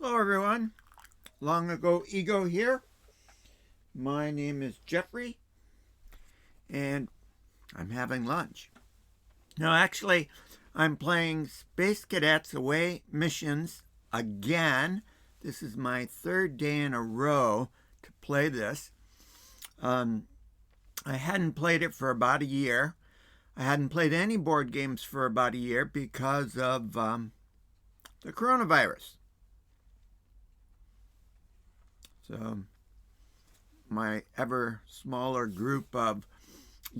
Hello everyone, Long Ago Ego here. My name is Jeffrey and I'm having lunch. Now actually I'm playing Space Cadets Away Missions again. This is my third day in a row to play this. I hadn't played it for about a year. I hadn't played any board games for about a year because of the coronavirus. So my ever smaller group of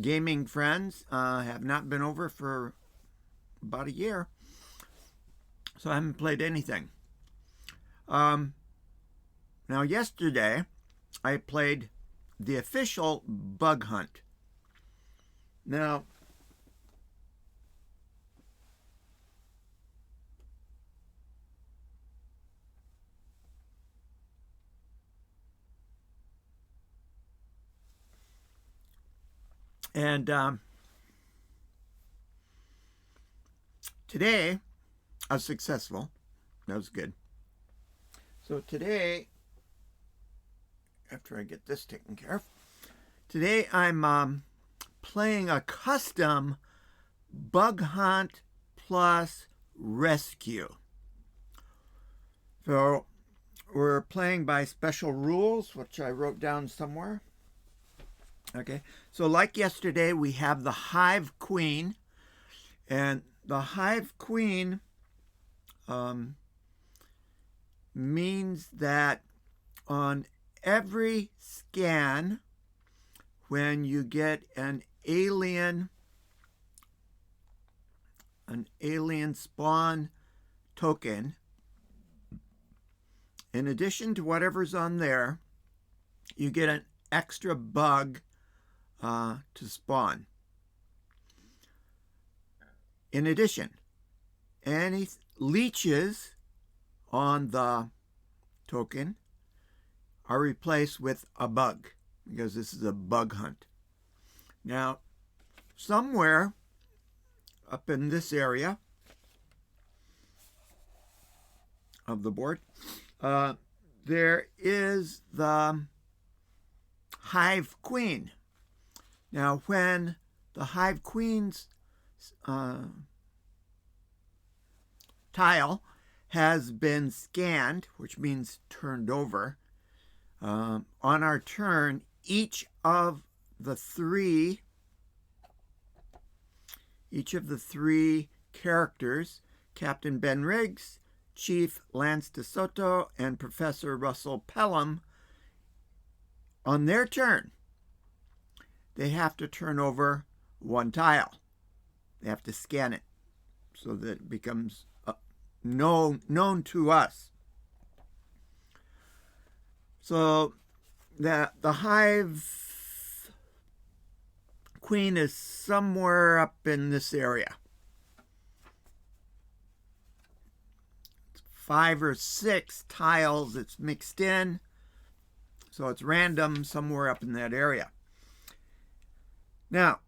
gaming friends have not been over for about a year. So I haven't played anything. Now yesterday I played the official bug hunt. Now today I was successful. That was good. So today, after I get this taken care of, today I'm playing a custom bug hunt plus rescue. So we're playing by special rules, which I wrote down somewhere. Okay, so like yesterday, we have the Hive Queen, and the Hive Queen means that on every scan, when you get an alien spawn token, in addition to whatever's on there, you get an extra bug to spawn. In addition, any leeches on the token are replaced with a bug, because this is a bug hunt. Now, somewhere up in this area of the board, there is the Hive Queen. Now, when the Hive Queen's tile has been scanned, which means turned over, on our turn, each of the three characters, Captain Ben Riggs, Chief Lance DeSoto, and Professor Russell Pelham, on their turn, they have to turn over one tile. They have to scan it so that it becomes known to us. So the Hive Queen is somewhere up in this area. 5 or 6 tiles it's mixed in, so it's random somewhere up in that area. Now,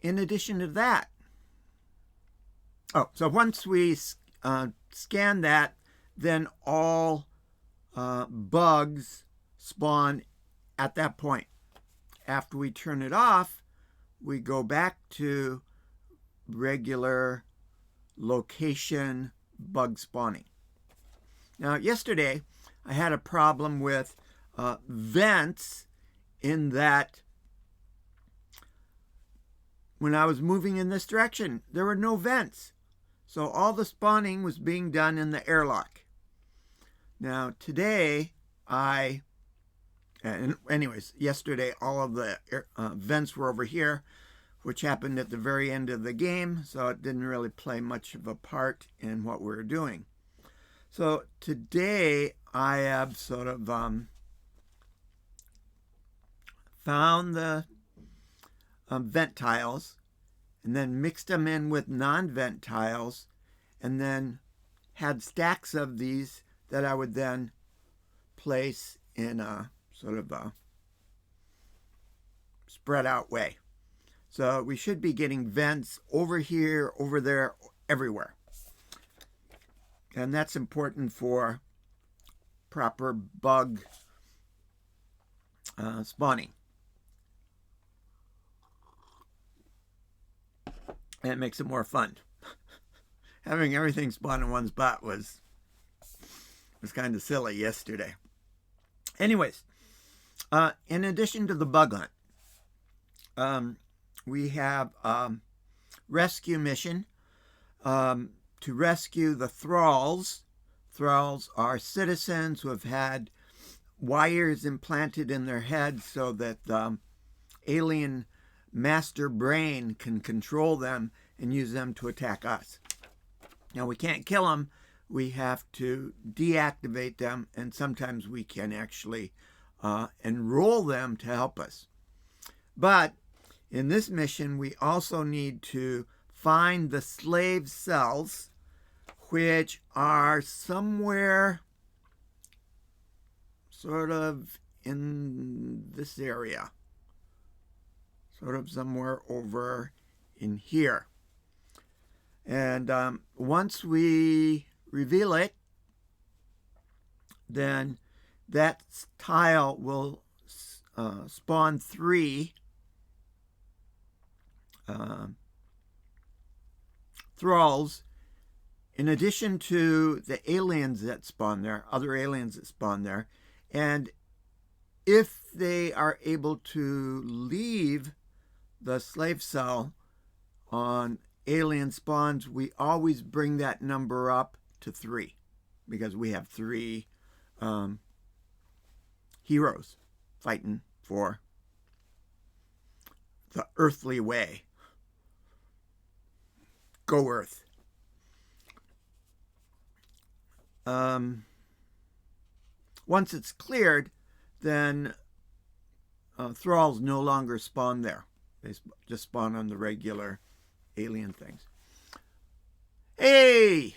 in addition to that, so once we scan that, then all bugs spawn at that point. After we turn it off, we go back to regular location bug spawning. Now, yesterday, I had a problem with vents, in that when I was moving in this direction, there were no vents. So all the spawning was being done in the airlock. Now today, yesterday all of the vents were over here, which happened at the very end of the game, so it didn't really play much of a part in what we were doing. So today I have sort of found the vent tiles, and then mixed them in with non-vent tiles, and then had stacks of these that I would then place in a sort of a spread out way. So we should be getting vents over here, over there, everywhere. And that's important for proper bug spawning. And it makes it more fun. Having everything spawn in one spot was kind of silly yesterday. Anyways, in addition to the bug hunt, we have rescue mission to rescue the thralls. Thralls are citizens who have had wires implanted in their heads so that the alien master brain can control them and use them to attack us. Now, we can't kill them. We have to deactivate them, and sometimes we can actually enroll them to help us. But in this mission, we also need to find the slave cells, which are somewhere sort of in this area, sort of somewhere over in here. And once we reveal it, then that tile will spawn 3 thralls, in addition to the aliens that spawn there, other aliens that spawn there. And if they are able to leave the slave cell on alien spawns, we always bring that number up to 3 because we have 3 heroes fighting for the earthly way. Go Earth. Once it's cleared, then thralls no longer spawn there. They just spawn on the regular alien things. Hey!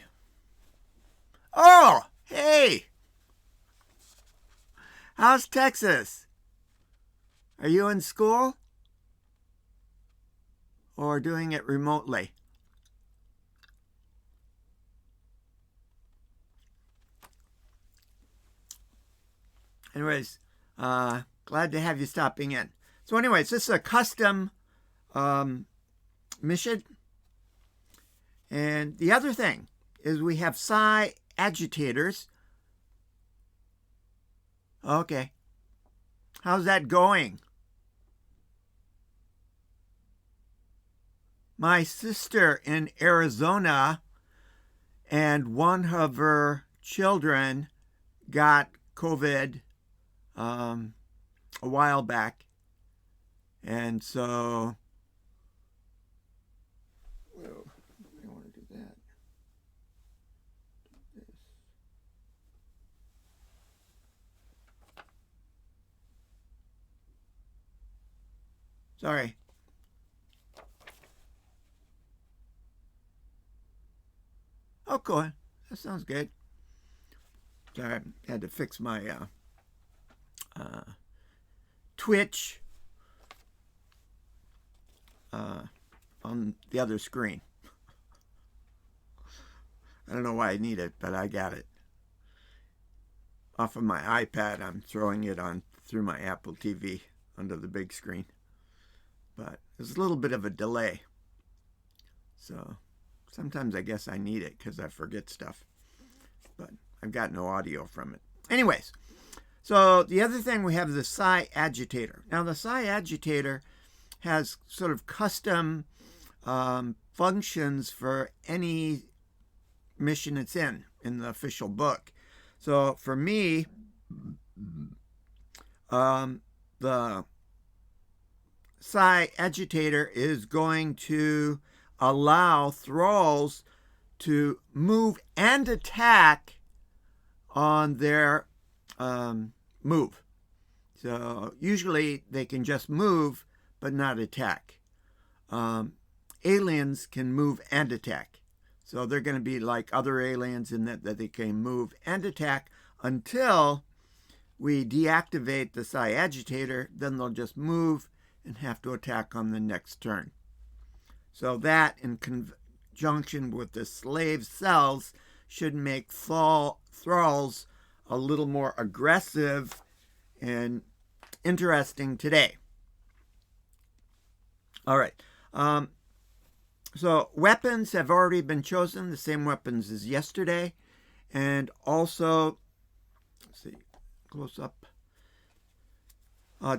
Oh, hey! How's Texas? Are you in school? Or doing it remotely? Anyways, glad to have you stopping in. So anyways, this is a custom mission. And the other thing is we have psi agitators. Okay. How's that going? My sister in Arizona and one of her children got COVID a while back. And so, well, I don't want to do that. Do this. Sorry. Oh, cool. That sounds good. Sorry, I had to fix my Twitch on the other screen. I don't know why I need it, but I got it. Off of my iPad, I'm throwing it on through my Apple TV under the big screen. But there's a little bit of a delay. So sometimes I guess I need it because I forget stuff. But I've got no audio from it. Anyways, so the other thing we have the psi agitator. Now the psi agitator has sort of custom functions for any mission it's in the official book. So for me, the psi agitator is going to allow thralls to move and attack on their move. So usually they can just move but not attack. Aliens can move and attack. So they're going to be like other aliens in that they can move and attack until we deactivate the psi agitator. Then they'll just move and have to attack on the next turn. So that in conjunction with the slave cells should make thralls a little more aggressive and interesting today. All right. So weapons have already been chosen, the same weapons as yesterday. And also, let's see, close up.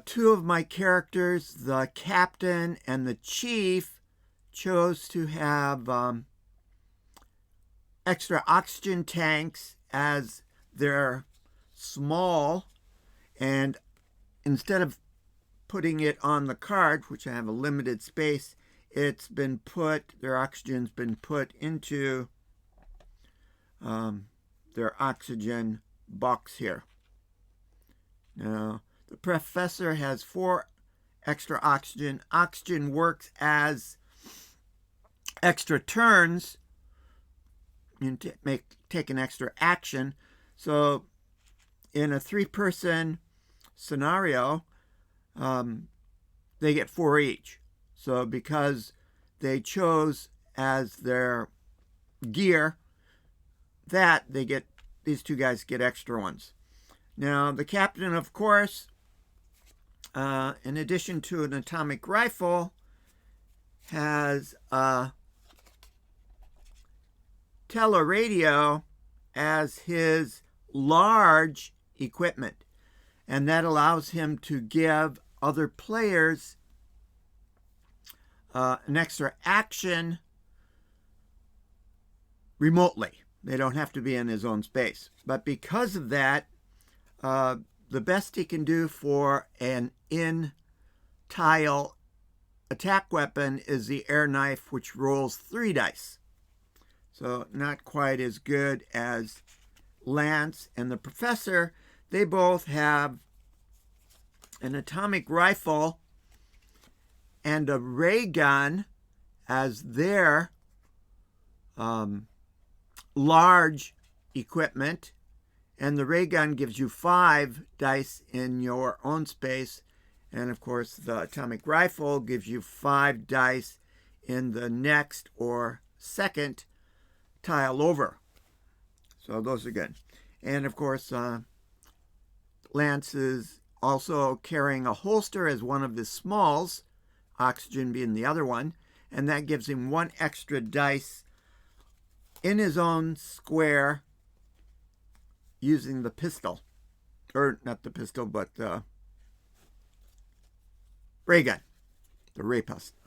Two of my characters, the captain and the chief, chose to have extra oxygen tanks as they're small, and instead of putting it on the card, which I have a limited space, it's been put, their oxygen's been put into their oxygen box here. Now, the professor has 4 extra oxygen. Oxygen works as extra turns and take an extra action. So in a 3-person scenario, they get 4 each. So because they chose as their gear that, these 2 guys get extra ones. Now the captain, of course, in addition to an atomic rifle, has a teleradio as his large equipment, and that allows him to give other players an extra action remotely. They don't have to be in his own space. But because of that, the best he can do for an in-tile attack weapon is the air knife, which rolls 3 dice. So not quite as good as Lance and the professor. They both have an atomic rifle and a ray gun as their large equipment, and the ray gun gives you 5 dice in your own space, and of course the atomic rifle gives you 5 dice in the next or second tile over. So those are good. And of course Lance is also carrying a holster as one of his smalls, oxygen being the other one, and that gives him 1 extra dice in his own square using the pistol. Or not the pistol, but the ray gun. The ray pistol.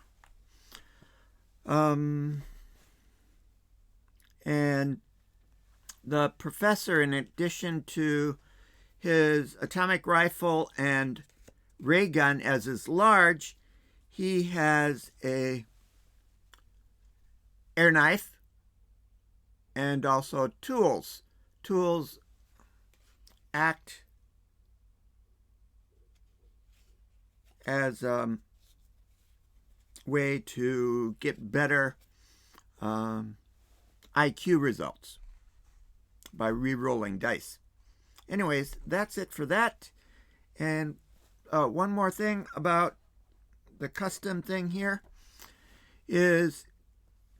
And the professor, in addition to his atomic rifle and ray gun as his large, he has a air knife and also tools. Tools act as a way to get better IQ results by re-rolling dice. Anyways, that's it for that. And one more thing about the custom thing here is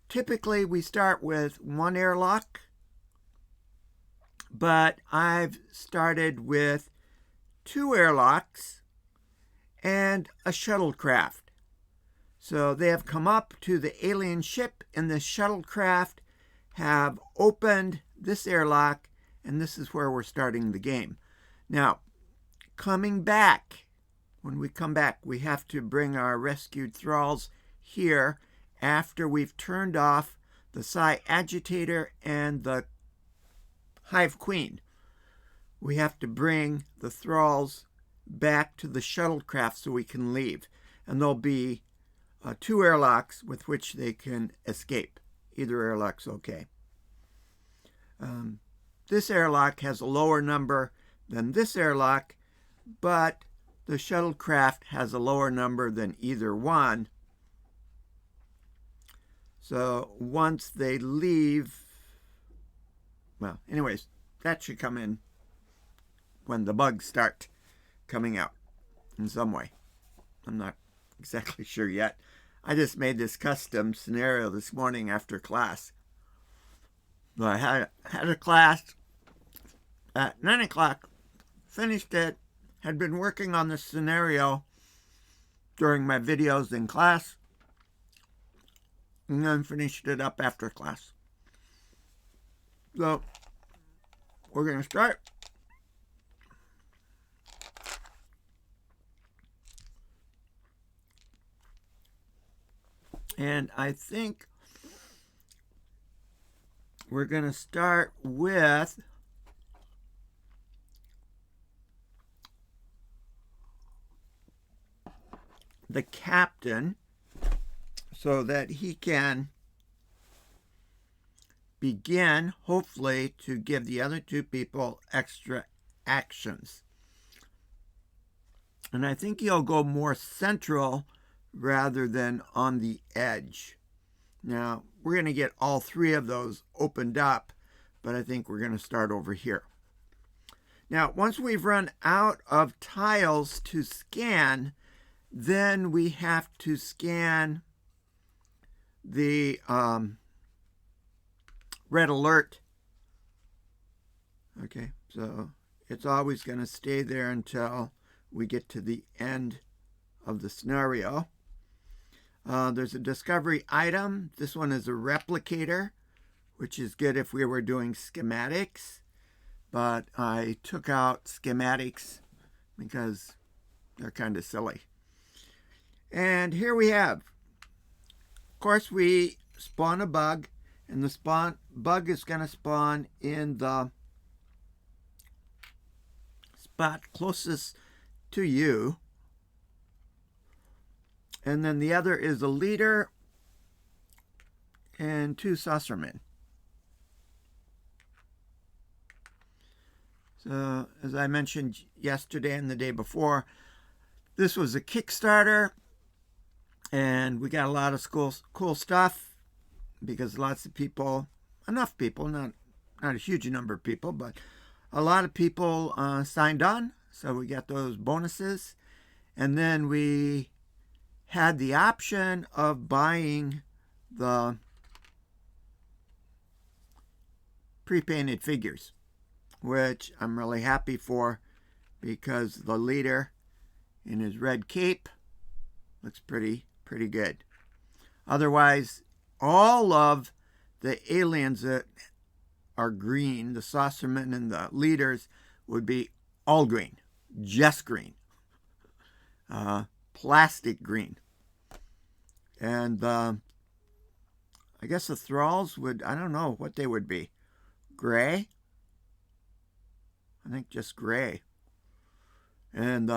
typically we start with 1 airlock, but I've started with 2 airlocks and a shuttlecraft. So they have come up to the alien ship, and the shuttlecraft have opened this airlock, and this is where we're starting the game. Now, coming back, when we come back, we have to bring our rescued thralls here after we've turned off the Psi Agitator and the Hive Queen. We have to bring the thralls back to the shuttlecraft so we can leave. And there'll be 2 airlocks with which they can escape. Either airlock's okay. This airlock has a lower number than this airlock, but the shuttlecraft has a lower number than either one. So once they leave, well, anyways, that should come in when the bugs start coming out in some way. I'm not exactly sure yet. I just made this custom scenario this morning after class. I had a class at 9 o'clock, finished it, had been working on this scenario during my videos in class, and then finished it up after class. So, we're going to start. And I think we're going to start with the captain so that he can begin, hopefully, to give the other two people extra actions. And I think he'll go more central rather than on the edge. Now, we're going to get all three of those opened up, but I think we're going to start over here. Now, once we've run out of tiles to scan, then we have to scan the red alert. Okay, so it's always going to stay there until we get to the end of the scenario. There's a discovery item. This one is a replicator, which is good if we were doing schematics. But I took out schematics because they're kind of silly. And here we have, of course, we spawn a bug, and the bug is going to spawn in the spot closest to you. And then the other is a leader and 2 saucermen. So, as I mentioned yesterday and the day before, this was a Kickstarter, and we got a lot of cool stuff because lots of people, enough people, not a huge number of people, but a lot of people signed on, so we got those bonuses. And then we had the option of buying the pre-painted figures, which I'm really happy for because the leader in his red cape looks pretty good. Otherwise, all of the aliens that are green, the saucermen and the leaders, would be all green, just green. Plastic green. And I guess the thralls would, I don't know what they would be. Gray? I think just gray. And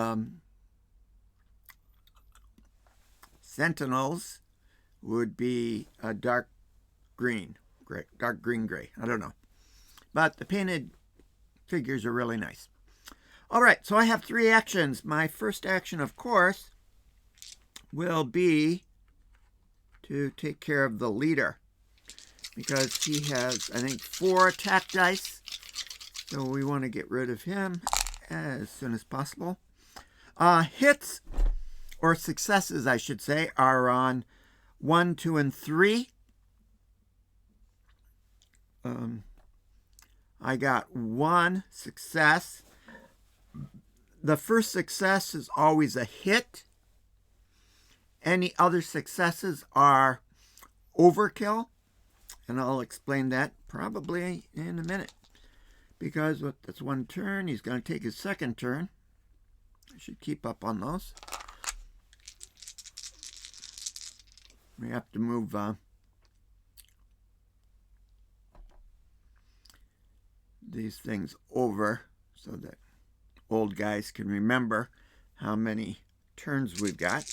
sentinels would be a dark green gray. I don't know. But the painted figures are really nice. All right, so I have 3 actions. My first action, of course, will be to take care of the leader because he has, I think, 4 attack dice. So we want to get rid of him as soon as possible. Hits, or successes, I should say, are on 1, 2, and 3. I got 1 success. The first success is always a hit. Any other successes are overkill, and I'll explain that probably in a minute. Because that's 1 turn, he's going to take his second turn. I should keep up on those. We have to move these things over so that old guys can remember how many turns we've got.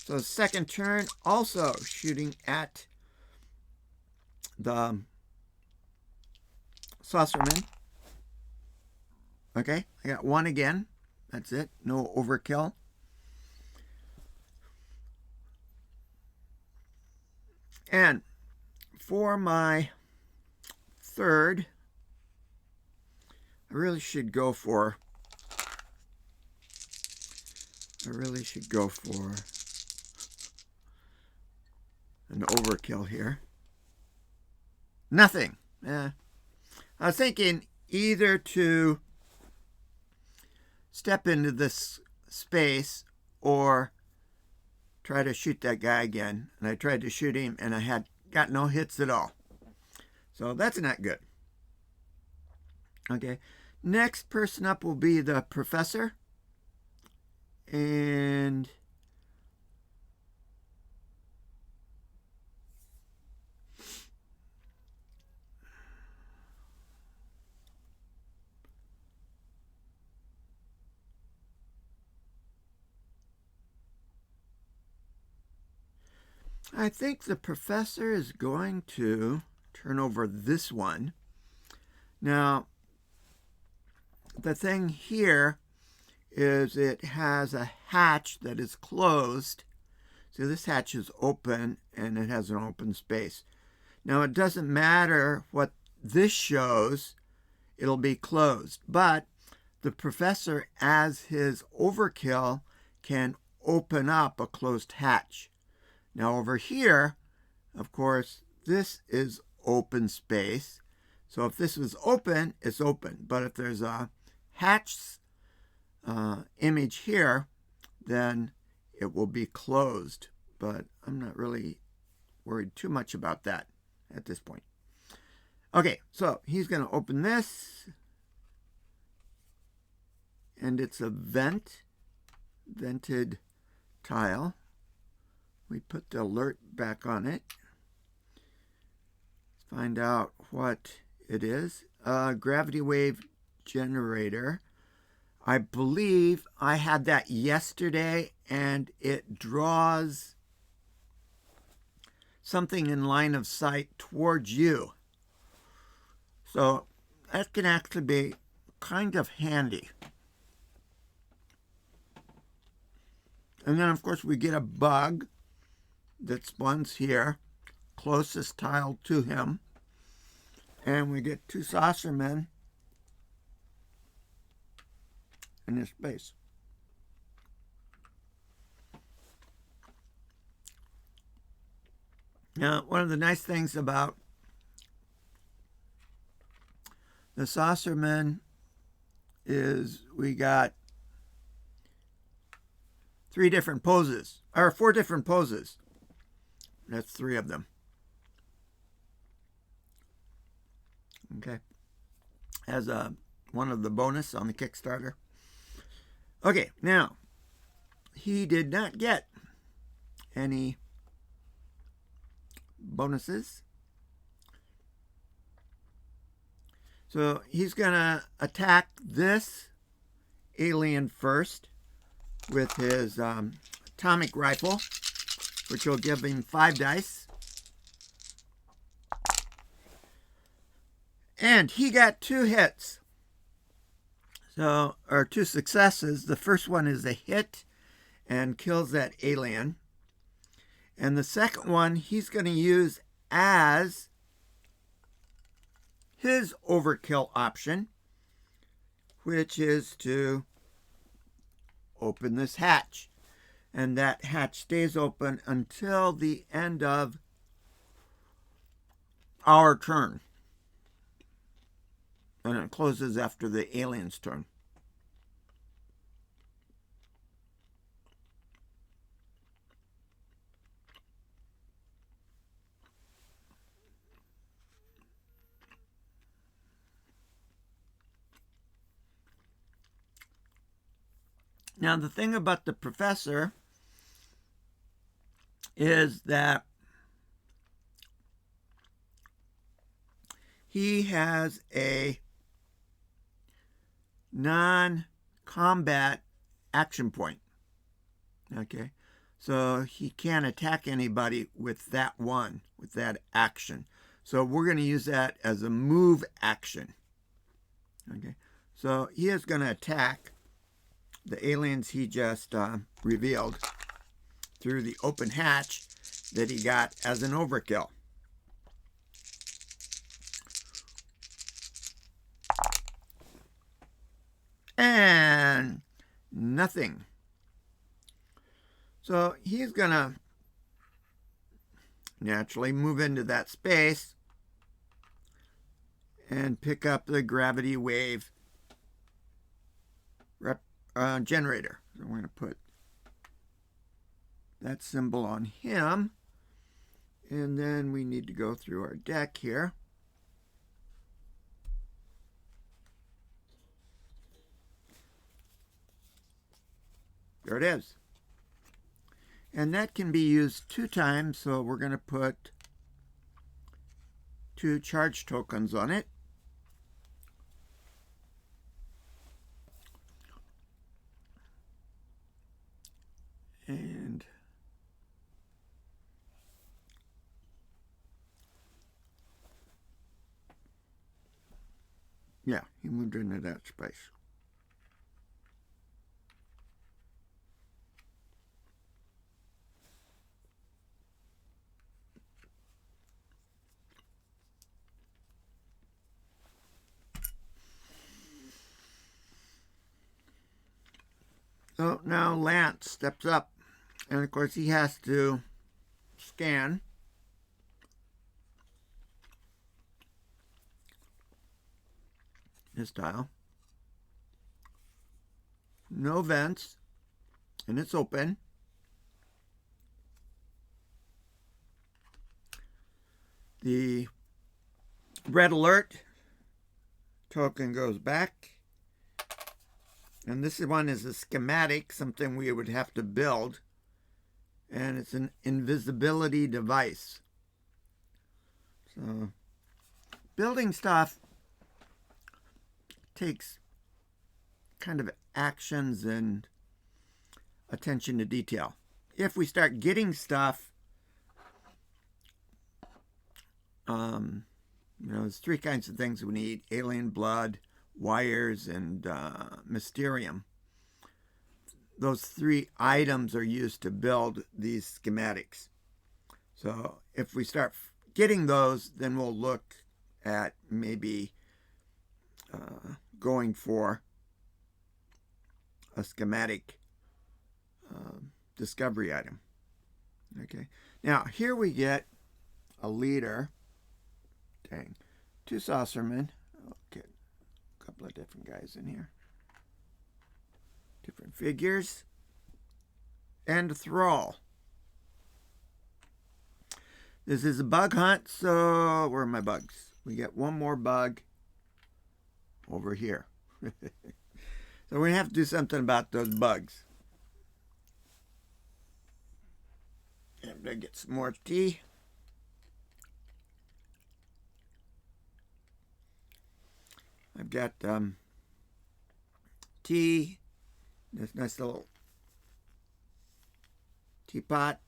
So second turn, also shooting at the saucerman. Okay, I got 1 again. That's it. No overkill. And for my third, I really should go for an overkill here. Nothing. I was thinking either to step into this space or try to shoot that guy again. And I tried to shoot him and I had got no hits at all. So that's not good. Okay. Next person up will be the professor. And I think the professor is going to turn over this one. Now, the thing here is it has a hatch that is closed. So this hatch is open and it has an open space. Now, it doesn't matter what this shows, it'll be closed. But the professor, as his overkill, can open up a closed hatch. Now over here, of course, this is open space. So if this was open, it's open. But if there's a hatch image here, then it will be closed. But I'm not really worried too much about that at this point. Okay, so he's going to open this. And it's a vented tile. We put the alert back on it. Let's find out what it is. Gravity wave generator. I believe I had that yesterday, and it draws something in line of sight towards you. So that can actually be kind of handy. And then, of course, we get a bug that spawns here, closest tile to him. And we get two saucermen in this space. Now, one of the nice things about the saucermen is we got four different poses. That's three of them. Okay. As one of the bonus on the Kickstarter. Okay, now, he did not get any bonuses. So he's going to attack this alien first with his atomic rifle, which will give him 5 dice. And he got 2 hits. So, or 2 successes. The first one is a hit and kills that alien. And the second one he's going to use as his overkill option, which is to open this hatch. And that hatch stays open until the end of our turn. And it closes after the alien's turn. Now, the thing about the professor is that he has a non-combat action point. Okay, so he can't attack anybody with that action. So we're going to use that as a move action. Okay, so he is going to attack the aliens he just revealed through the open hatch that he got as an overkill. And nothing. So he's going to naturally move into that space and pick up the gravity wave generator. So we're going to put that symbol on him. And then we need to go through our deck here. There it is. And that can be used 2 times, so we're going to put 2 charge tokens on it. And yeah, he moved into that space. So now Lance steps up, and of course he has to scan. His tile. No vents, and it's open. The red alert token goes back. And this one is a schematic, something we would have to build. And it's an invisibility device. So building stuff takes kind of actions and attention to detail. If we start getting stuff, there's 3 kinds of things we need: alien blood, wires, and mysterium. Those 3 items are used to build these schematics. So if we start getting those, then we'll look at maybe going for a schematic discovery item. Okay. Now here we get a leader. Dang. 2 saucermen. Okay. A couple of different guys in here. Different figures. And a thrall. This is a bug hunt, so where are my bugs? We get 1 more bug over here. So we have to do something about those bugs. I'm going to get some more tea. I've got tea, this nice little teapot,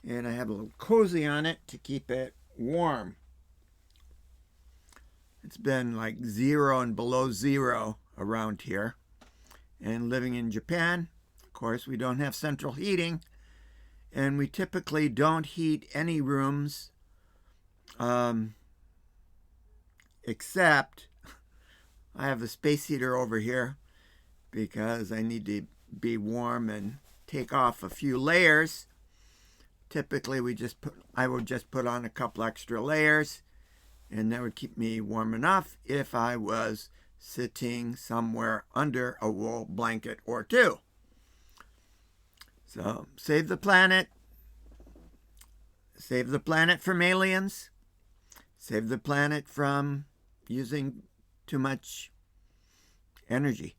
and I have a little cozy on it to keep it warm. It's been like 0 and below 0 around here. And living in Japan, of course, we don't have central heating, and we typically don't heat any rooms except I have a space heater over here because I need to be warm and take off a few layers. Typically, I would just put on a couple extra layers, and that would keep me warm enough if I was sitting somewhere under a wool blanket or 2. So, save the planet. Save the planet from aliens. Save the planet from using too much energy.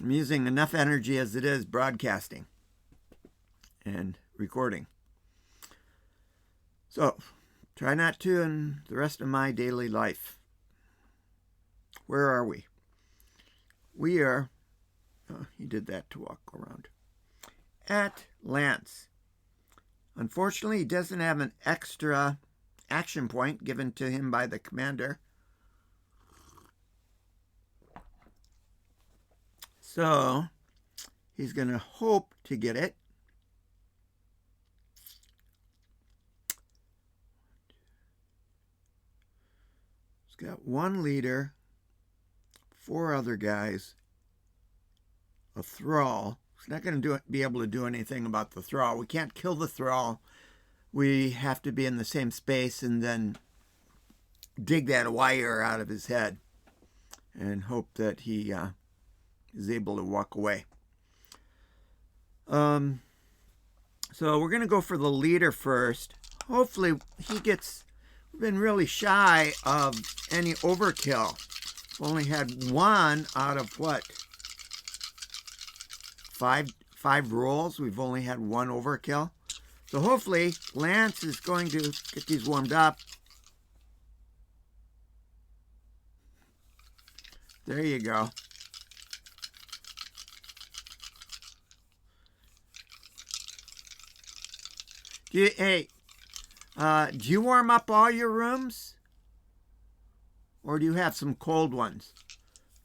I'm using enough energy as it is broadcasting and recording. So, try not to in the rest of my daily life. Where are we? We are, he did that to walk around, at Lance. Unfortunately, he doesn't have an extra action point given to him by the commander. So, he's going to hope to get it. He's got 1 leader, 4 other guys, a thrall. He's not going to be able to do anything about the thrall. We can't kill the thrall. We have to be in the same space and then dig that wire out of his head and hope that he is able to walk away. So we're going to go for the leader first. Hopefully he gets, been really shy of any overkill. We've only had one out of what? Five rolls. We've only had one overkill. So hopefully Lance is going to get these warmed up. There you go. Do you warm up all your rooms? Or do you have some cold ones?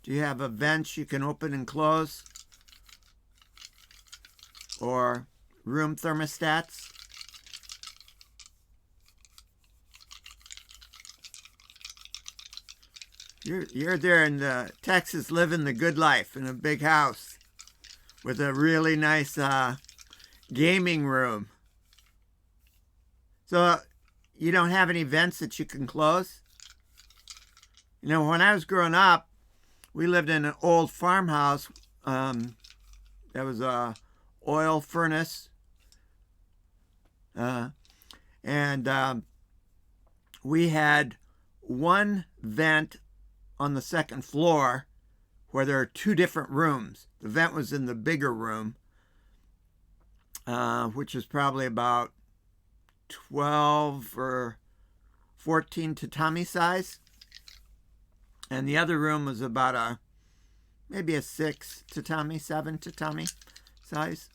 Do you have a vent you can open and close? Or room thermostats? You're there in Texas living the good life in a big house with a really nice gaming room. So you don't have any vents that you can close? You know, when I was growing up, we lived in an old farmhouse. That was a oil furnace. And we had one vent on the second floor where there are two different rooms. The vent was in the bigger room, which is probably about 12 or 14 tatami size. And the other room was about maybe a 6 tatami, 7 tatami size.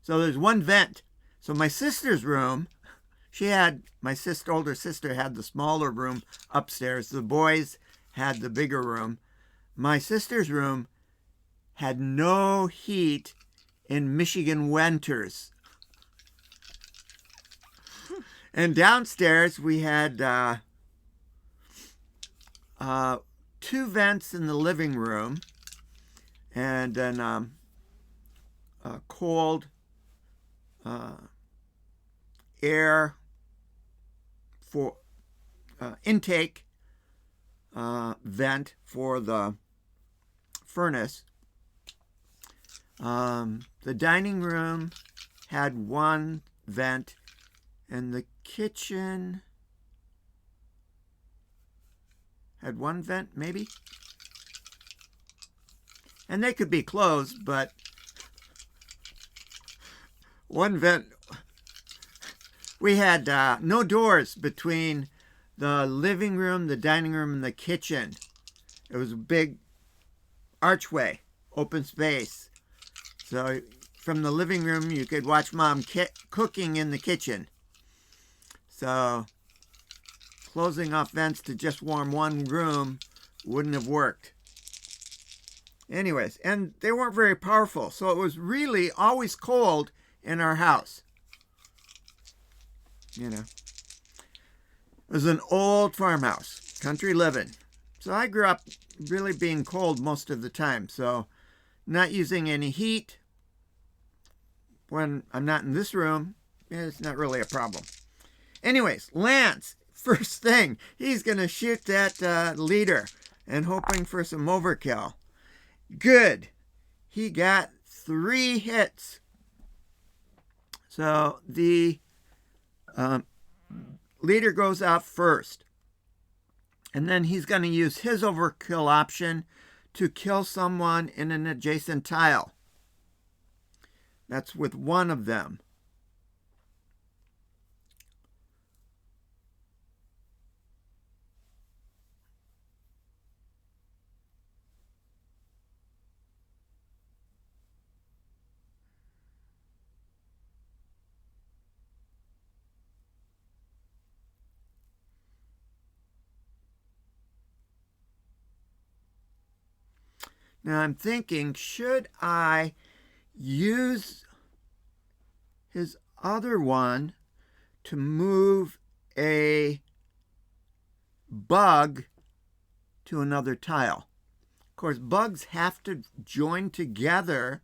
So there's one vent. So my sister's room, my older sister had the smaller room upstairs. The boys had the bigger room. My sister's room had no heat in Michigan winters. And downstairs we had two vents in the living room and then a cold air for intake vent for the furnace. The dining room had one vent, and the kitchen had one vent, maybe. And they could be closed, but one vent. We had no doors between the living room, the dining room, and the kitchen. It was a big archway, open space. So from the living room, you could watch Mom cooking in the kitchen. So closing off vents to just warm one room wouldn't have worked. Anyways, and they weren't very powerful, so it was really always cold in our house. You know, it was an old farmhouse, country living. So I grew up really being cold most of the time, so not using any heat when I'm not in this room, it's not really a problem. Anyways, Lance, first thing, he's going to shoot that leader and hoping for some overkill. Good. He got 3 hits. So the leader goes out first. And then he's going to use his overkill option to kill someone in an adjacent tile. That's with one of them. Now I'm thinking, should I use his other one to move a bug to another tile? Of course, bugs have to join together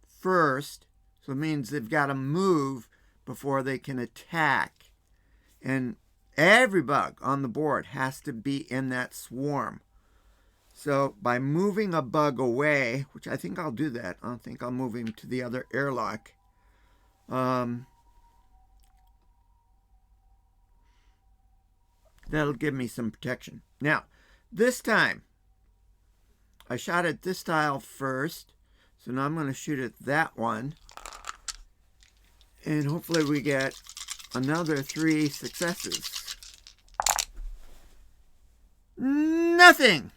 first, so it means they've got to move before they can attack. And every bug on the board has to be in that swarm. So by moving a bug away, which I think I'll do that. I think I'll move him to the other airlock. That'll give me some protection. Now, this time, I shot at this tile first. So now I'm going to shoot at that one. And hopefully we get another 3 successes. Nothing!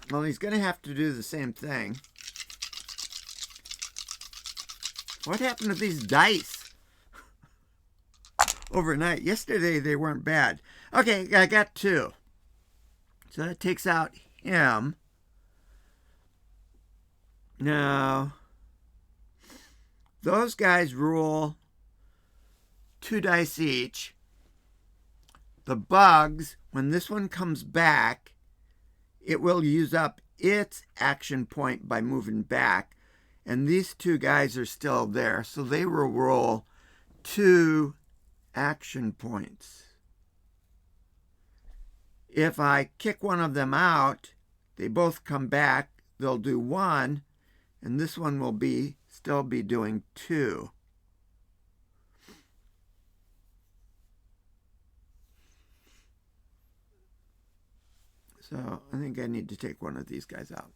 Well, he's going to have to do the same thing. What happened to these dice? Overnight. Yesterday they weren't bad. Okay, I got 2. So that takes out him. Now, those guys rule 2 dice each. The bugs, when this one comes back, it will use up its action point by moving back. And these 2 guys are still there, so they will roll 2 action points. If I kick one of them out, they both come back. They'll do 1, and this one will still be doing 2. So I think I need to take one of these guys out.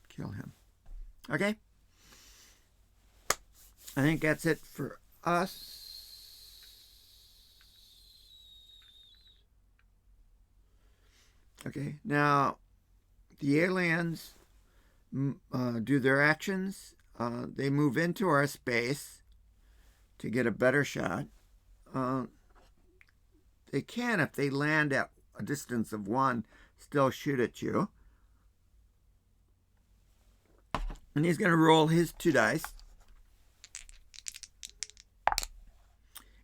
Kill him. Okay? I think that's it for us. Okay, now the aliens do their actions. They move into our space to get a better shot. They can, if they land at a distance of 1, still shoot at you. And he's going to roll his 2 dice.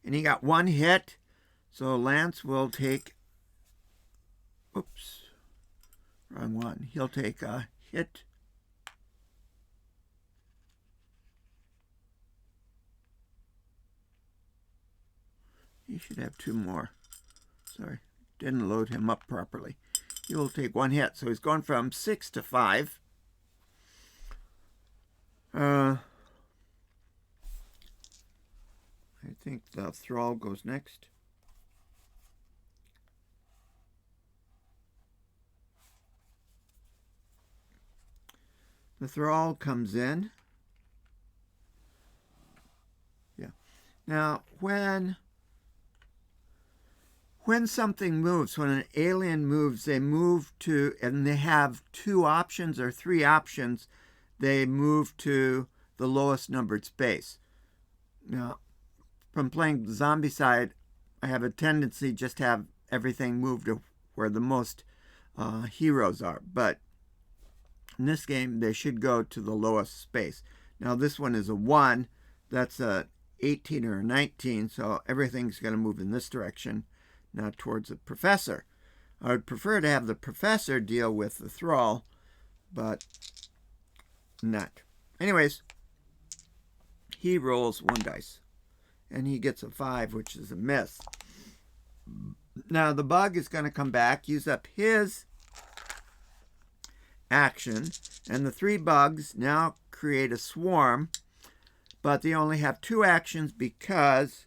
And he got 1 hit, so Lance will take, oops, wrong one. He'll take a hit. He should have 2 more. Sorry, didn't load him up properly. He will take 1 hit, so he's gone from 6 to 5. I think the thrall goes next. The thrall comes in. Yeah. Now, when something moves, when an alien moves, they move to, and they have 2 options or 3 options, they move to the lowest numbered space. Now, from playing the zombie side, I have a tendency just to have everything move to where the most heroes are. But in this game, they should go to the lowest space. Now, this one is a 1. That's a 18 or a 19, so everything's going to move in this direction, not towards the professor. I would prefer to have the professor deal with the thrall, but not. Anyways, he rolls 1 dice. And he gets a 5, which is a miss. Now, the bug is going to come back, use up his action, and the 3 bugs now create a swarm, but they only have 2 actions because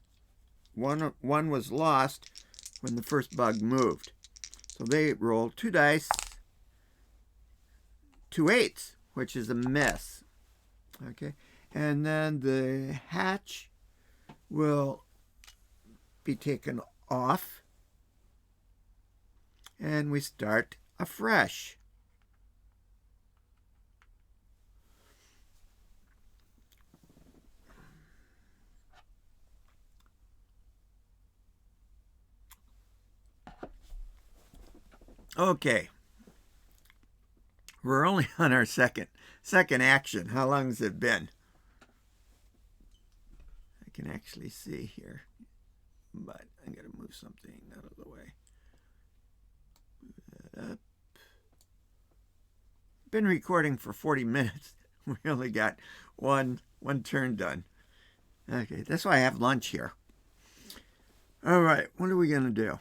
one was lost when the first bug moved. So they roll 2 dice, 2 8s, which is a miss. Okay, and then the hatch will be taken off, and we start afresh. Okay, we're only on our second action. How long has it been? Can actually see here, but I'm going to move something out of the way. Move that up. Been recording for 40 minutes. We only got one turn done. Okay, that's why I have lunch here. All right, what are we going to do?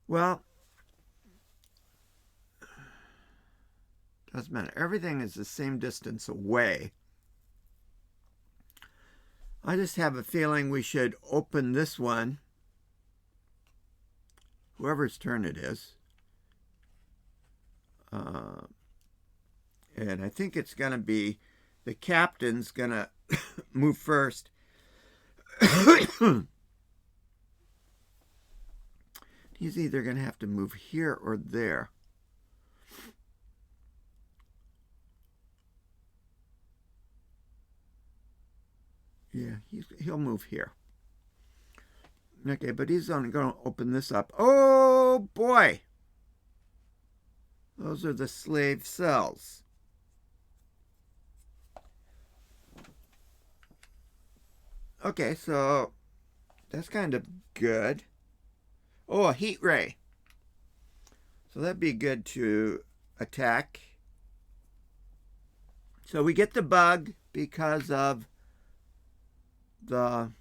Well, doesn't matter. Everything is the same distance away. I just have a feeling we should open this one, whoever's turn it is. And I think it's going to be the captain's going to move first. He's either going to have to move here or there. Yeah, he'll move here. Okay, but he's only going to open this up. Oh, boy! Those are the slave cells. Okay, so that's kind of good. Oh, a heat ray. So that'd be good to attack. So we get the bug because of the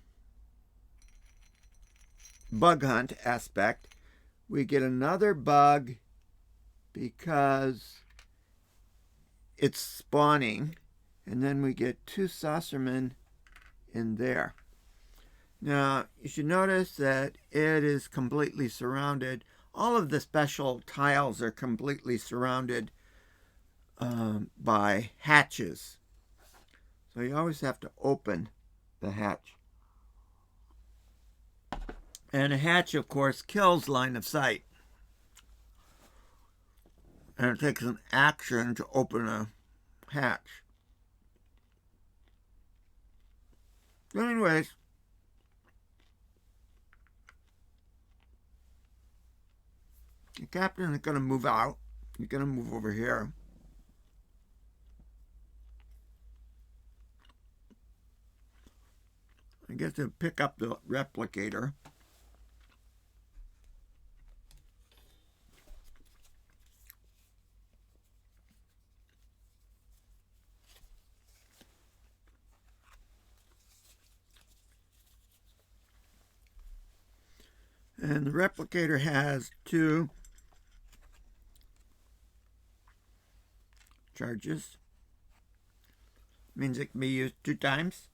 bug hunt aspect. We get another bug because it's spawning. And then we get 2 saucermen in there. Now, you should notice that it is completely surrounded. All of the special tiles are completely surrounded by hatches. So you always have to open the hatch. And a hatch, of course, kills line of sight. And it takes an action to open a hatch. But anyways, the captain is going to move out. He's going to move over here. I get to pick up the replicator. And the replicator has 2 charges. Means it can be used 2 times.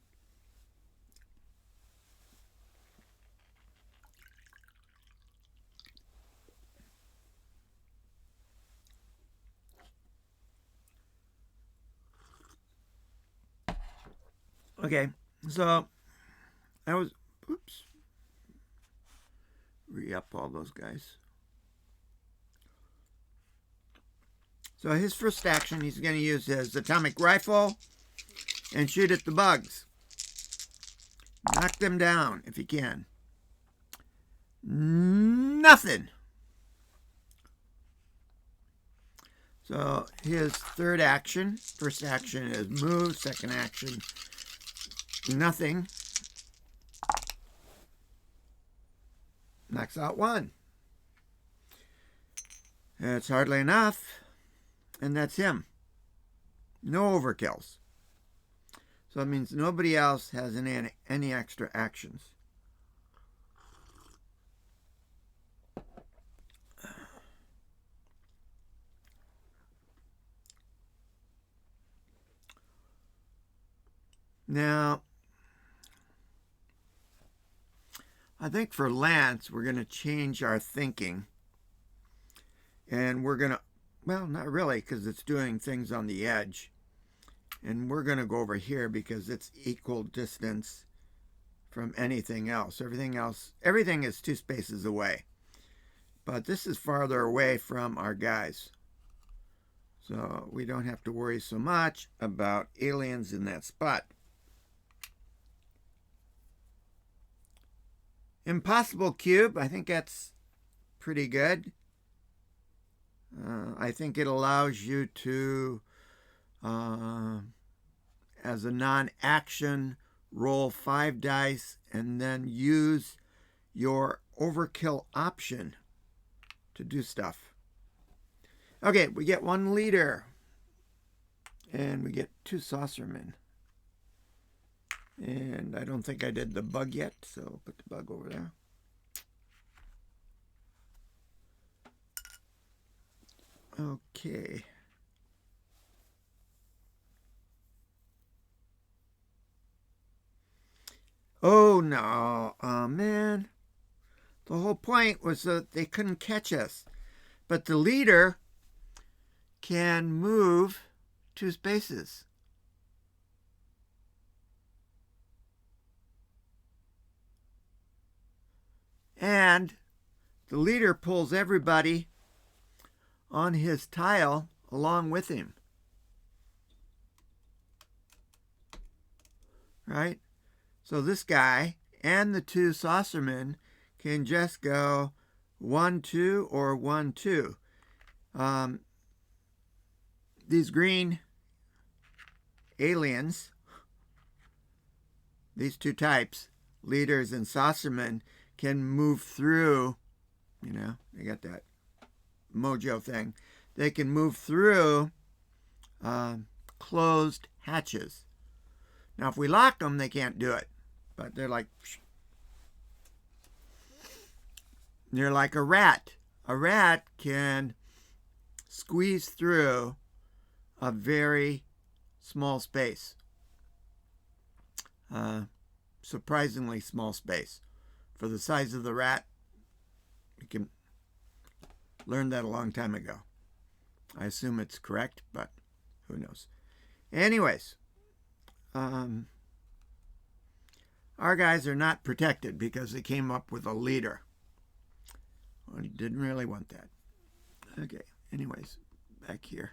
Okay, so that was, oops, re-up all those guys. So his first action, he's going to use his atomic rifle and shoot at the bugs. Knock them down if he can. Nothing. So his third action, first action is move, second action, nothing. Knocks out 1. It's hardly enough. And that's him. No overkills. So it means nobody else has any extra actions. Now, I think for Lance, we're going to change our thinking. And we're going to, well, not really, because it's doing things on the edge. And we're going to go over here because it's equal distance from anything else. Everything is 2 spaces away. But this is farther away from our guys. So we don't have to worry so much about aliens in that spot. Impossible cube, I think that's pretty good. I think it allows you to, as a non-action, roll 5 dice and then use your overkill option to do stuff. Okay, we get 1 leader. And we get 2 saucermen. And I don't think I did the bug yet, so I'll put the bug over there. Okay. Oh no, oh man. The whole point was that they couldn't catch us. But the leader can move 2 spaces. And the leader pulls everybody on his tile along with him. Right? So this guy and the 2 saucermen can just go 1-2 or 1-2. These green aliens, these 2 types, leaders and saucermen, can move through, you know, they got that mojo thing. They can move through closed hatches. Now, if we lock them, they can't do it. But they're like a rat. A rat can squeeze through a very small space. Surprisingly small space. For the size of the rat, you can learn that a long time ago. I assume it's correct, but who knows. Anyways, our guys are not protected because they came up with a leader. Well, he didn't really want that. Okay, anyways, back here.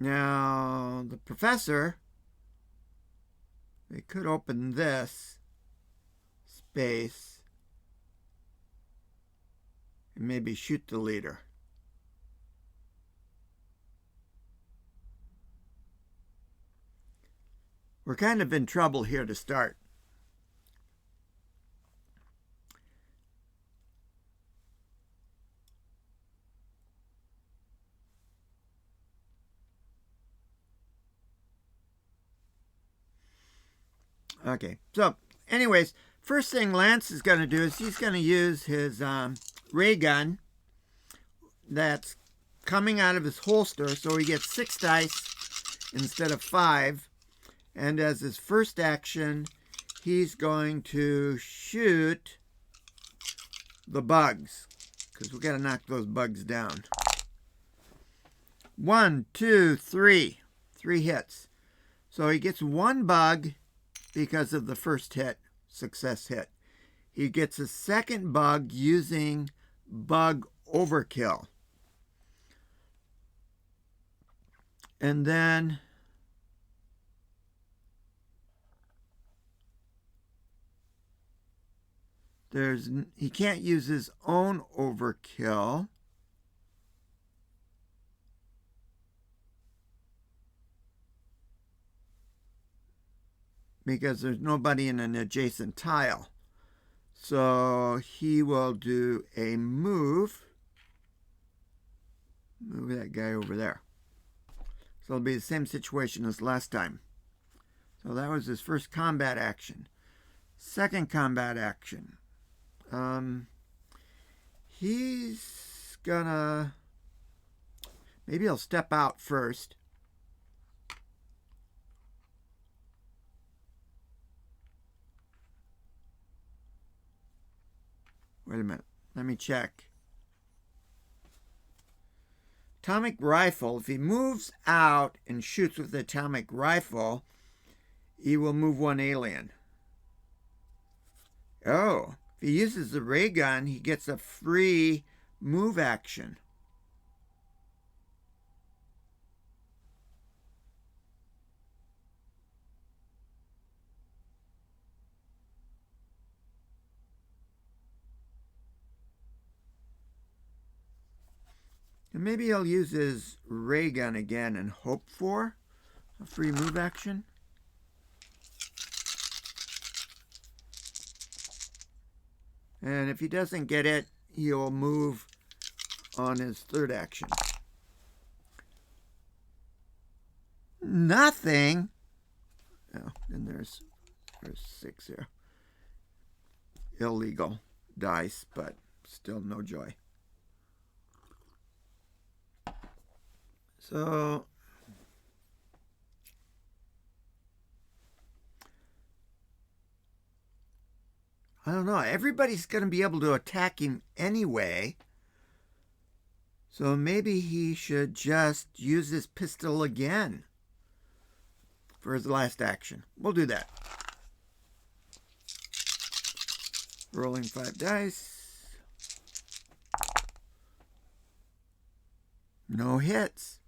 Now, the professor, they could open this space and maybe shoot the leader. We're kind of in trouble here to start. Okay, so anyways, first thing Lance is going to do is he's going to use his ray gun that's coming out of his holster, so he gets 6 dice instead of 5. And as his first action, he's going to shoot the bugs, because we've got to knock those bugs down. 1, 2, 3. 3 hits. So he gets 1 bug because of the first hit, success hit. He gets a second bug using bug overkill. And then he can't use his own overkill. Because there's nobody in an adjacent tile. So he will do a move. Move that guy over there. So it'll be the same situation as last time. So that was his first combat action. Second combat action. He's gonna... Maybe he'll step out first. Wait a minute. Let me check. Atomic rifle. If he moves out and shoots with the atomic rifle, he will move 1 alien. Oh. If he uses the ray gun, he gets a free move action. And maybe he'll use his ray gun again and hope for a free move action. And if he doesn't get it, he'll move on his third action. Nothing. Oh, and there's 6 here. Illegal dice, but still no joy. So I don't know. Everybody's going to be able to attack him anyway. So maybe he should just use his pistol again for his last action. We'll do that. Rolling 5 dice. No hits.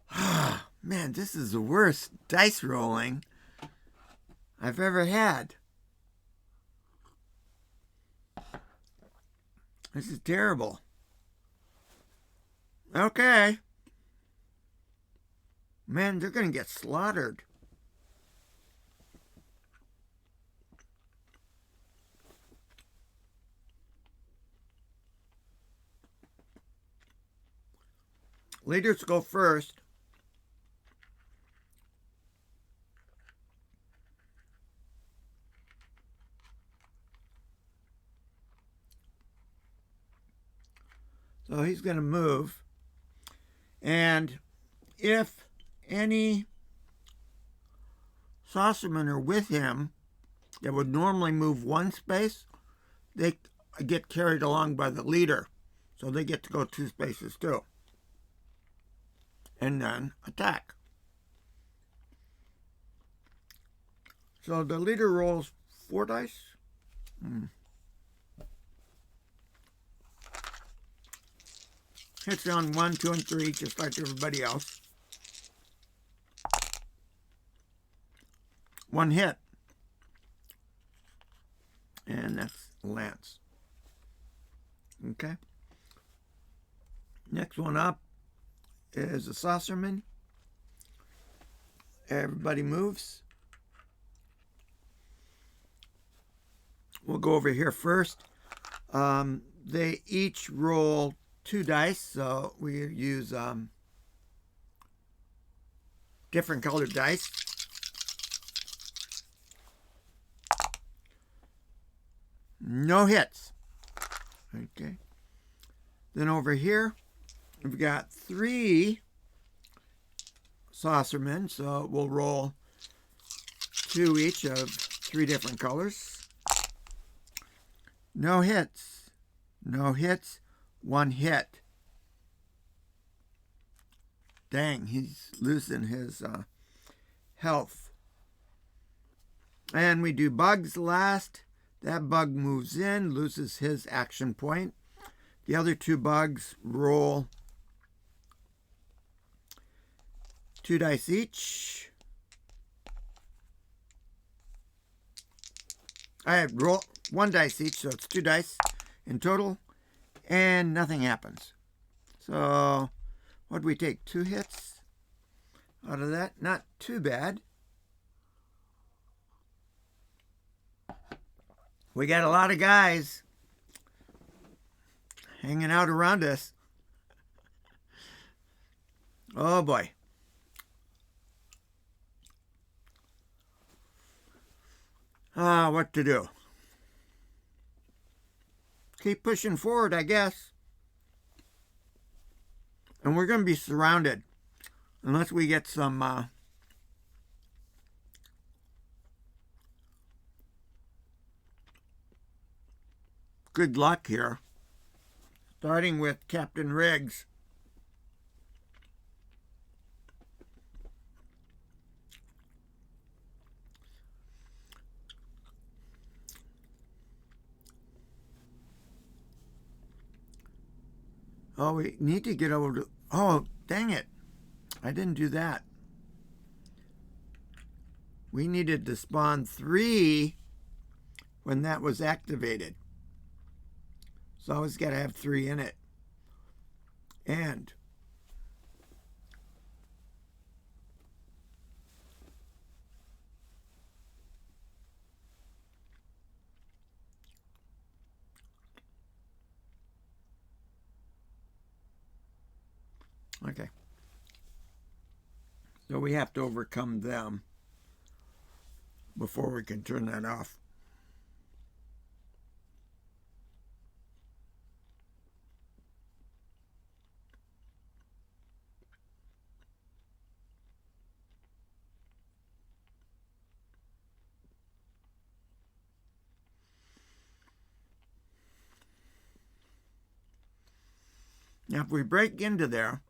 Ah, man, this is the worst dice rolling I've ever had. This is terrible. Okay. Man, they're going to get slaughtered. Leaders go first. So he's going to move. And if any saucermen are with him that would normally move 1 space, they get carried along by the leader. So they get to go 2 spaces too. And then attack. So the leader rolls 4 dice. Hits on 1, 2, and 3, just like everybody else. 1 hit. And that's Lance. Okay. Next one up is a saucerman. Everybody moves. We'll go over here first. They each roll 2 dice, so we use different colored dice. No hits. Okay. Then over here, we've got 3 saucermen, so we'll roll 2 each of 3 different colors. No hits. No hits. 1 hit. Dang, he's losing his health. And we do bugs last. That bug moves in, loses his action point. The other 2 bugs roll 2 dice each. I roll 1 dice each, so it's 2 dice in total. And nothing happens. So, what do we take? 2 hits out of that? Not too bad. We got a lot of guys hanging out around us. Oh boy. What to do? Keep pushing forward, I guess. And we're going to be surrounded unless we get some good luck here. Starting with Captain Riggs. Oh, we need to get over to... Oh, dang it. I didn't do that. We needed to spawn 3 when that was activated. So I always got to have 3 in it. And Okay. So we have to overcome them before we can turn that off. Now, if we break into there,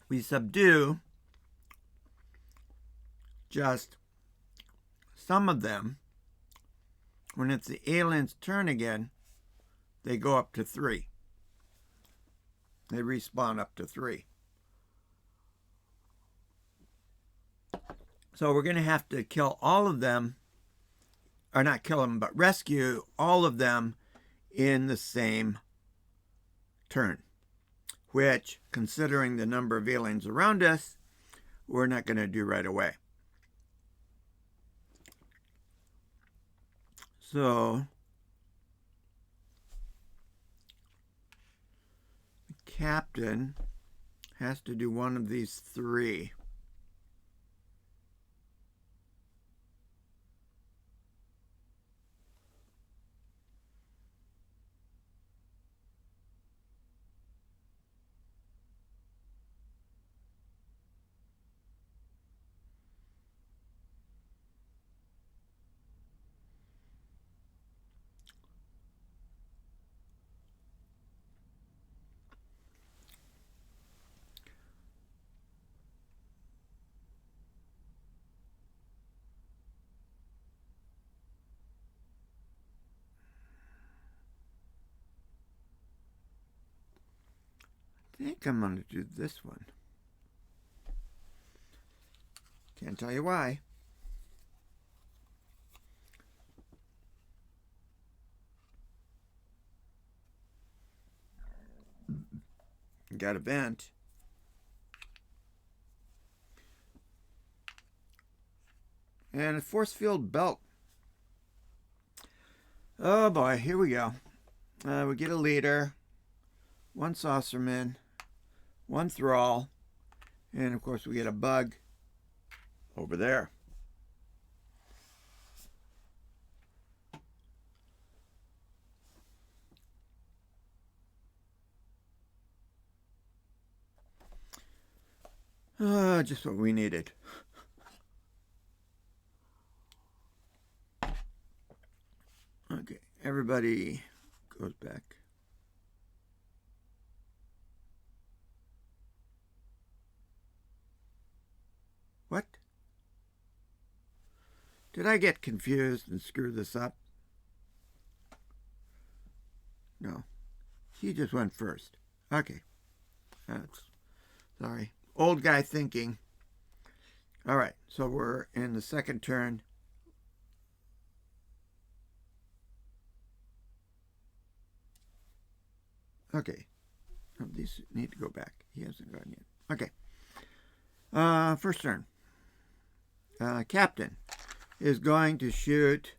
we subdue just some of them. When it's the alien's turn again, they go up to 3. They respawn up to 3. So we're going to have to kill all of them, or not kill them, but rescue all of them in the same turn, which, considering the number of aliens around us, we're not going to do right away. So the captain has to do one of these 3. I think I'm going to do this one. Can't tell you why. Got a vent. And a force field belt. Oh boy, here we go. We get a leader, 1 saucerman, 1 thrall, and of course we get a bug over there. Just what we needed. Okay, everybody goes back. What? Did I get confused and screw this up? No. He just went first. Okay. Sorry. Old guy thinking. All right, so we're in the second turn. Okay. Oh, these need to go back. He hasn't gone yet. Okay. First turn. Captain is going to shoot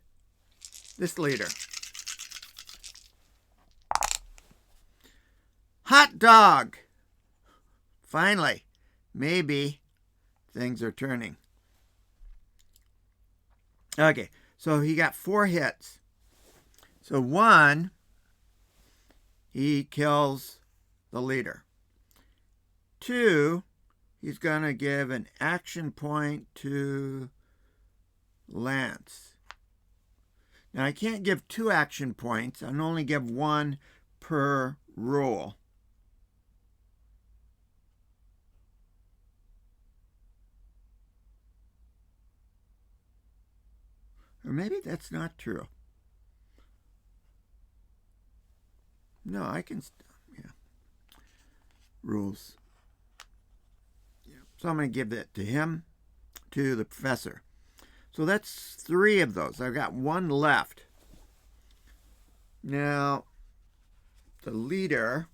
this leader. Hot dog! Finally, maybe things are turning. Okay, so he got 4 hits. So 1, he kills the leader. 2, he's going to give an action point to Lance. Now, I can't give 2 action points. I can only give 1 per rule. Or maybe that's not true. No, I can, yeah. Rules. Yeah. So I'm going to give that to him, to the professor. So that's 3 of those. I've got 1 left. Now, the leader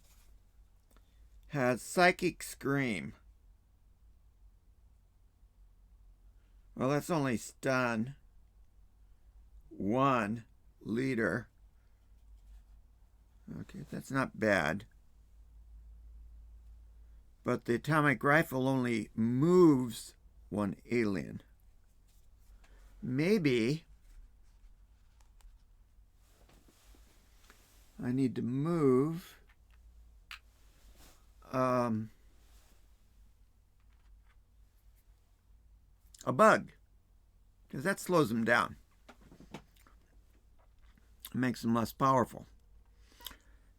has Psychic Scream. Well, that's only stun one leader. Okay, that's not bad. But the atomic rifle only moves one alien. Maybe I need to move a bug, because that slows them down. It makes them less powerful.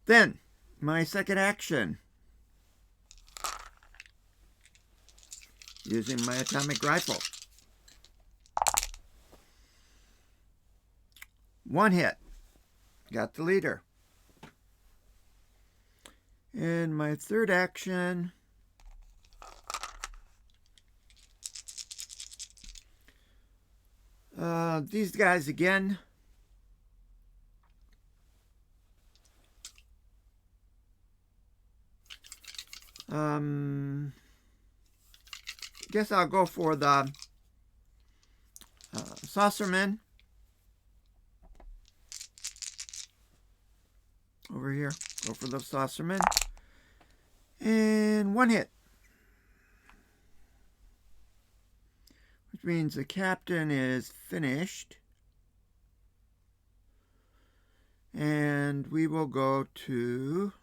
Then, my second action, using my atomic rifle. One hit. Got the leader. And my third action, these guys again. Guess I'll go for the saucerman over here. Go for the saucerman. And one hit. Which means the captain is finished. And we will go to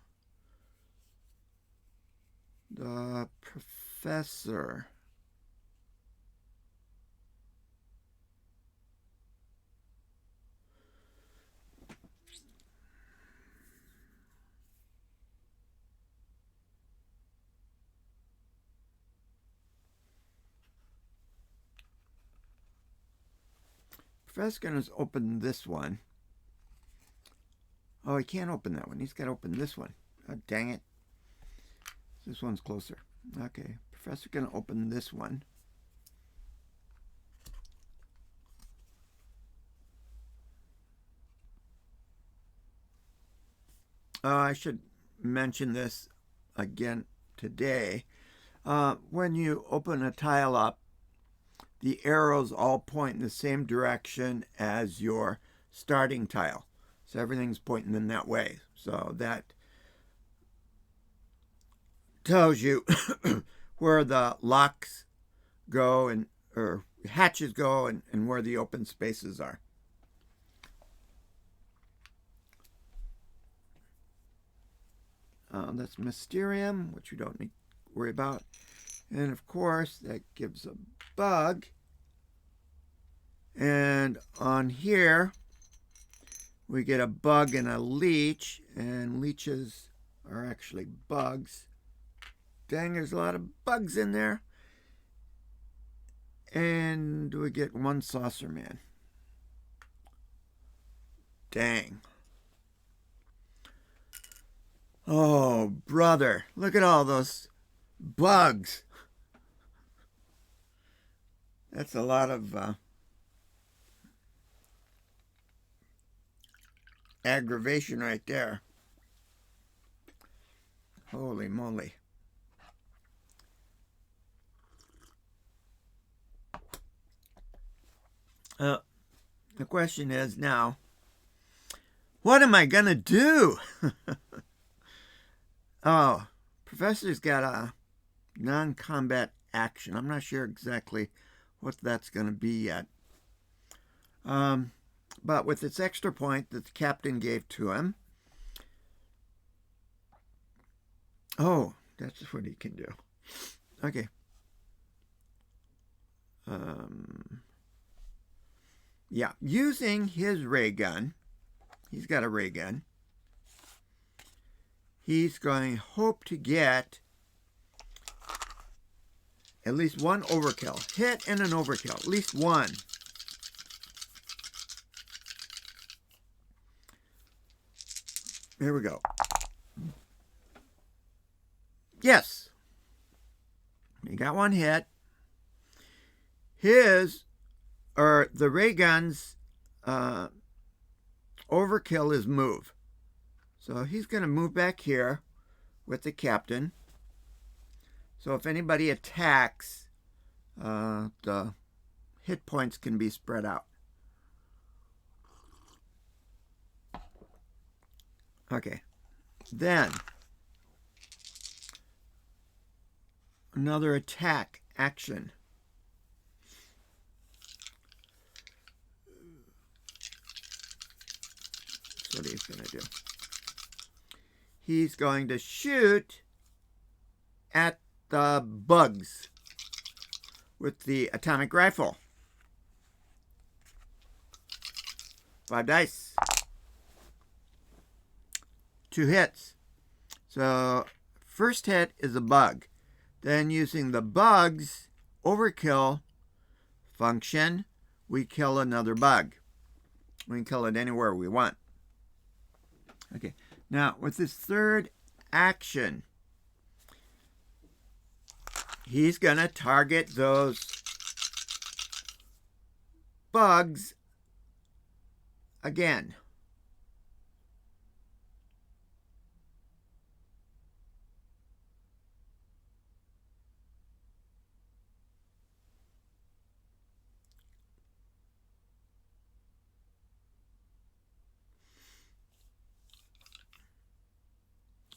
the professor. Professor's going to open this one. Oh, he can't open that one. He's got to open this one. Oh, dang it. This one's closer. Okay, Professor's going to open this one. I should mention this again today. When you open a tile up, the arrows all point in the same direction as your starting tile. So everything's pointing in that way. So that tells you where the locks go or hatches go and where the open spaces are. That's Mysterium, which we don't need to worry about. And of course, that gives a bug. And on here, we get a bug and a leech. And leeches are actually bugs. Dang, there's a lot of bugs in there. And we get one saucer man. Dang. Oh, brother. Look at all those bugs. That's a lot of aggravation right there. Holy moly. The question is now, what am I going to do? Oh, Professor's got a non-combat action. I'm not sure exactly what that's going to be yet. But with its extra point that the captain gave to him, oh, that's what he can do. Okay. Yeah, using his ray gun, he's got a ray gun, he's going to hope to get at least one overkill. Hit and an overkill, at least one. Here we go. Yes. He got one hit. The ray gun's overkill is move. So he's going to move back here with the captain. So if anybody attacks, the hit points can be spread out. Okay. Then, another attack action. That's what he's going to do. He's going to shoot at the bugs with the atomic rifle. 5 dice. 2 hits. So, first hit is a bug. Then using the bug's overkill function, we kill another bug. We can kill it anywhere we want. Okay, now with this third action, he's going to target those bugs again.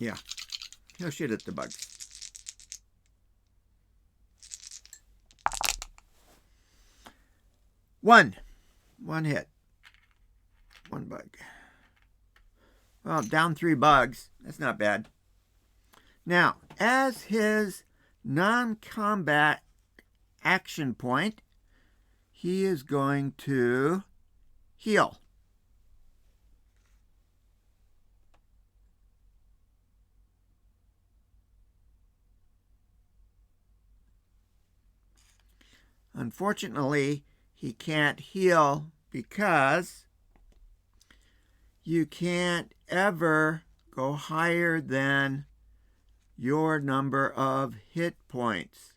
Yeah, he'll shoot at the bugs. One hit. 1 bug. Well, down 3 bugs. That's not bad. Now, as his non-combat action point, he is going to heal. Unfortunately, he can't heal because you can't ever go higher than your number of hit points.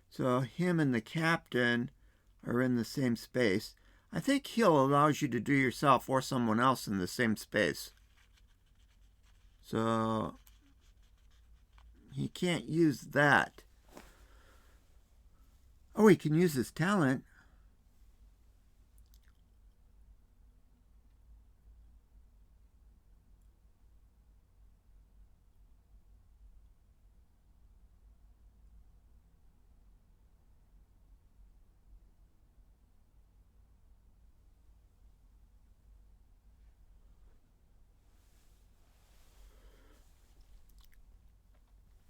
So him and the captain are in the same space. I think heal allows you to do yourself or someone else in the same space. So he can't use that. Oh, he can use his talent.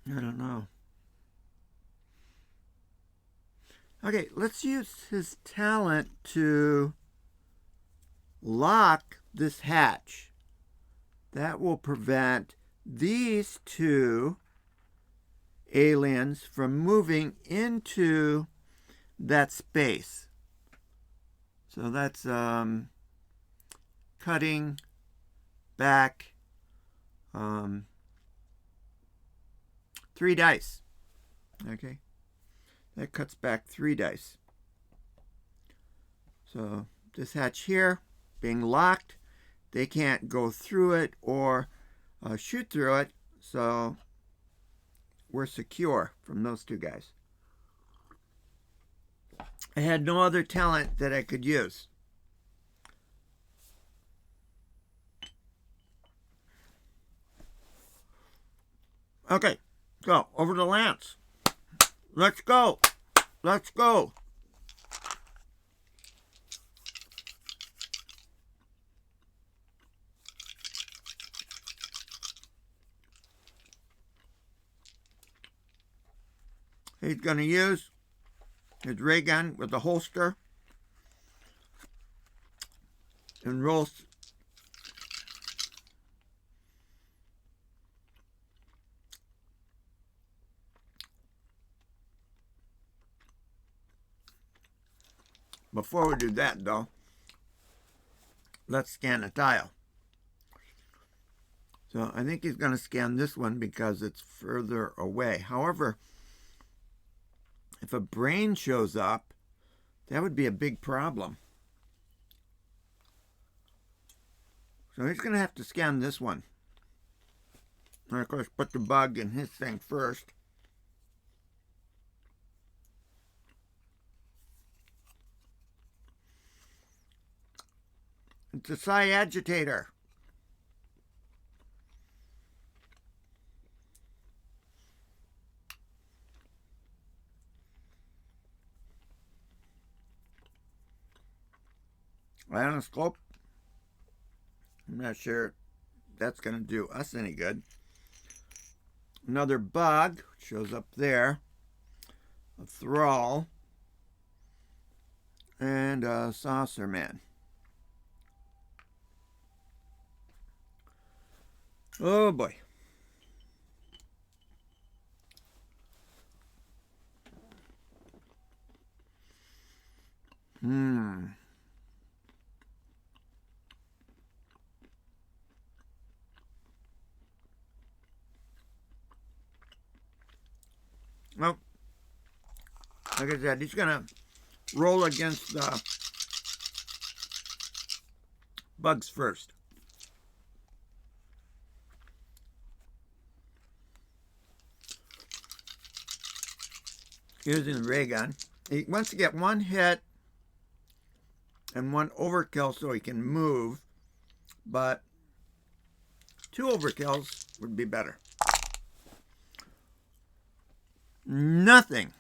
I don't know. Okay, let's use his talent to lock this hatch. That will prevent these 2 aliens from moving into that space. So that's cutting back 3 dice. Okay. That cuts back 3 dice. So this hatch here being locked, they can't go through it or shoot through it. So we're secure from those 2 guys. I had no other talent that I could use. Okay, so over to Lance. Let's go. Let's go. He's going to use his ray gun with the holster and roll. Before we do that, though, let's scan a tile. So I think he's going to scan this one because it's further away. However, if a brain shows up, that would be a big problem. So he's going to have to scan this one. And of course, put the bug in his thing first. It's a psi agitator. ionoscope. I'm not sure that's going to do us any good. Another bug shows up there. A thrall. And a saucer man. Oh boy. Well, like I said, he's going to roll against the bugs first. Using the ray gun. He wants to get one hit and one overkill so he can move, but 2 overkills would be better. Nothing.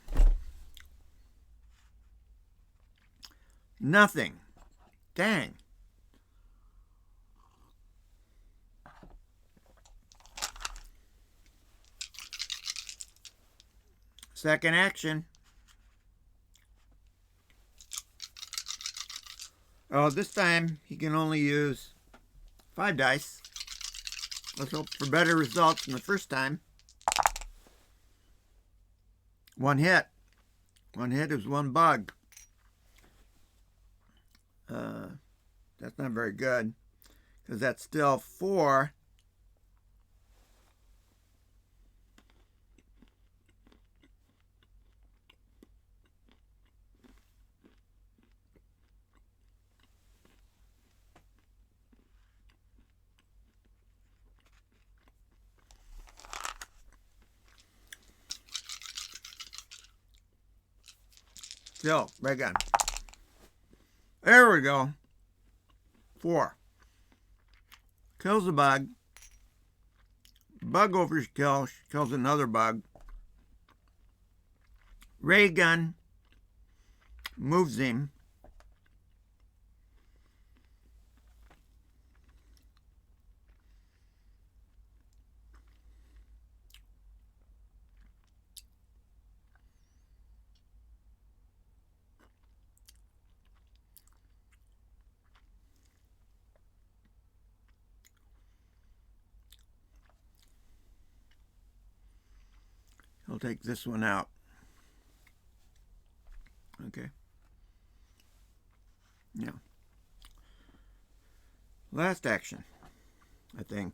Nothing. Dang. Second action. Oh, this time he can only use 5 dice. Let's hope for better results than the first time. 1 hit. 1 hit is 1 bug. That's not very good, because that's still 4. Still, ray gun. There we go. 4. Kills a bug. Bug overkill kills another bug. Ray gun moves him. I'll take this one out. Okay. Now, last action, I think.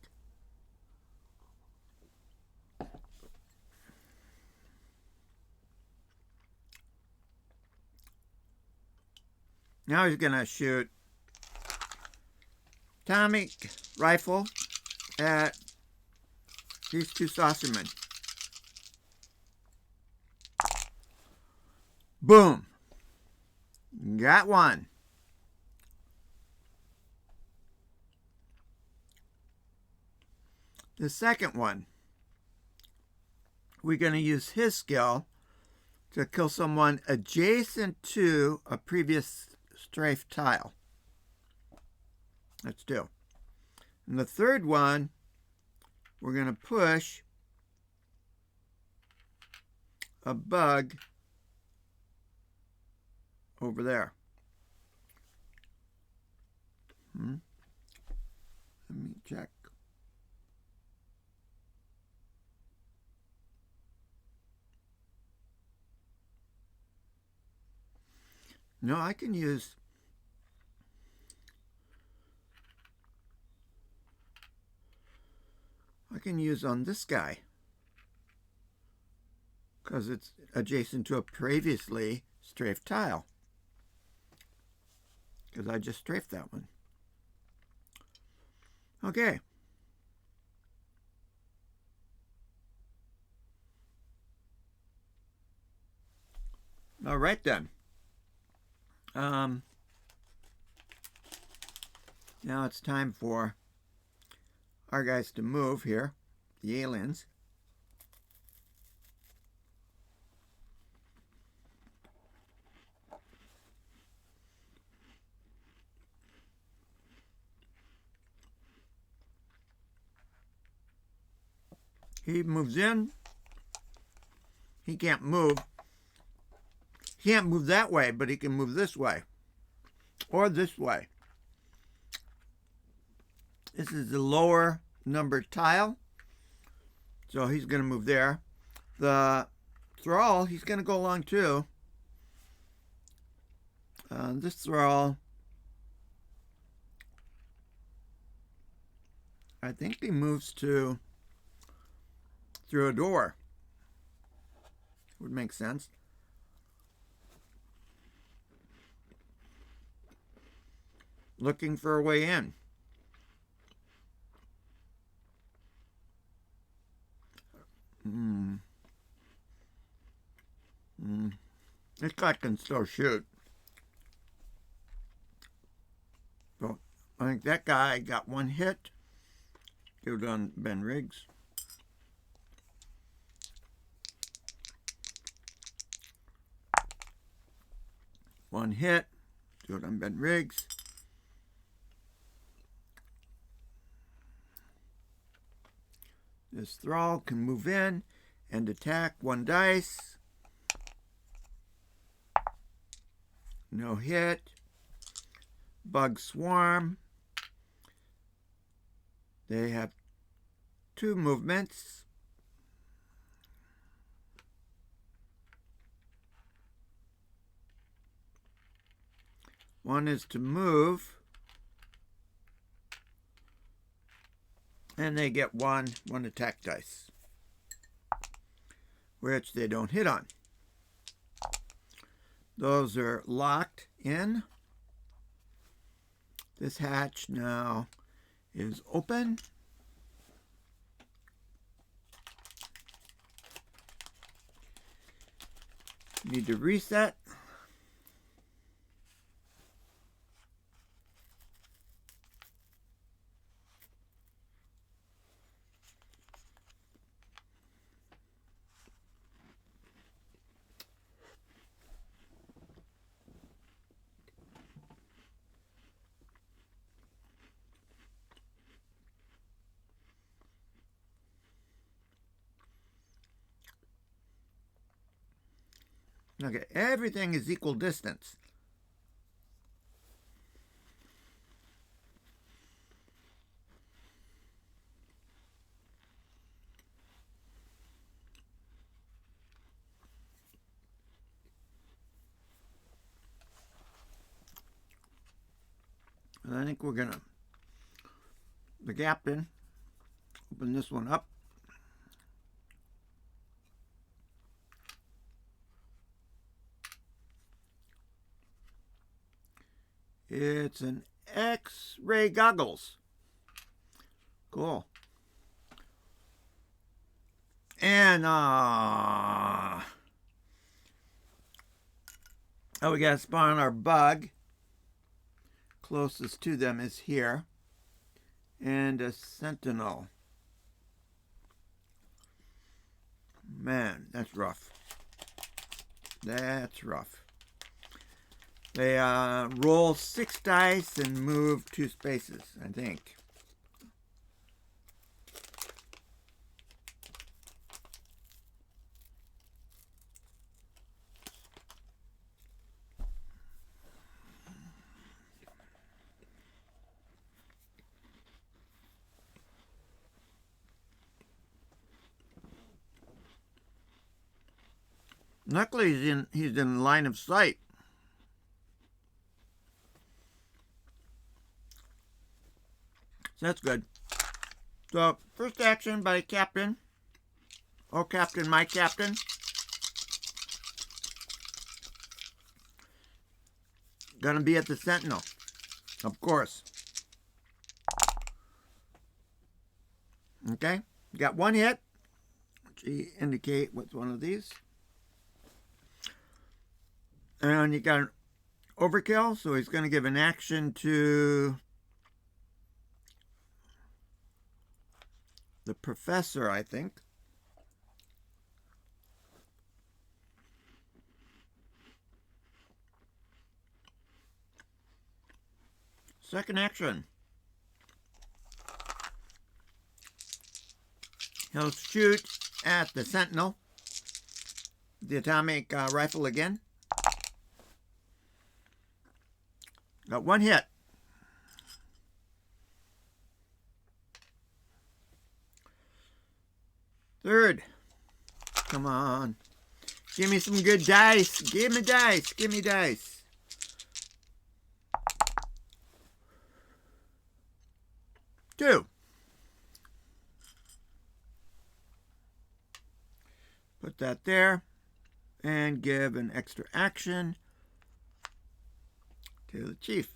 Now he's going to shoot atomic rifle at these 2 saucermen. Boom. Got 1. The second one, we're going to use his skill to kill someone adjacent to a previous strafe tile. Let's do. And the third one, we're going to push a bug over there. Let me check. No, I can use on this guy because it's adjacent to a previously strafed tile. Because I just strafed that one. Okay. All right then. Now it's time for our guys to move here, the aliens. He moves in. He can't move. He can't move that way, but he can move this way or this way. This is the lower numbered tile, so he's going to move there. The thrall, he's going to go along too. This thrall, I think he moves through a door. Would make sense. Looking for a way in. This guy can still shoot. So I think that guy got one hit. Good on Ben Riggs. One hit. Good on Ben Riggs. This thrall can move in and attack. One dice. No hit. Bug swarm. They have 2 movements. One is to move, and they get one attack dice, which they don't hit on. Those are locked in. This hatch now is open. Need to reset. Okay, everything is equal distance. And I think we're going to, the captain, open this one up. It's an X-ray goggles. Cool. And, oh, we got to spawn our bug. Closest to them is here. And a sentinel. Man, that's rough. That's rough. They roll 6 dice and move 2 spaces, I think. Luckily, he's in line of sight. So that's good. So, first action by Captain. Oh, Captain, my Captain. Gonna be at the Sentinel. Of course. Okay. Got 1 hit. Which indicate what's one of these. And you got an overkill, so he's going to give an action to the professor, I think. Second action. He'll shoot at the sentinel. The atomic rifle again. Got one hit. Third. Come on. Give me some good dice. Give me dice. Give me dice. Two. Put that there. And give an extra action to the chief.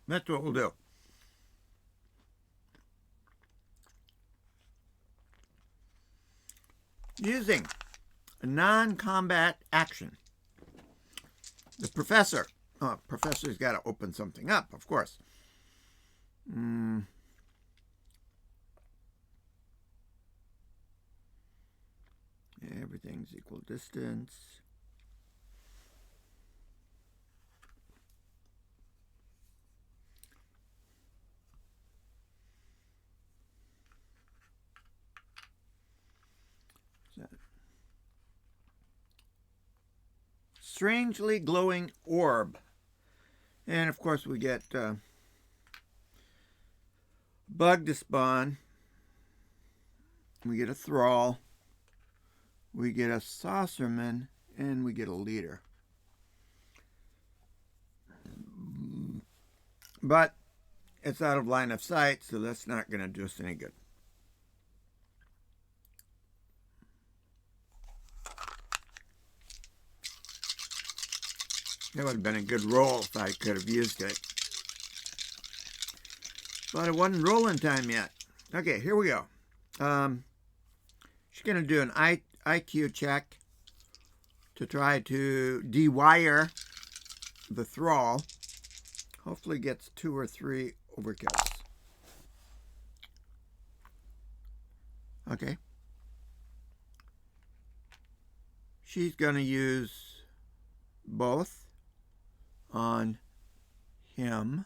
That's what we'll do. Using a non-combat action. The professor. Oh, professor's got to open something up, of course. Everything's equal distance. Strangely glowing orb. And of course we get bug to spawn. We get a thrall. We get a saucerman. And we get a leader. But it's out of line of sight, so that's not going to do us any good. That would have been a good roll if I could have used it. But it wasn't rolling time yet. Okay, here we go. She's going to do an IQ check to try to dewire the thrall. Hopefully gets 2 or 3 overkills. Okay. She's going to use both on him.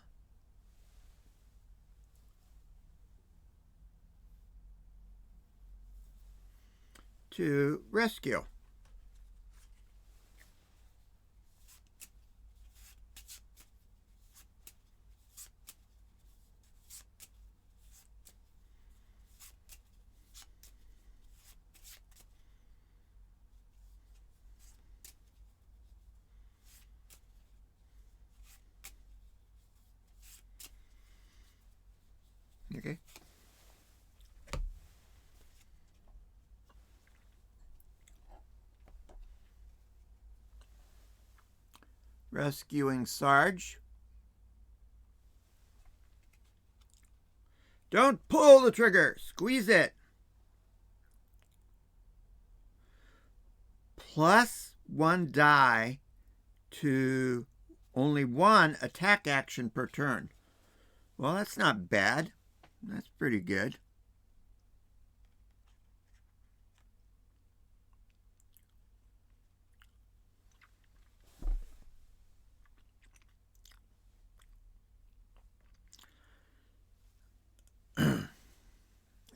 To rescue. Okay. Rescuing Sarge. Don't pull the trigger. Squeeze it. Plus 1 die to only 1 attack action per turn. Well, that's not bad. That's pretty good.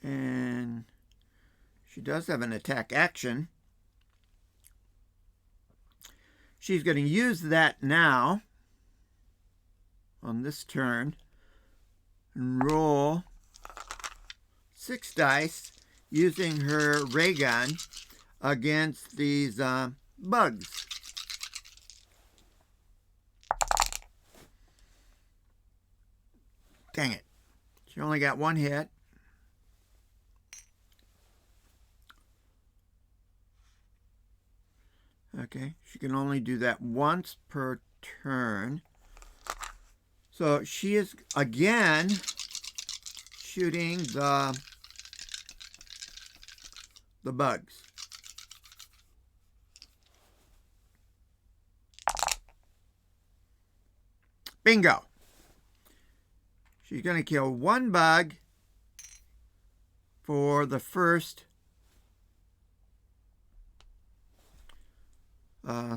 And she does have an attack action. She's going to use that now on this turn and roll 6 dice using her ray gun against these bugs. Dang it. She only got one hit. Okay, she can only do that once per turn. So she is again shooting the bugs. Bingo. She's going to kill one bug for the first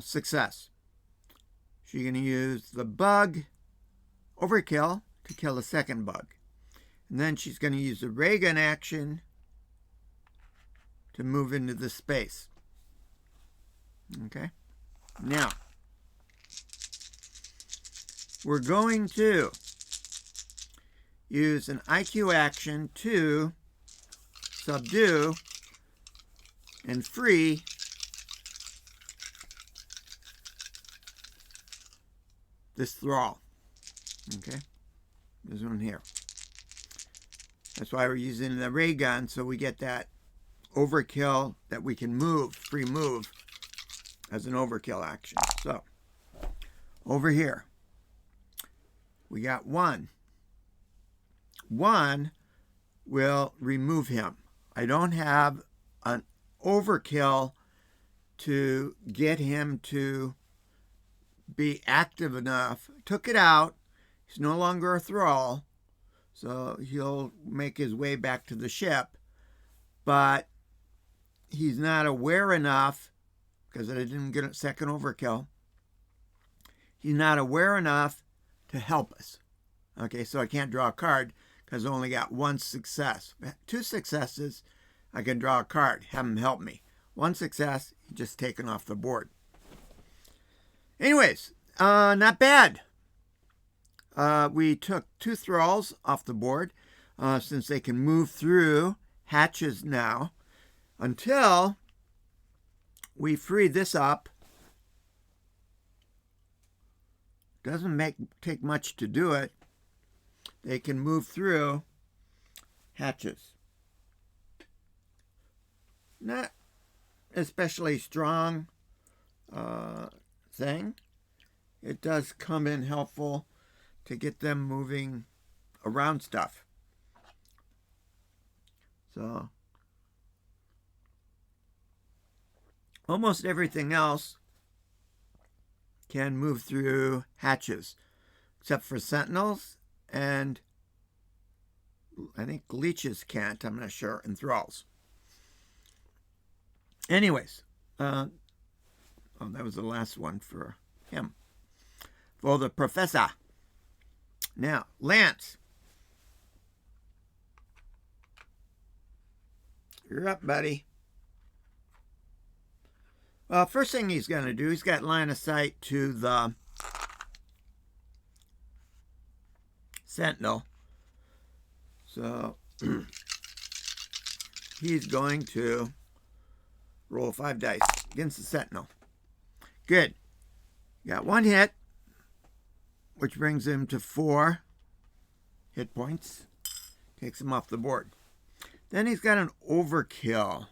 success. She's going to use the bug overkill to kill the second bug. And then she's going to use the ray gun action to move into the space. Okay? Now, we're going to use an IQ action to subdue and free this thrall. Okay? This one here. That's why we're using the ray gun, so we get that overkill that we can move, free move, as an overkill action. So, over here, we got one. One will remove him. I don't have an overkill to get him to be active enough. Took it out. He's no longer a thrall, so he'll make his way back to the ship. But he's not aware enough, because I didn't get a second overkill. He's not aware enough to help us. Okay, so I can't draw a card because I only got one success. 2 successes, I can draw a card, have him help me. 1 success, he's just taken off the board. Anyways, not bad. We took 2 thralls off the board since they can move through hatches now until we free this up. Doesn't take much to do it. They can move through hatches. Not especially strong thing. It does come in helpful to get them moving around stuff. So almost everything else can move through hatches, except for sentinels, and I think leeches can't, I'm not sure, and thralls. Anyways, that was the last one for him. For the professor. Now, Lance. You're up, buddy. Well, first thing he's going to do, he's got line of sight to the sentinel. So, he's going to roll 5 dice against the sentinel. Good. Got 1 hit, which brings him to 4 hit points. Takes him off the board. Then he's got an overkill.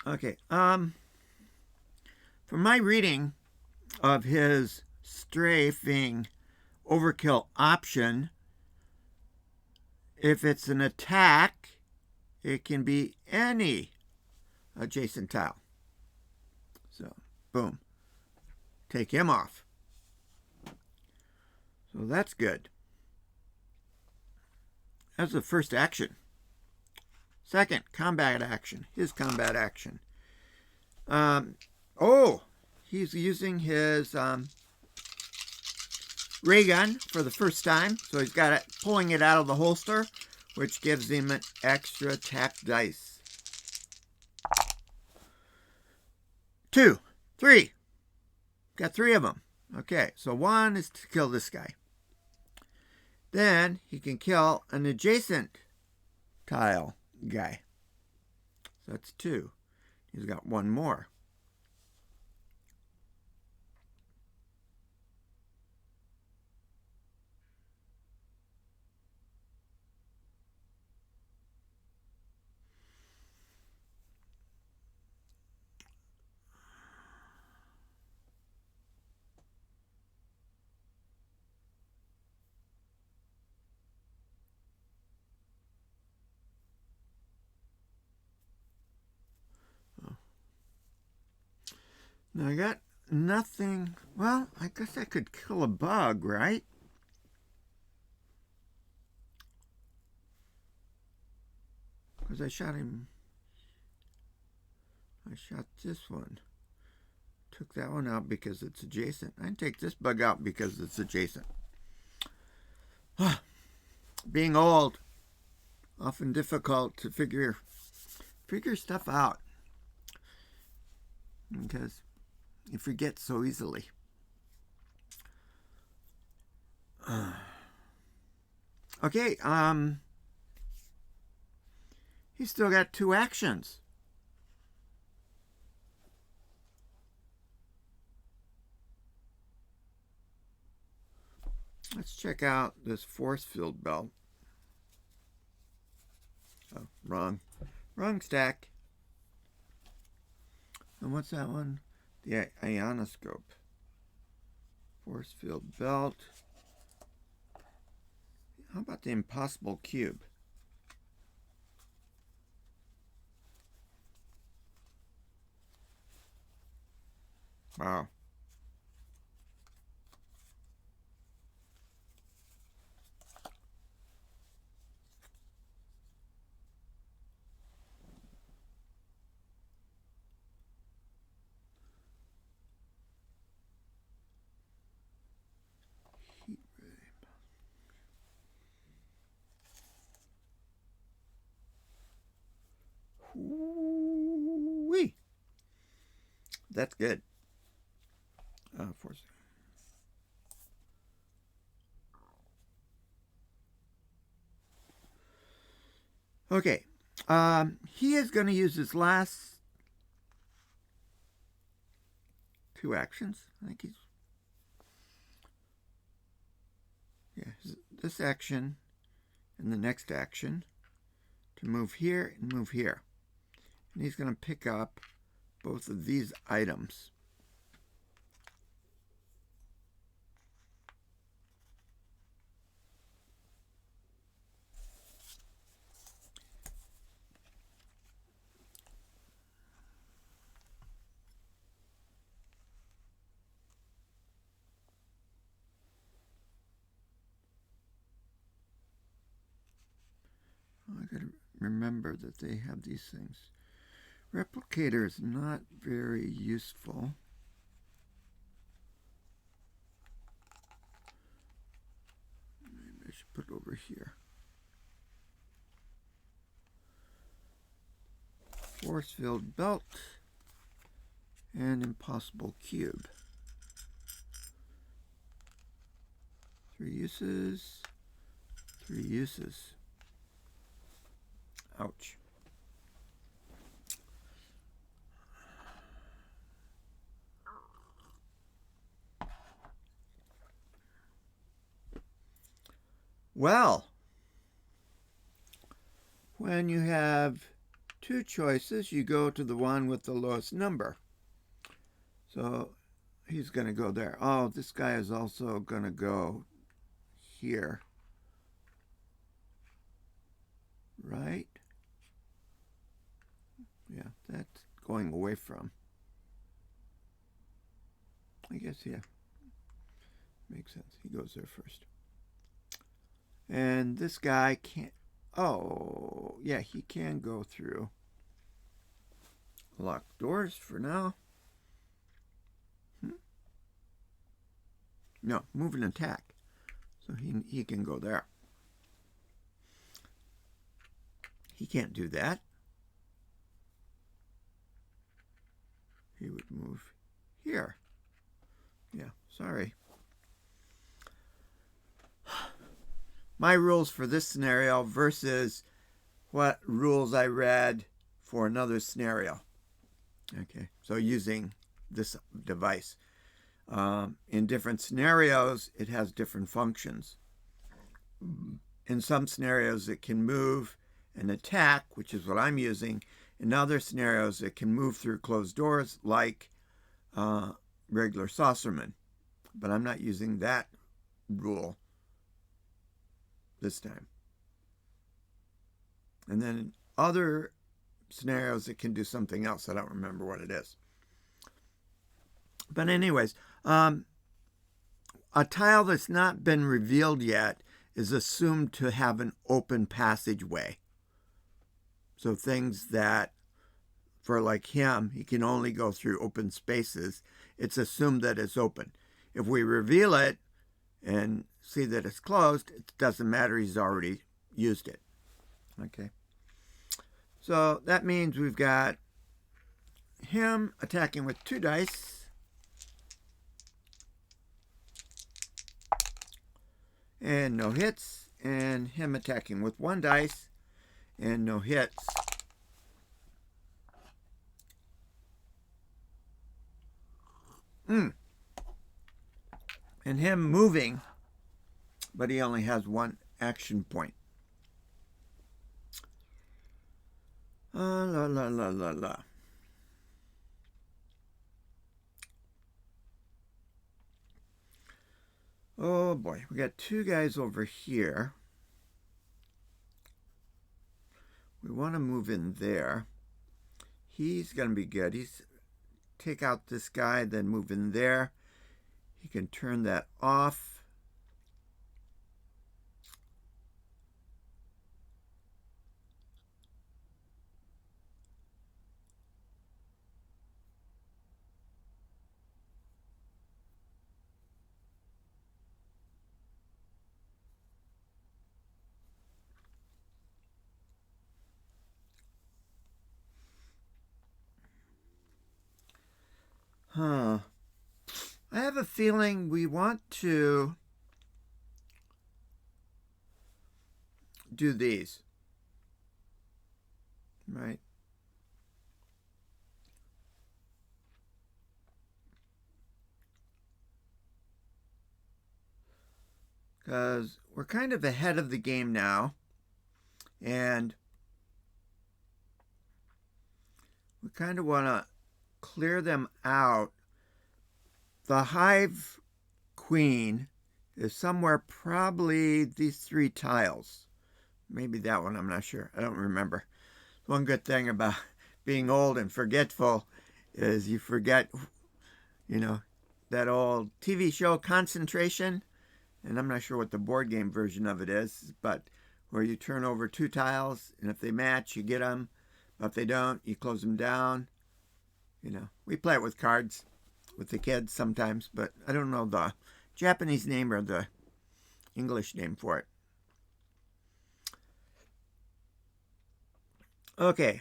Okay, from my reading of his strafing overkill option, if it's an attack, it can be any adjacent tile. So, boom. Take him off. So that's good. That's the first action. Second, combat action. His combat action. He's using his ray gun for the first time. So he's got it pulling it out of the holster, which gives him an extra attack dice. 2, 3. Got 3 of them. Okay, so 1 is to kill this guy. Then he can kill an adjacent tile guy. So that's 2. He's got 1 more. Now I got nothing. Well, I guess I could kill a bug, right? Because I shot him. I shot this one. Took that one out because it's adjacent. I can take this bug out because it's adjacent. Being old, often difficult to figure stuff out. Because you forget so easily. Okay, he's still got 2 actions. Let's check out this force field belt. Oh, wrong stack. And what's that one? The ionoscope. Force field belt. How about the impossible cube? Wow. Wee. That's good. Force. Okay. He is going to use his last 2 actions. I think he's. Yeah, this action and the next action to move here and move here. And he's going to pick up both of these items. I got to remember that they have these things. Replicator is not very useful. Maybe I should put it over here. Force field belt and impossible cube. 3 uses. 3 uses. Ouch. Well, when you have 2 choices, you go to the one with the lowest number. So he's going to go there. Oh, this guy is also going to go here. Right? Yeah, that's going away from. I guess, yeah. Makes sense. He goes there first. And this guy can't. Oh, yeah, he can go through. Locked doors for now. No, move and attack. So he can go there. He can't do that. He would move here. Yeah, sorry. My rules for this scenario versus what rules I read for another scenario. Okay, so using this device. In different scenarios, it has different functions. In some scenarios, it can move and attack, which is what I'm using. In other scenarios, it can move through closed doors like regular saucerman. But I'm not using that rule this time. And then in other scenarios, it can do something else. I don't remember what it is. But anyways, a tile that's not been revealed yet is assumed to have an open passageway. So things that, for like him, he can only go through open spaces, it's assumed that it's open. If we reveal it and see that it's closed, it doesn't matter, he's already used it. Okay. So that means we've got him attacking with 2 dice. And no hits. And him attacking with 1 dice. And no hits. And him moving, but he only has 1 action point. La la la la la. Oh boy, we got 2 guys over here. We want to move in there. He's going to be good. He's take out this guy, then move in there. He can turn that off. I have a feeling we want to do these, right? Because we're kind of ahead of the game now, and we kind of want to clear them out. The hive queen is somewhere, probably these 3 tiles. Maybe that one, I'm not sure. I don't remember. One good thing about being old and forgetful is you forget, that old TV show Concentration. And I'm not sure what the board game version of it is, but where you turn over 2 tiles, and if they match, you get them. But if they don't, you close them down. We play it with cards with the kids sometimes, but I don't know the Japanese name or the English name for it. Okay.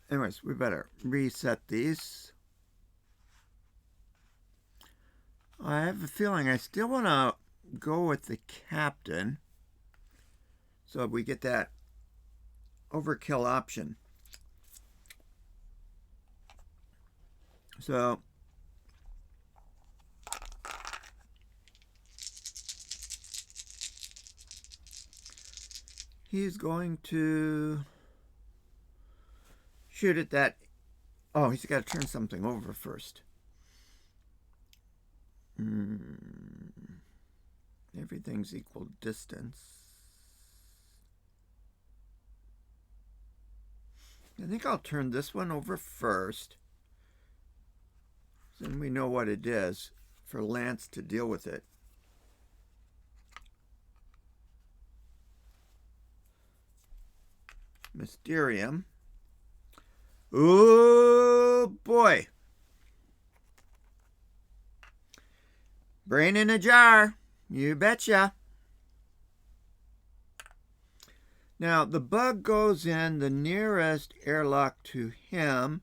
Anyways, we better reset these. I have a feeling I still want to go with the captain. So we get that overkill option. So he's going to shoot at that. Oh, he's got to turn something over first. Everything's equal distance. I think I'll turn this one over first. Then we know what it is for Lance to deal with it. Mysterium. Oh boy. Brain in a jar. You betcha. Now, the bug goes in the nearest airlock to him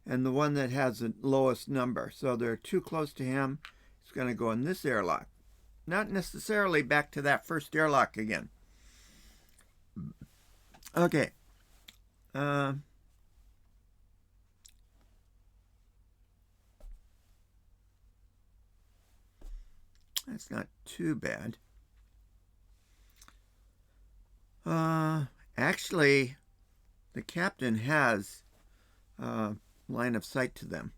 and the one that has the lowest number. So they're too close to him. It's going to go in this airlock. Not necessarily back to that first airlock again. Okay. That's not too bad. Actually, the captain has line of sight to them.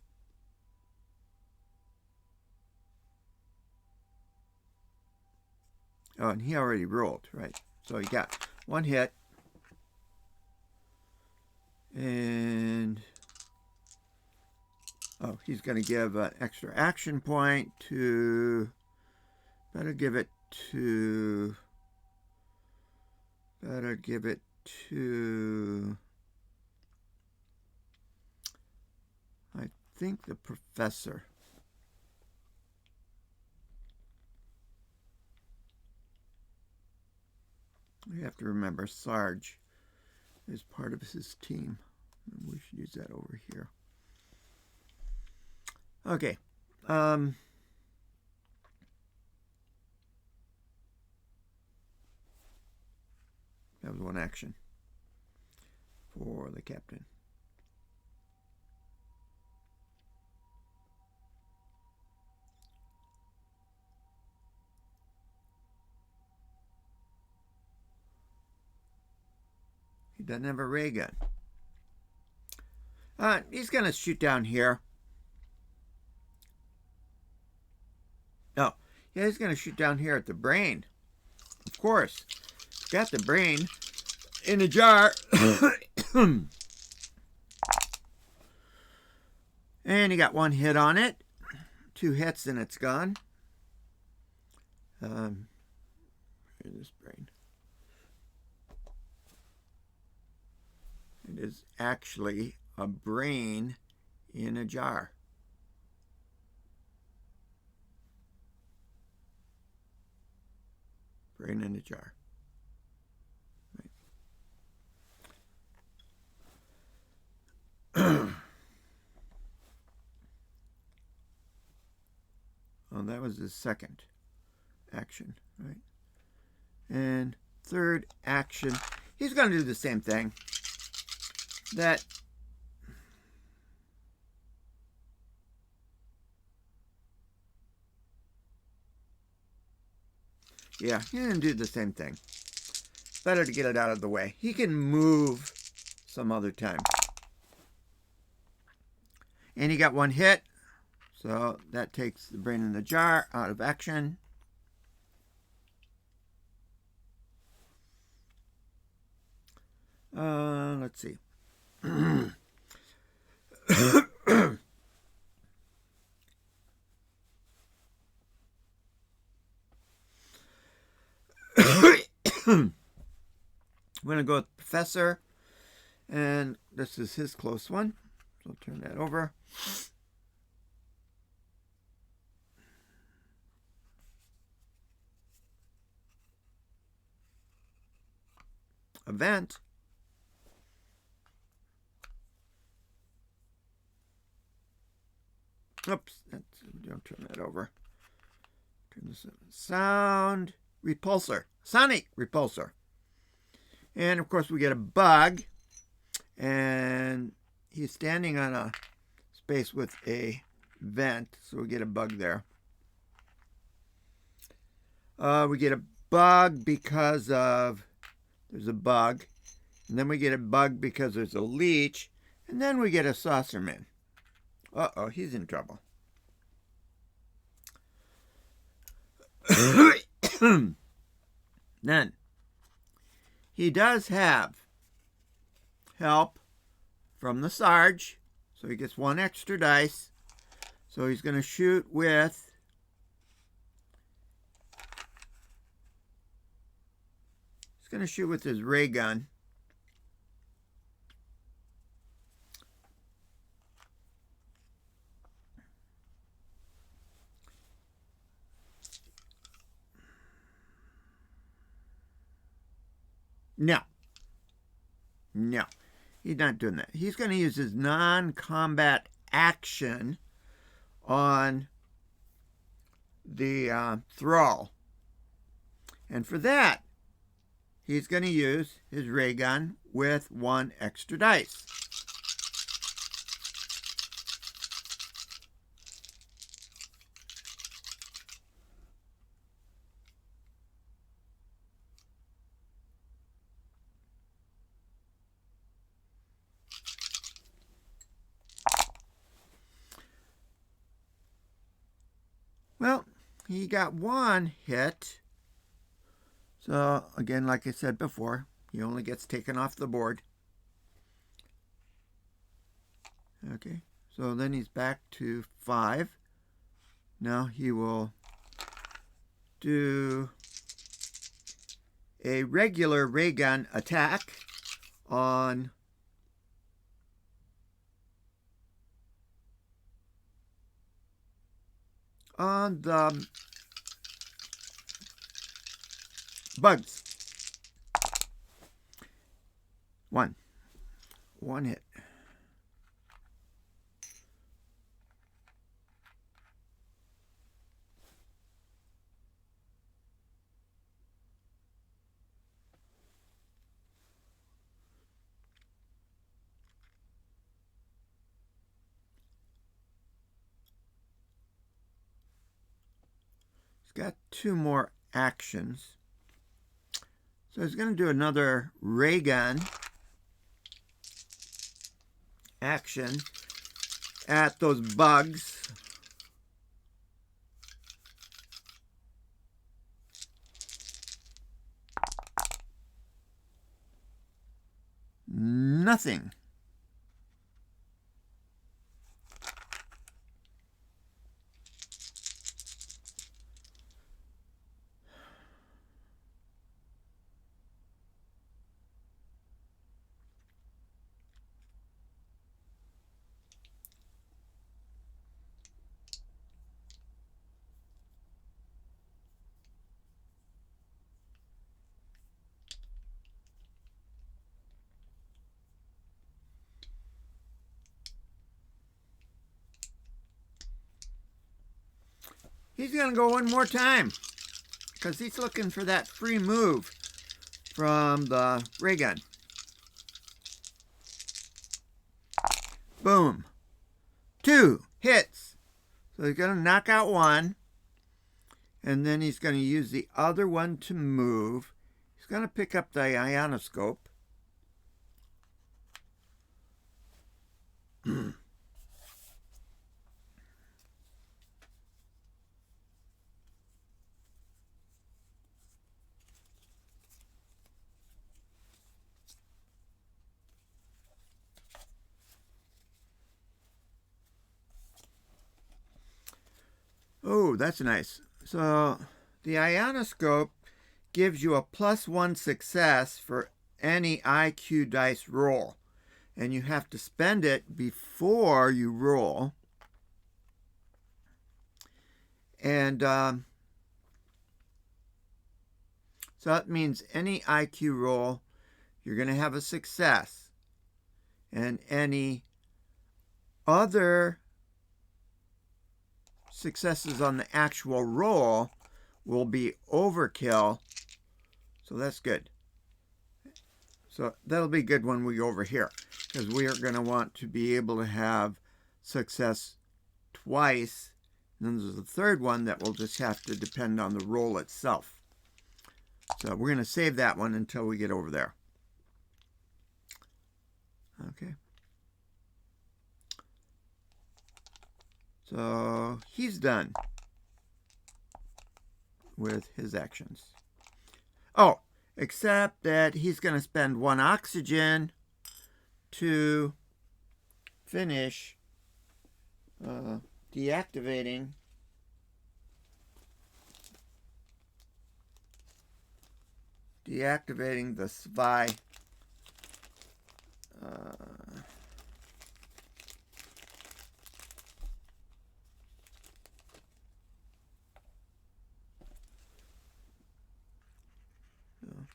Oh, and he already rolled, right? So he got one hit. And oh, he's going to give an extra action point to, better give it to, I think the professor. We have to remember Sarge is part of his team. We should use that over here. Okay. That was one action for the captain. He doesn't have a ray gun. He's going to shoot down here. Oh, yeah, he's going to shoot down here at the brain. Of course. Got the brain in a jar. And he got one hit on it. 2 hits and it's gone. Here's this brain. It is actually a brain in a jar. Brain in a jar. Right. Oh, that was his second action, right? And third action, he's going to do the same thing. That yeah, he didn't do the same thing. Better to get it out of the way. He can move some other time. And he got one hit. So that takes the brain in the jar out of action. Let's see. I'm going to go with Professor, and this is his close one. So I'll turn that over. Event. Oops, don't turn that over. Turn this on. Sound repulsor. Sonic repulsor. And of course we get a bug. And he's standing on a space with a vent. So we get a bug there. We get a bug because of there's a bug. And then we get a bug because there's a leech. And then we get a saucerman. Uh-oh, he's in trouble. Then, he does have help from the Sarge. So he gets 1 extra dice. So he's going to shoot with his ray gun. No. No. He's not doing that. He's going to use his non-combat action on the thrall. And for that, he's going to use his ray gun with 1 extra dice. Well, he got 1 hit. So, again, like I said before, he only gets taken off the board. Okay, so then he's back to 5. Now he will do a regular ray gun attack on the bugs. 1 hit. He's got 2 more actions. So he's going to do another ray gun action at those bugs. Nothing. He's going to go 1 more time because he's looking for that free move from the ray gun. Boom. 2 hits. So he's going to knock out 1. And then he's going to use the other one to move. He's going to pick up the ionoscope. Oh, that's nice. So the ionoscope gives you a +1 success for any IQ dice roll. And you have to spend it before you roll. And so that means any IQ roll, you're going to have a success. And any other successes on the actual roll will be overkill. So that's good. So that'll be good when we go over here, because we are going to want to be able to have success twice. And then there's a third one that will just have to depend on the roll itself. So we're going to save that one until we get over there. Okay. So he's done with his actions. Oh, except that he's going to spend 1 oxygen to finish deactivating the spy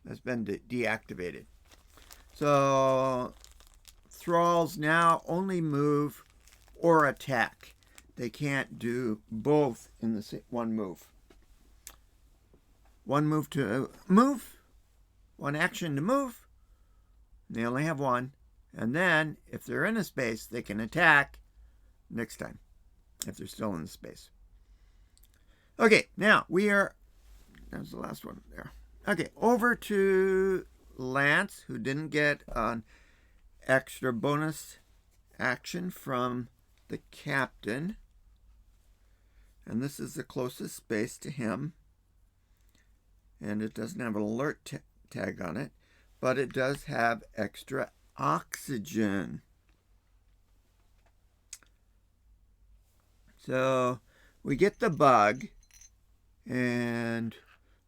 has been deactivated. So thralls now only move or attack. They can't do both in the one move. One move to move, one action to move. They only have one. And then, if they're in a space, they can attack next time, if they're still in the space. Okay, now we are, that was the last one there. Okay, over to Lance, who didn't get an extra bonus action from the captain. And this is the closest space to him. And it doesn't have an alert tag on it, but it does have extra oxygen. So we get the bug, and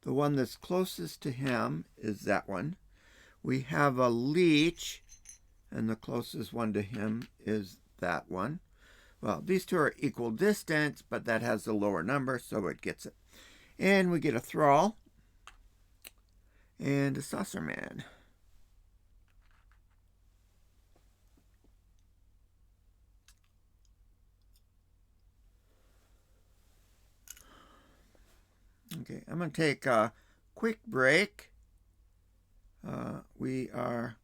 the one that's closest to him is that one. We have a leech, and the closest one to him is that one. Well, these two are equal distance, but that has the lower number, so it gets it. And we get a thrall and a saucer man. Okay, I'm going to take a quick break. We are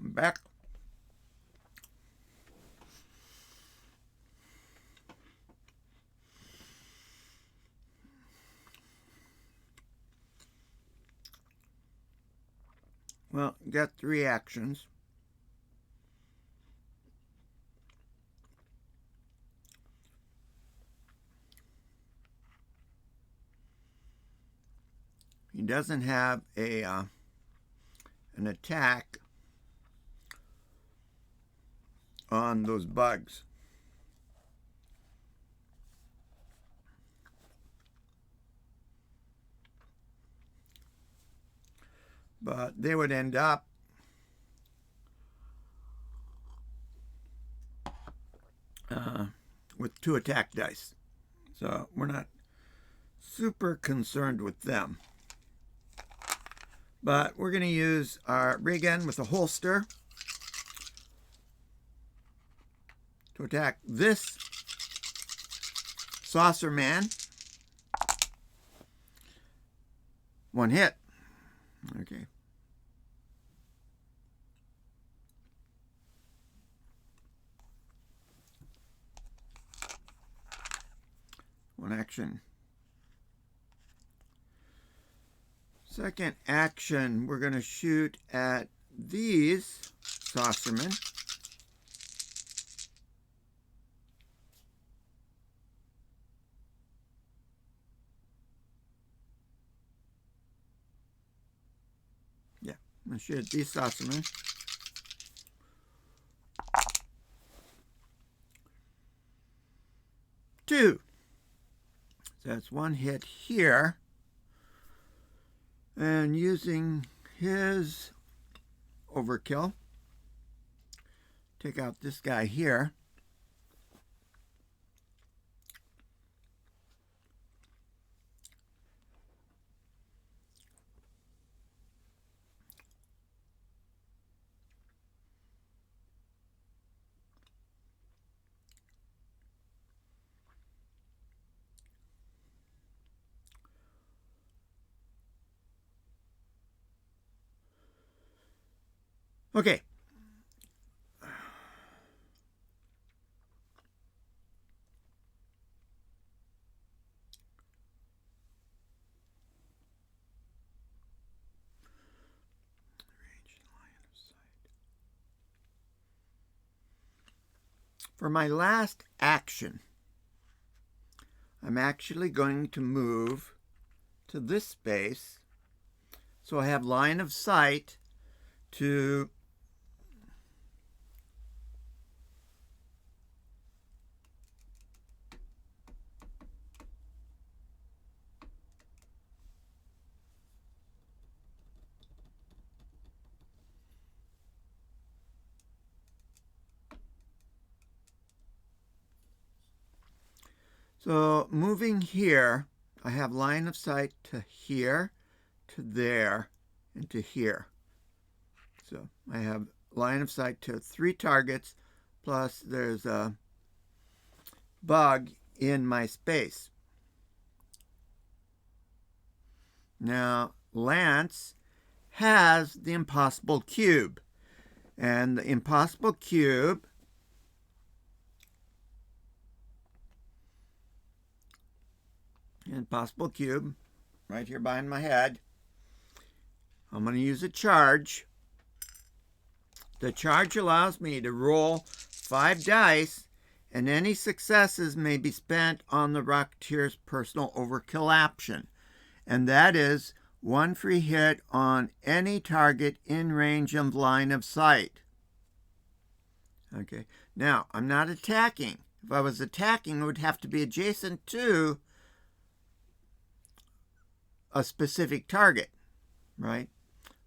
back. Well, got 3 actions. doesn't have an attack on those bugs. But they would end up with 2 attack dice. So we're not super concerned with them. But we're going to use our ray gun with a holster to attack this saucer man. 1 hit. Okay. One action. Second action, we're going to shoot at these saucermen. Yeah, I'm going to shoot at these saucermen. Two. So that's 1 hit here. And using his overkill, take out this guy here. Okay. For my last action, I'm actually going to move to this space so I have line of sight to so moving here, I have line of sight to here, to there, and to here. So I have line of sight to 3 targets, plus there's a bug in my space. Now, Lance has the impossible cube, and the impossible cube right here behind my head. I'm going to use a charge. The charge allows me to roll 5 dice, and any successes may be spent on the Rocketeer's personal overkill option. And that is 1 free hit on any target in range of line of sight. Okay, now I'm not attacking. If I was attacking, it would have to be adjacent to a specific target, right?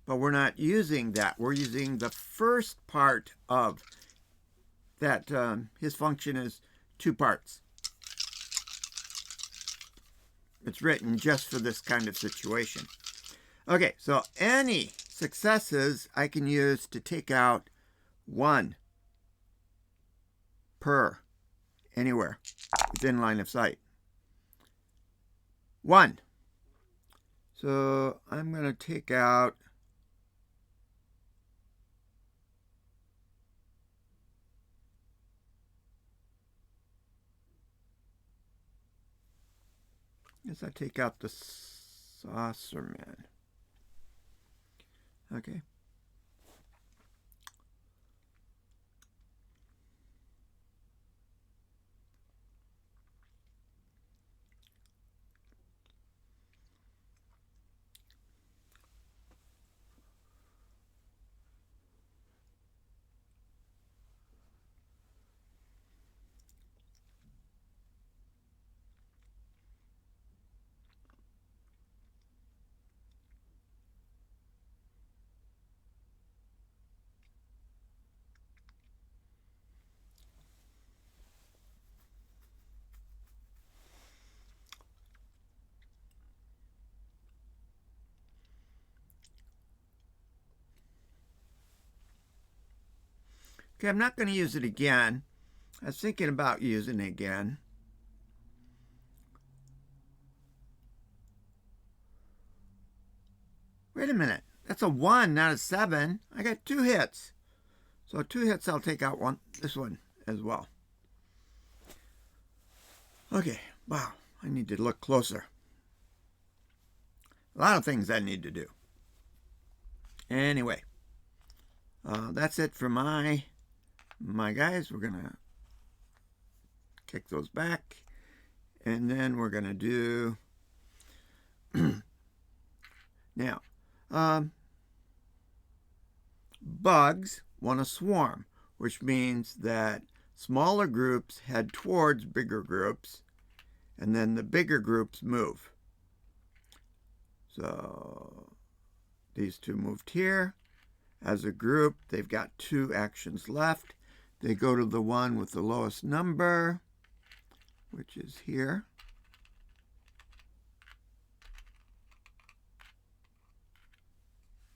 But we're not using that. We're using the first part of that. His function is 2 parts. It's written just for this kind of situation. Okay, so any successes I can use to take out 1 per anywhere within line of sight. 1. So I'm going to take out I take out the saucer man. Okay. Okay, I'm not going to use it again. I was thinking about using it again. Wait a minute. That's a 1, not a 7. I got 2 hits. So 2 hits, I'll take out this one as well. Okay, wow. I need to look closer. A lot of things I need to do. Anyway, that's it for my guys. We're going to kick those back. And then we're going to do... now, bugs want to swarm, which means that smaller groups head towards bigger groups, and then the bigger groups move. So these two moved here. As a group, they've got 2 actions left. They go to the one with the lowest number, which is here.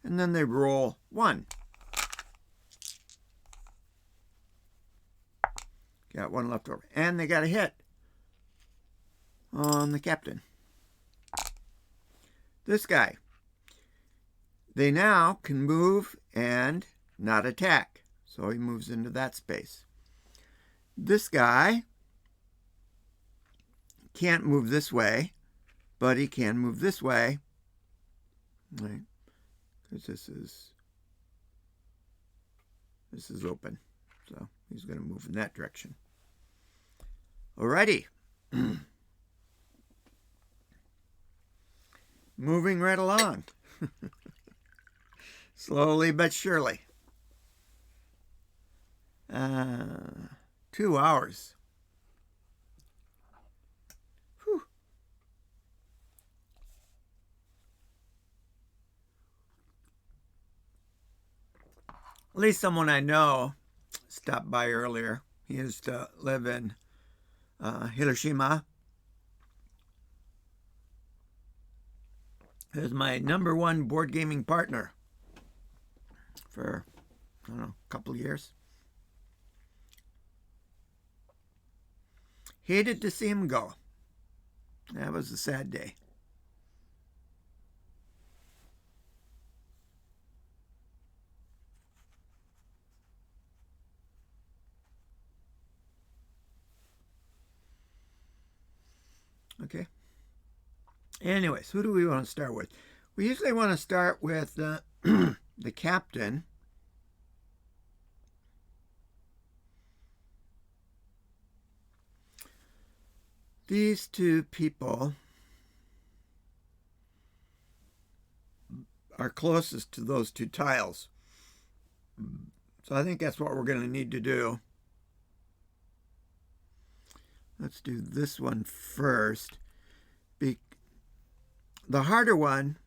And then they roll 1. Got 1 left over. And they got a hit on the captain. This guy. They now can move and not attack. So he moves into that space. This guy can't move this way, but he can move this way. Right? Because this is open. So he's going to move in that direction. Alrighty. Moving right along. Slowly but surely. 2 hours. Whew. At least someone I know stopped by earlier. He used to live in Hiroshima. He was my #1 board gaming partner for, I don't know, a couple of years. Hated to see him go. That was a sad day. Okay. Anyways, who do we want to start with? We usually want to start with the captain. These 2 people are closest to those 2 tiles. So I think that's what we're going to need to do. Let's do this one first. The harder one,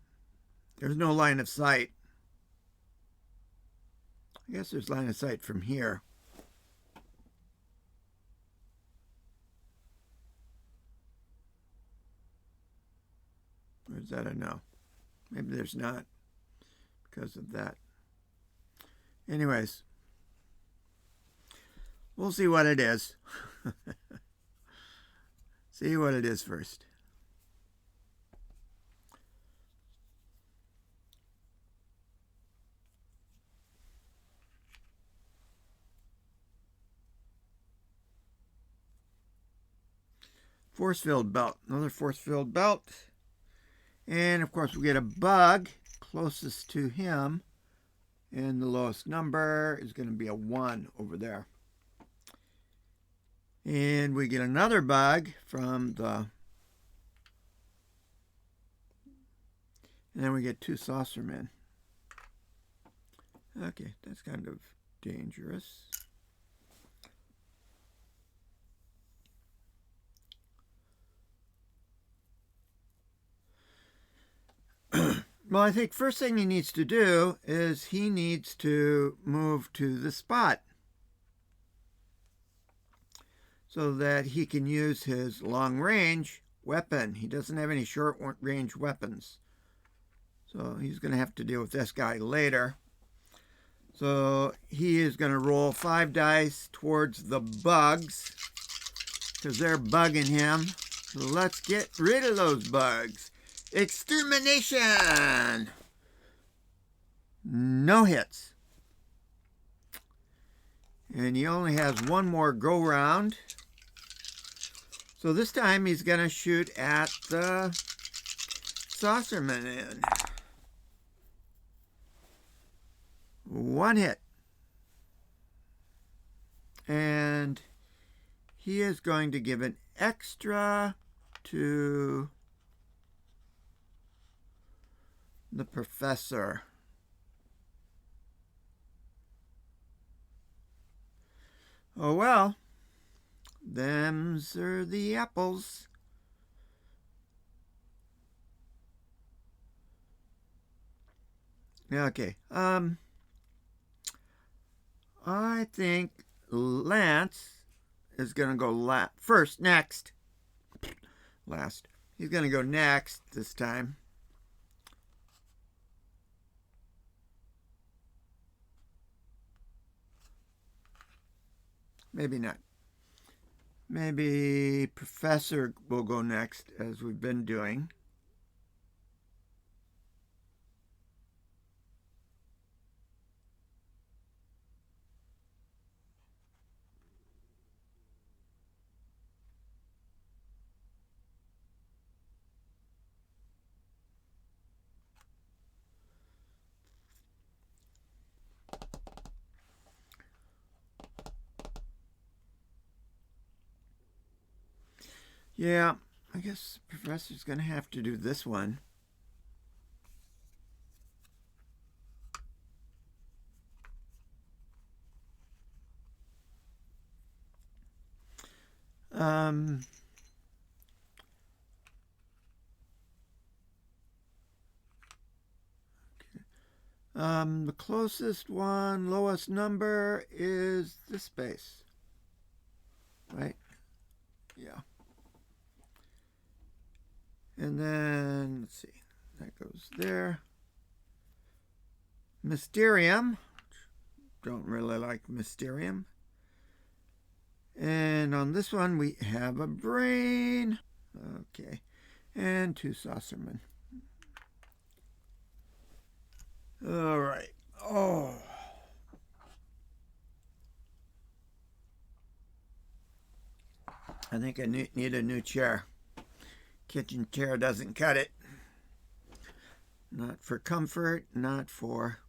there's no line of sight. I guess there's line of sight from here. Or is that a no? Maybe there's not because of that. Anyways, we'll see what it is. See what it is first. Force field belt. Another force field belt. And of course we get a bug closest to him. And the lowest number is going to be a 1 over there. And we get another bug from the... And then we get 2 saucermen. Okay, that's kind of dangerous. Well, I think first thing he needs to do is he needs to move to the spot so that he can use his long-range weapon. He doesn't have any short-range weapons. So he's going to have to deal with this guy later. So he is going to roll 5 dice towards the bugs because they're bugging him. So let's get rid of those bugs. Extermination! No hits. And he only has one more go round. So this time he's going to shoot at the saucerman in. 1 hit. And he is going to give an extra to the professor. Oh well, them's are the apples. Okay, I think Lance is going to go last. He's going to go next this time. Maybe not. Maybe Professor will go next, as we've been doing. Yeah, I guess the Professor's going to have to do this one. The closest one, lowest number, is this space. Right? Yeah. And then, let's see, that goes there. Mysterium. Don't really like Mysterium. And on this one, we have a brain. Okay. And 2 saucermen. All right. Oh. I think I need a new chair. Kitchen chair doesn't cut it. Not for comfort, not for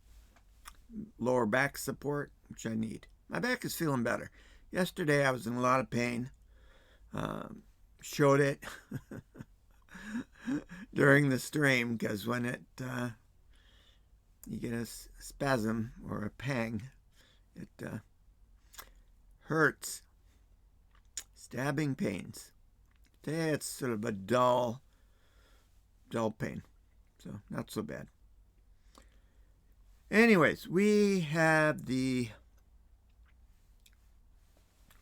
lower back support, which I need. My back is feeling better. Yesterday I was in a lot of pain. Showed it during the stream because when you get a spasm or a pang, it hurts. Stabbing pains. Today it's sort of a dull pain. So not so bad. Anyways, we have the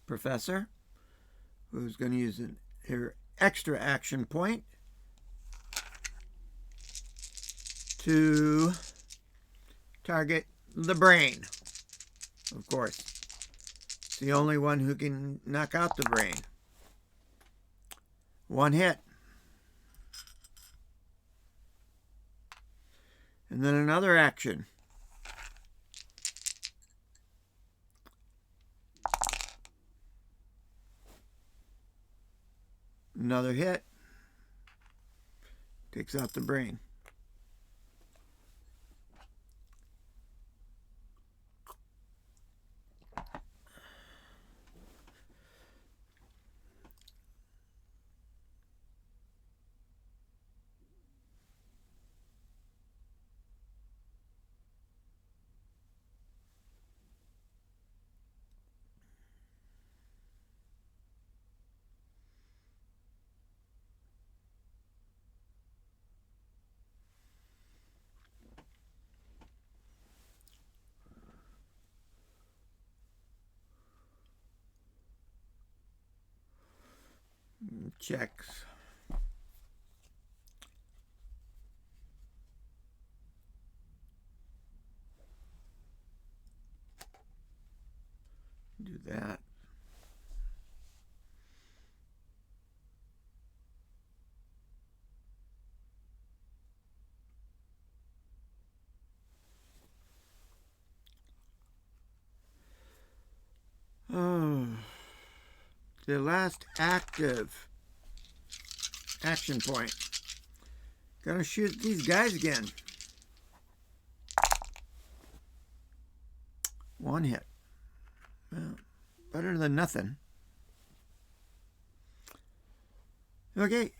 professor who's going to use her extra action point to target the brain. Of course. It's the only one who can knock out the brain. 1 hit. And then another action. Another hit. Takes out the brain. Checks. do that. Oh, the last active action point. Gonna shoot these guys again. One hit. Well, better than nothing. Okay.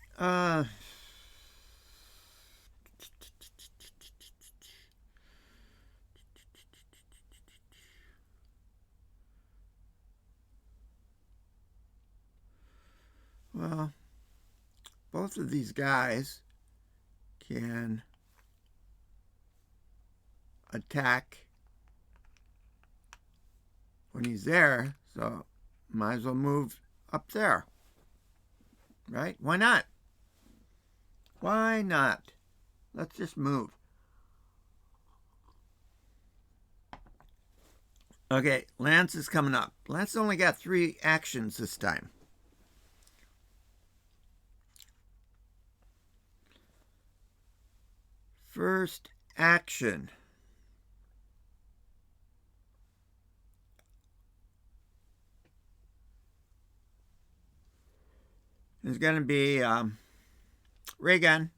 Well, both of these guys can attack when he's there, so might as well move up there. Right? Why not? Why not? Let's just move. Okay, Lance is coming up. Lance only got 3 actions this time. First action. Is going to be ray gun.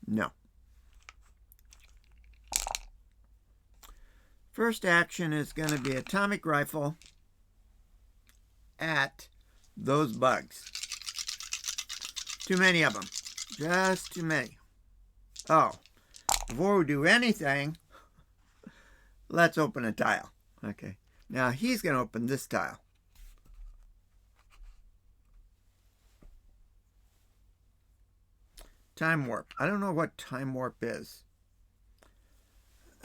No. First action is going to be atomic rifle at those bugs. Too many of them. Just too many. Oh, before we do anything, let's open a tile. Okay. Now he's going to open this tile. Time warp. I don't know what time warp is.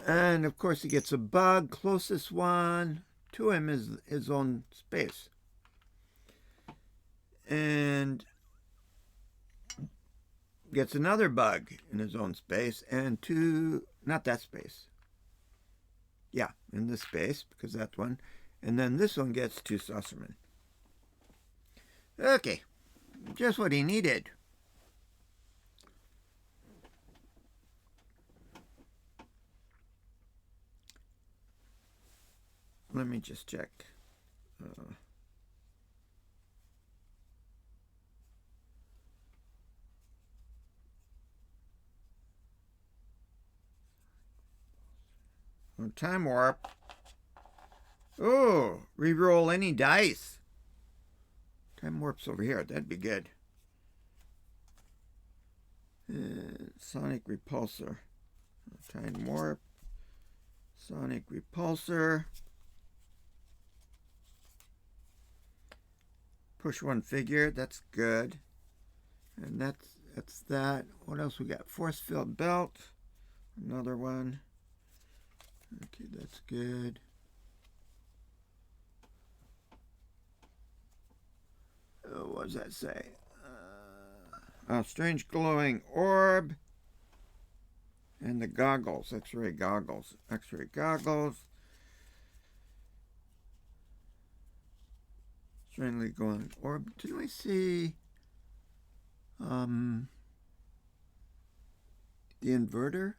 And of course he gets a bug. Closest one to him is his own space. And gets another bug in his own space. And not that space. Yeah, in this space, because that one. And then this one gets 2 saucermen. Okay, just what he needed. Let me just check. Time warp. Oh, re-roll any dice. Time warp's over here. That'd be good. Sonic repulsor. Time warp. Sonic repulsor. Push one figure. That's good. And that's that. What else we got? Force field belt. Another one. Okay, that's good. What does that say? Strange glowing orb. And the goggles. X-ray goggles. X-ray goggles. Strangely glowing orb. Didn't we see the inverter?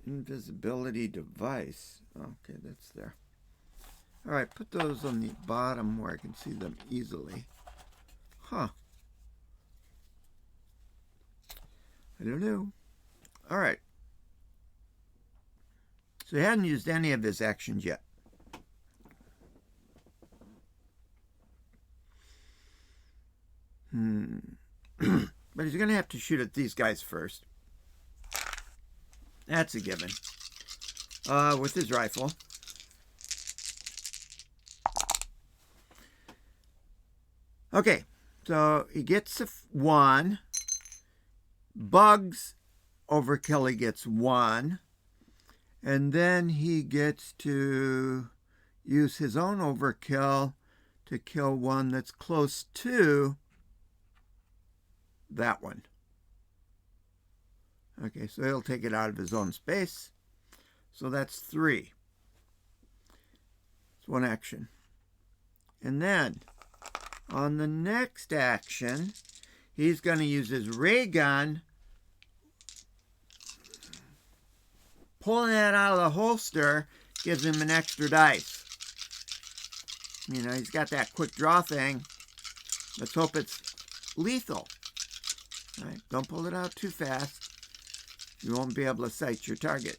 Invisibility device. Okay, that's there. All right, put those on the bottom where I can see them easily. Huh. I don't know. All right. So he hadn't used any of his actions yet. But he's going to have to shoot at these guys first. That's a given. With his rifle. Okay, so he gets a 1. Bugs overkill, he gets 1. And then he gets to use his own overkill to kill one that's close to that one. Okay, so he'll take it out of his own space. So that's 3. It's one action. And then on the next action, he's going to use his ray gun, pulling that out of the holster gives him an extra dice. You know, he's got that quick draw thing. Let's hope it's lethal. All right, don't pull it out too fast. You won't be able to sight your target.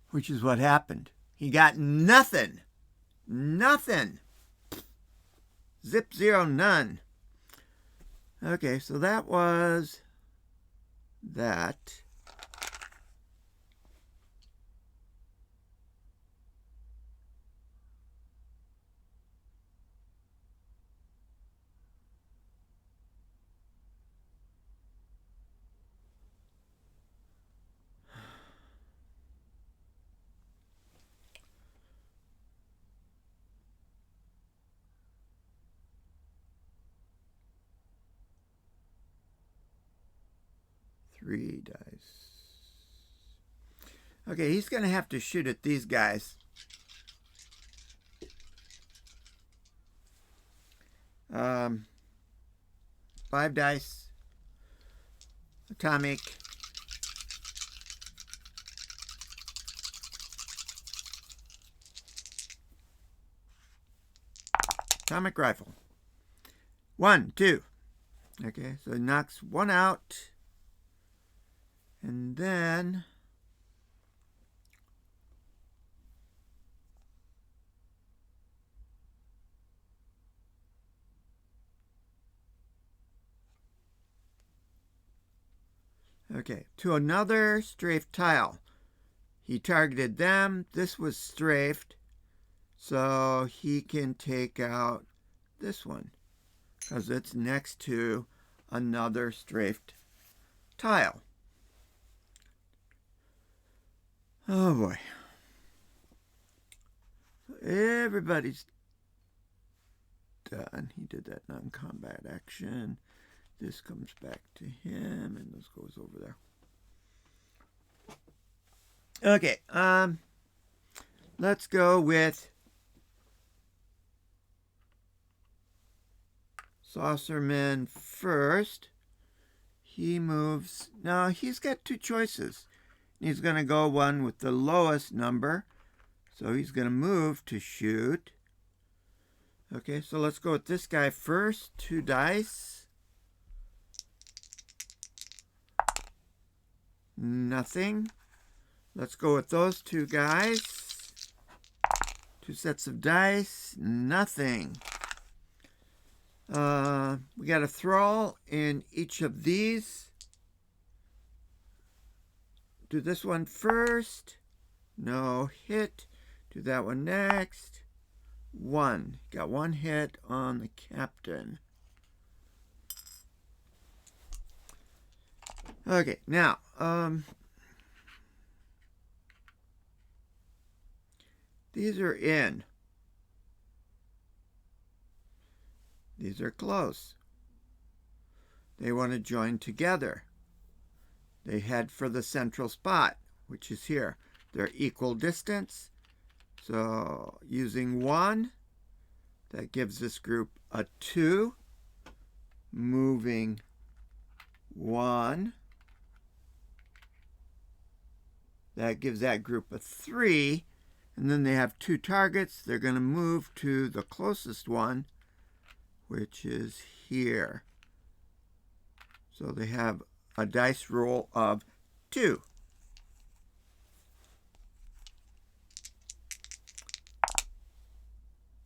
Which is what happened. He got nothing. Nothing. Zip, zero, none. Okay, so that was that. Three dice. Okay, he's going to have to shoot at these guys. 5 dice. Atomic. Atomic rifle. 1, 2. Okay, so he knocks 1 out. And then okay, to another strafed tile. He targeted them. This was strafed. So he can take out this one because it's next to another strafed tile. Oh boy. Everybody's done. He did that non-combat action. This comes back to him, and this goes over there. Okay, let's go with Saucerman first. He moves. Now, he's got 2 choices. He's going to go one with the lowest number. So he's going to move to shoot. Okay, so let's go with this guy first. 2 dice. Nothing. Let's go with those 2 guys. 2 sets of dice. Nothing. We got a thrall in each of these. Do this one first. No hit. Do that one next. 1. Got 1 hit on the captain. Okay, now, these are in. These are close. They want to join together. They head for the central spot, which is here. They're equal distance. So using 1, that gives this group a 2. Moving 1. That gives that group a 3. And then they have 2 targets. They're going to move to the closest one, which is here. So they have a dice roll of 2.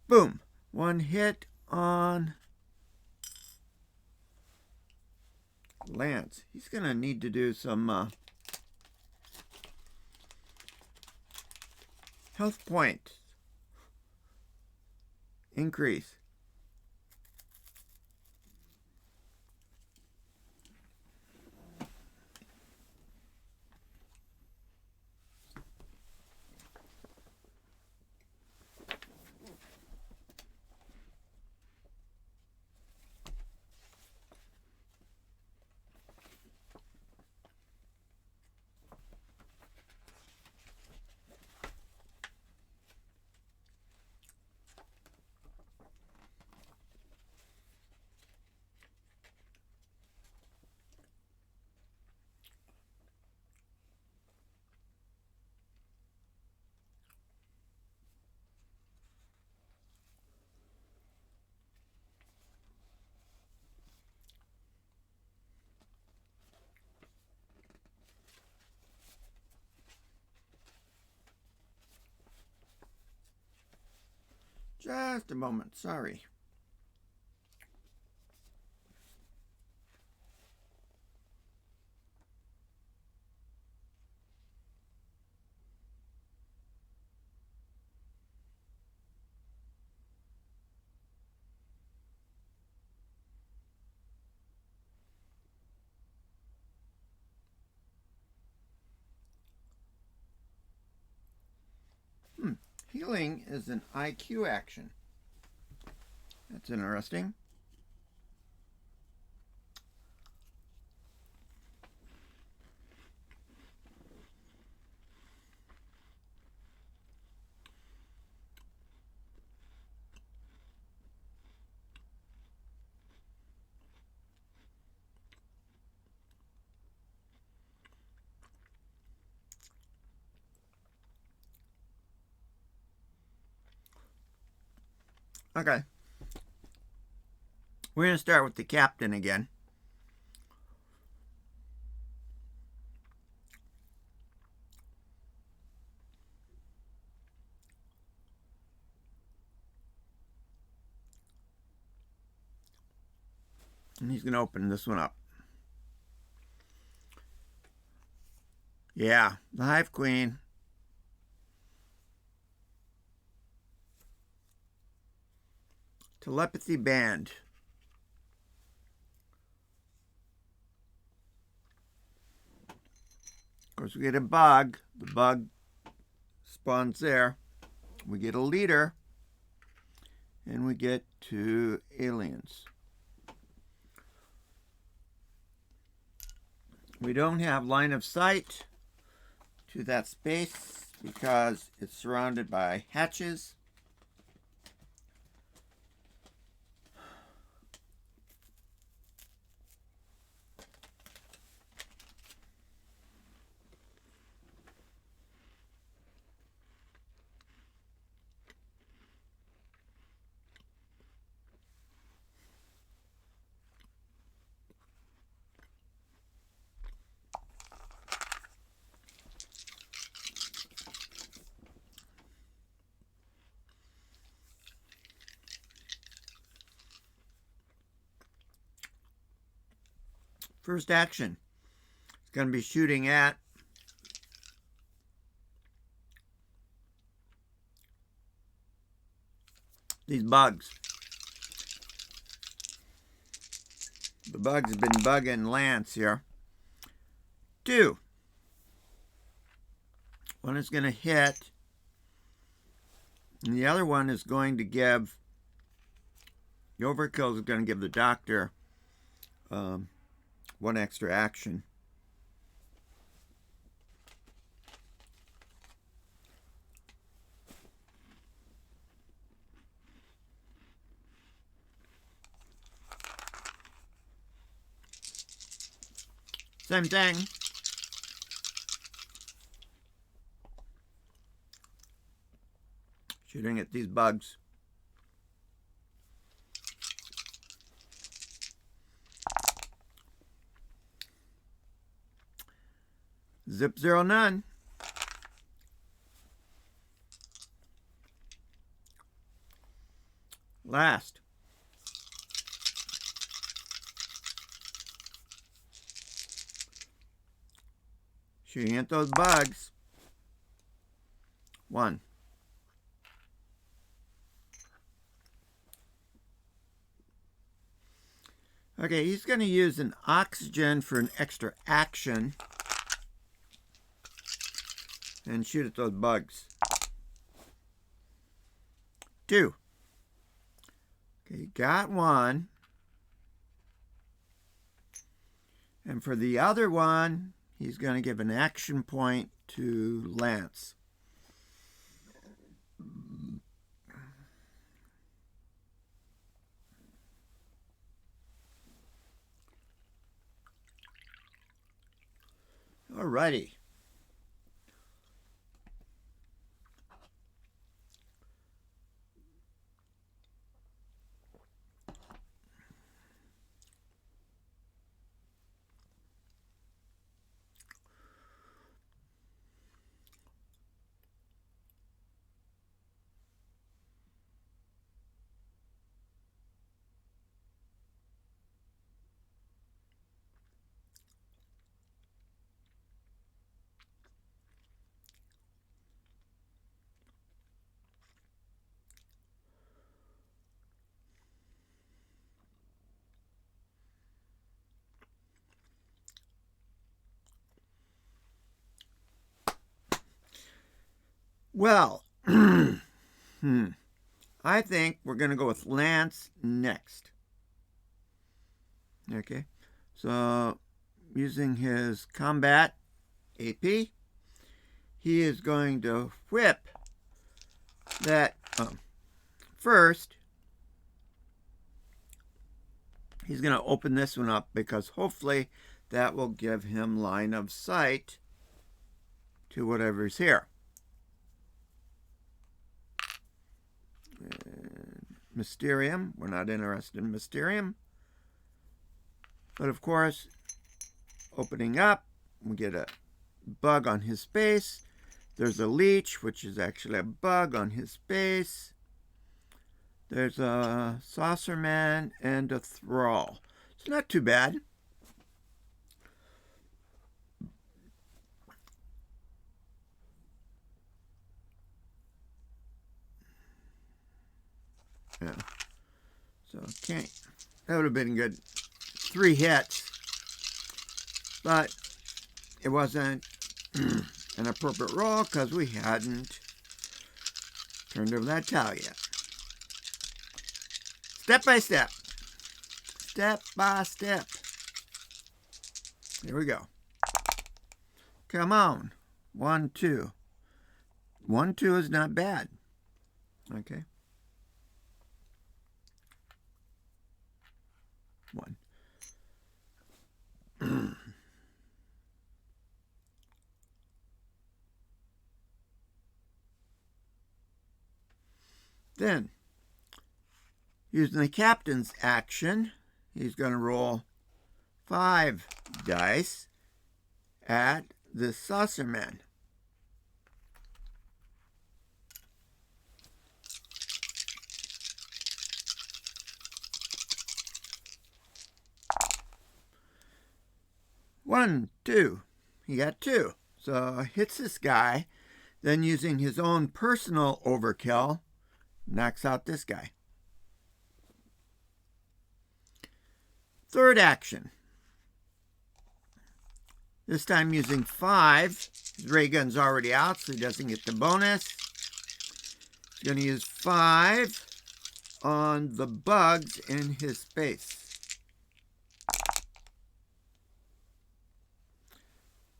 Boom. 1 hit on Lance. He's going to need to do some health point increase. Just a moment, sorry. Healing is an IQ action. That's interesting. Okay. We're going to start with the captain again. And he's going to open this one up. Yeah, the Hive Queen. Telepathy Band. Of course, we get a bug. The bug spawns there. We get a leader. And we get 2 aliens. We don't have line of sight to that space because it's surrounded by hatches. First action. It's going to be shooting at these bugs. The bugs have been bugging Lance here. 2. One is going to hit, and the other one is going to give, the overkill is going to give the doctor 1 extra action. Same thing. Shooting at these bugs. Zip 0 none. Last. Shooting at those bugs. 1. Okay, he's going to use an oxygen for an extra action and shoot at those bugs. 2. Okay, got 1. And for the other one, he's going to give an action point to Lance. Alrighty. Well, I think we're going to go with Lance next. Okay, so using his combat AP, he is going to whip that. First, he's going to open this one up because hopefully that will give him line of sight to whatever's here. And Mysterium, we're not interested in Mysterium. But of course, opening up, we get a bug on his space. There's a leech, which is actually a bug on his space. There's a saucerman and a thrall. It's not too bad. Yeah. So can't. That would have been good. 3 hits, but it wasn't an appropriate roll because we hadn't turned over that tile yet. Step by step. Step by step. Here we go. Come on. 1, 2. 1, 2 is not bad. Okay. 1. Then, using the captain's action, he's going to roll 5 dice at the saucerman. One, 2. He got 2. So hits this guy. Then using his own personal overkill, knocks out this guy. Third action. This time using 5. His ray gun's already out, so he doesn't get the bonus. He's going to use 5 on the bugs in his space.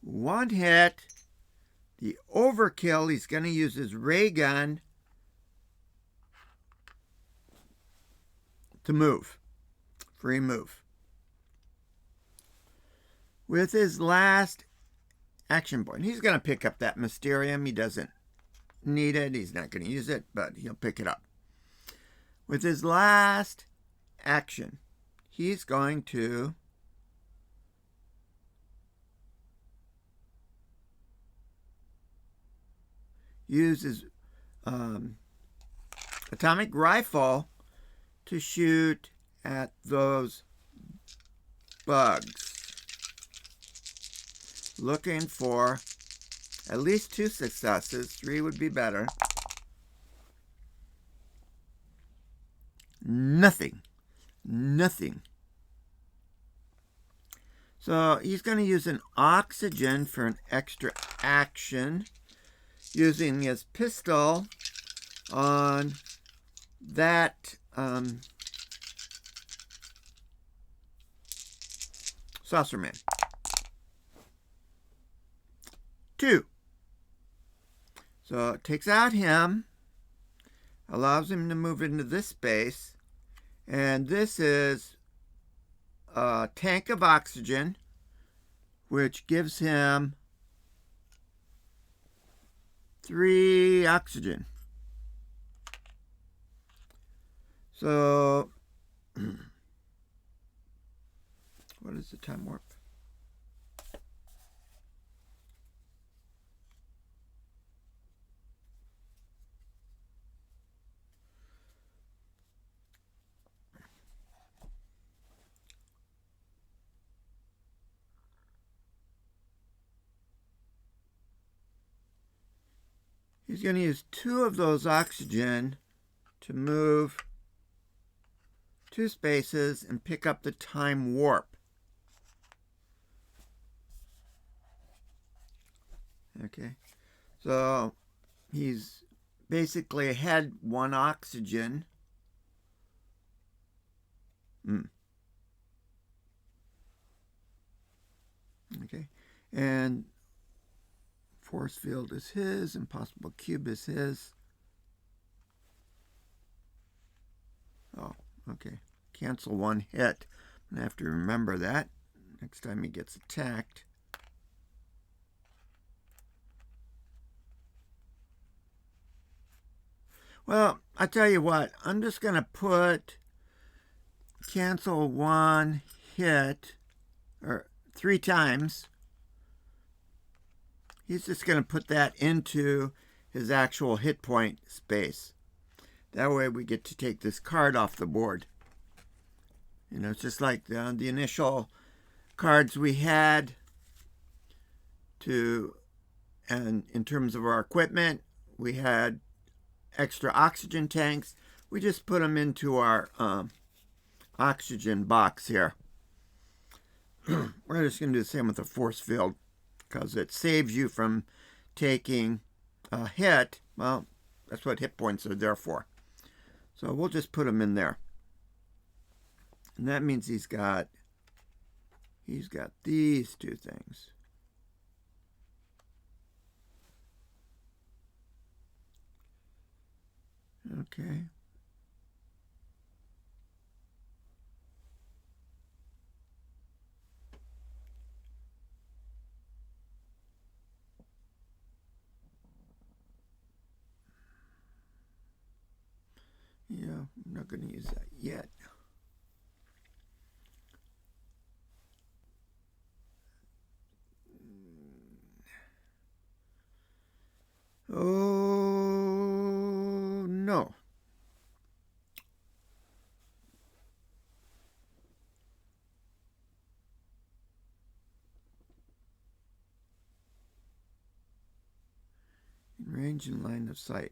1 hit. The overkill, he's going to use his ray gun to move. Free move. With his last action point, he's going to pick up that Mysterium. He doesn't need it. He's not going to use it, but he'll pick it up. With his last action, he's going to use his atomic rifle to shoot at those bugs. Looking for at least 2 successes. 3 would be better. Nothing. Nothing. So he's going to use an oxygen for an extra action, using his pistol on that saucerman. 2. So it takes out him, allows him to move into this space, and this is a tank of oxygen, which gives him 3 oxygen. So, what is the time warp? He's going to use 2 of those oxygen to move 2 spaces and pick up the time warp. Okay, so He's basically had one oxygen. Okay. And force field is his. Impossible cube is his. Oh, okay. Cancel one hit. I'm going to have to remember that next time he gets attacked. Well, I tell you what. I'm just going to put cancel one hit or 3 times. He's just going to put that into his actual hit point space. That way we get to take this card off the board. You know, it's just like the initial cards we had and in terms of our equipment, we had extra oxygen tanks. We just put them into our oxygen box here. We're just going to do the same with the force field because it saves you from taking a hit. Well, that's what hit points are there for. So we'll just put them in there. And that means he's got these 2 things. Okay. Yeah, I'm not going to use that yet. Oh, no. In range and line of sight.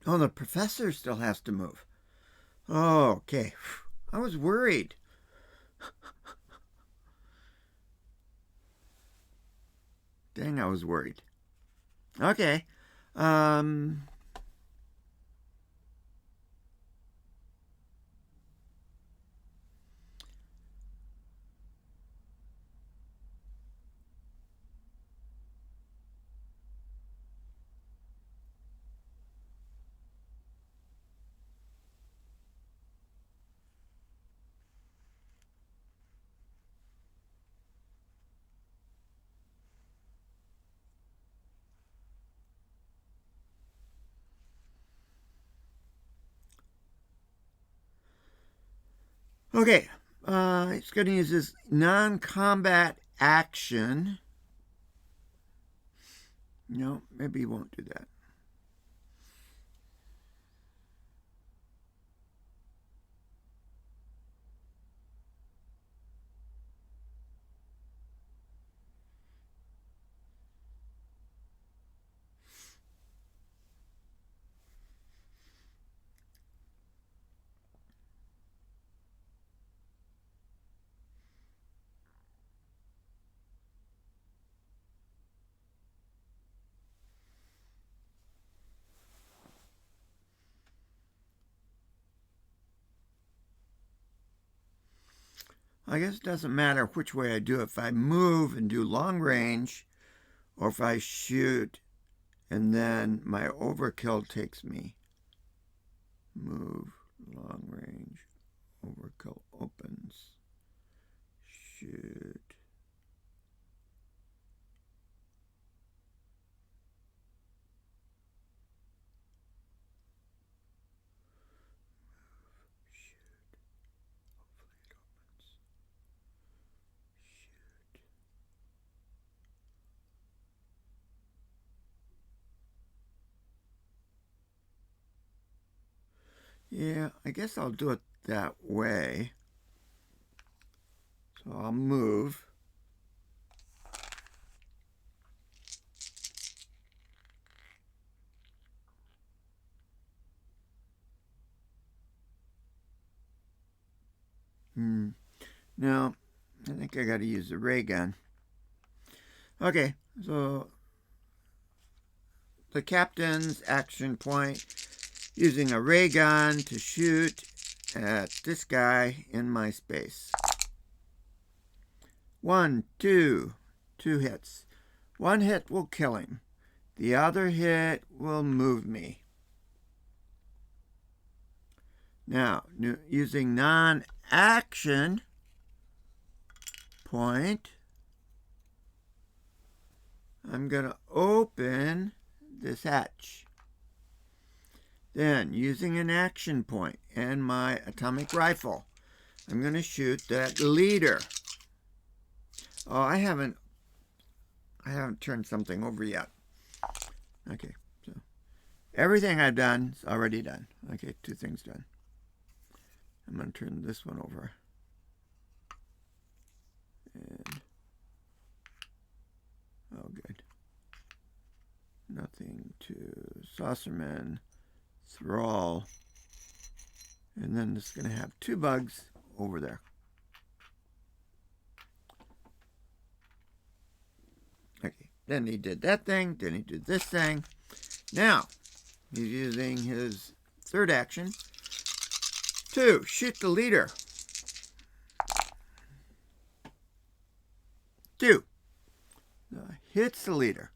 Oh, the professor still has to move. Oh, okay. I was worried. Dang, I was worried. Okay. Okay. It's going to use this non-combat action. No, maybe he won't do that. I guess it doesn't matter which way I do it. If I move and do long range, or if I shoot and then my overkill takes me. Move, long range, overkill opens, shoot. Yeah, I guess I'll do it that way. So I'll move. No, I think I got to use the ray gun. Okay, so the captain's action point, using a ray gun to shoot at this guy in my space. 1, 2, 2 hits. One hit will kill him. The other hit will move me. Now, using non-action point, I'm going to open this hatch. Then, using an action point and my atomic rifle, I'm going to shoot that leader. Oh, I haven't turned something over yet. Okay, so everything I've done is already done. Okay, 2 things done. I'm going to turn this one over. And, oh, good. Nothing to Saucerman, Thrall, and then it's going to have 2 bugs over there. Okay, then he did that thing, then he did this thing. Now, he's using his 3rd action to shoot the leader. 2. Hits the leader.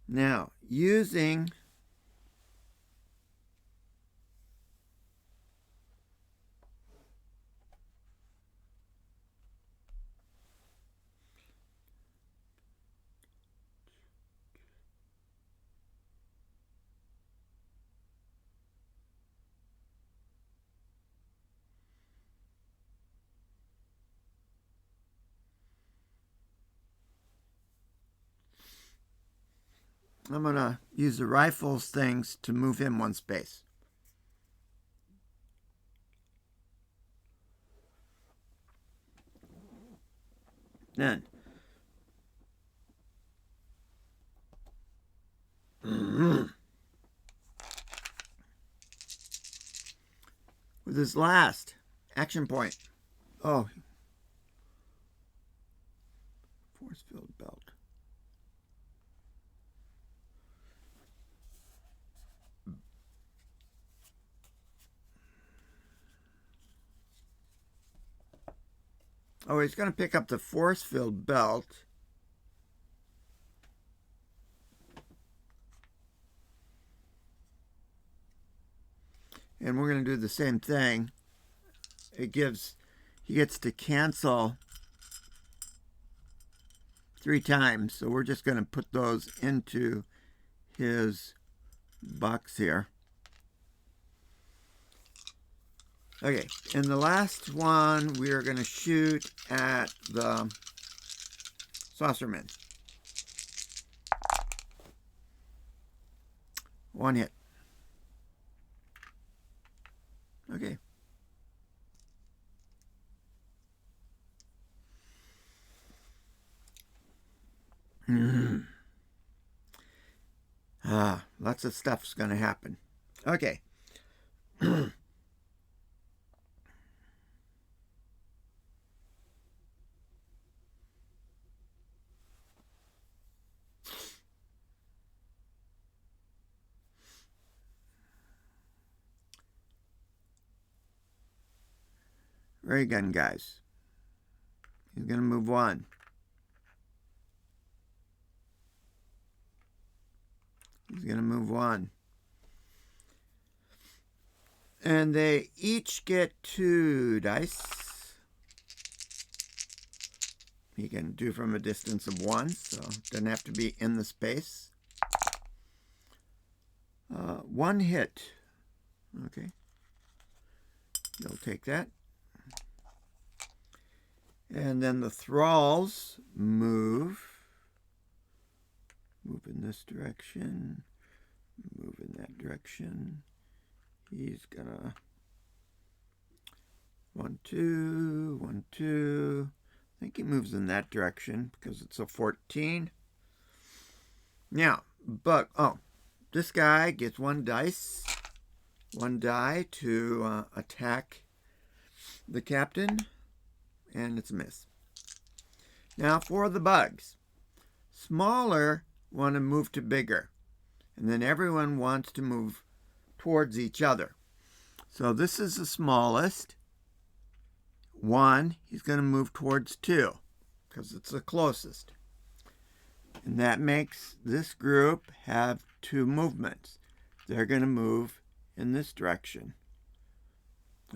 Now, using I'm going to use the rifles things to move him 1 space. Then, with his last action point, oh, force field belt. Oh, he's going to pick up the force field belt. And we're going to do the same thing. He gets to cancel 3 times. So we're just going to put those into his box here. Okay, and the last one, we are going to shoot at the Saucerman. 1 hit. Okay. Lots of stuff's going to happen. Okay. Ray gun guys. He's going to move 1. He's going to move 1. And they each get 2 dice. He can do from a distance of 1, so it doesn't have to be in the space. 1 hit. Okay. You'll take that. And then the thralls move in this direction, move in that direction. He's gonna 1, 2, 1, 2. I think he moves in that direction because it's a 14. Now, but this guy gets one die to attack the captain, and it's a miss. Now for the bugs. Smaller want to move to bigger, and then everyone wants to move towards each other. So this is the smallest. 1, he's going to move towards 2 because it's the closest. And that makes this group have 2 movements. They're going to move in this direction.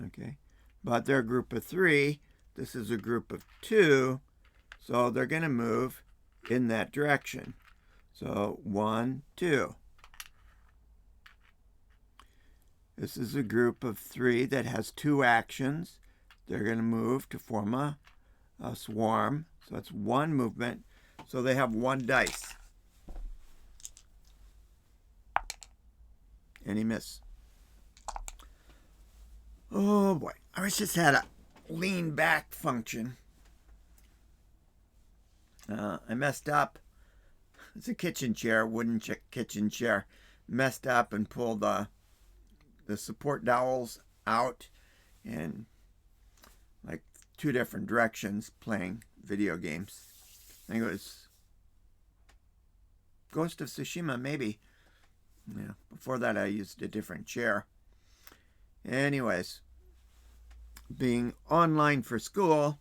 Okay, but they're a group of 3. This is a group of 2, so they're going to move in that direction. So 1, 2. This is a group of 3 that has 2 actions. They're going to move to form a swarm. So that's 1 movement. So they have 1 dice. And he missed. Oh boy. I wish this had a lean back function. I messed up. It's a kitchen chair, wooden kitchen chair. Messed up and pulled the support dowels out in like 2 different directions playing video games. I think it was Ghost of Tsushima, maybe. Yeah. Before that, I used a different chair. Anyways, being online for school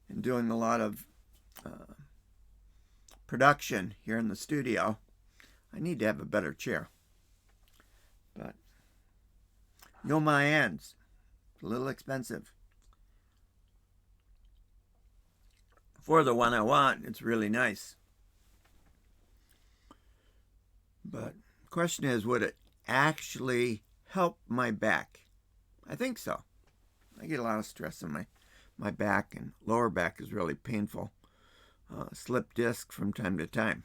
and doing a lot of production here in the studio, I need to have a better chair. But know my ends. It's a little expensive. For the one I want, it's really nice. But the question is, would it actually help my back? I think so. I get a lot of stress in my back, and lower back is really painful. Slip disc from time to time.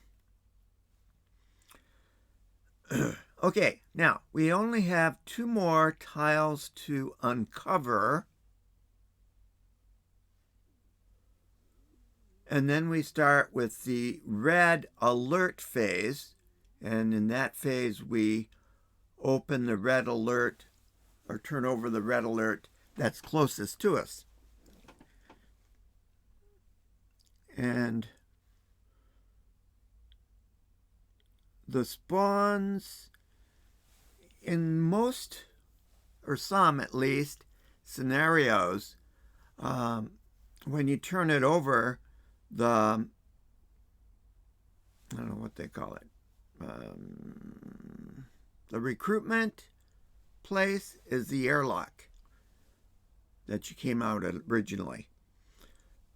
Okay, now we only have 2 more tiles to uncover. And then we start with the red alert phase. And in that phase, we open the red alert or turn over the red alert that's closest to us. And the spawns, in most, or some at least, scenarios, when you turn it over, I don't know what they call it, the recruitment place is the airlock that you came out at originally.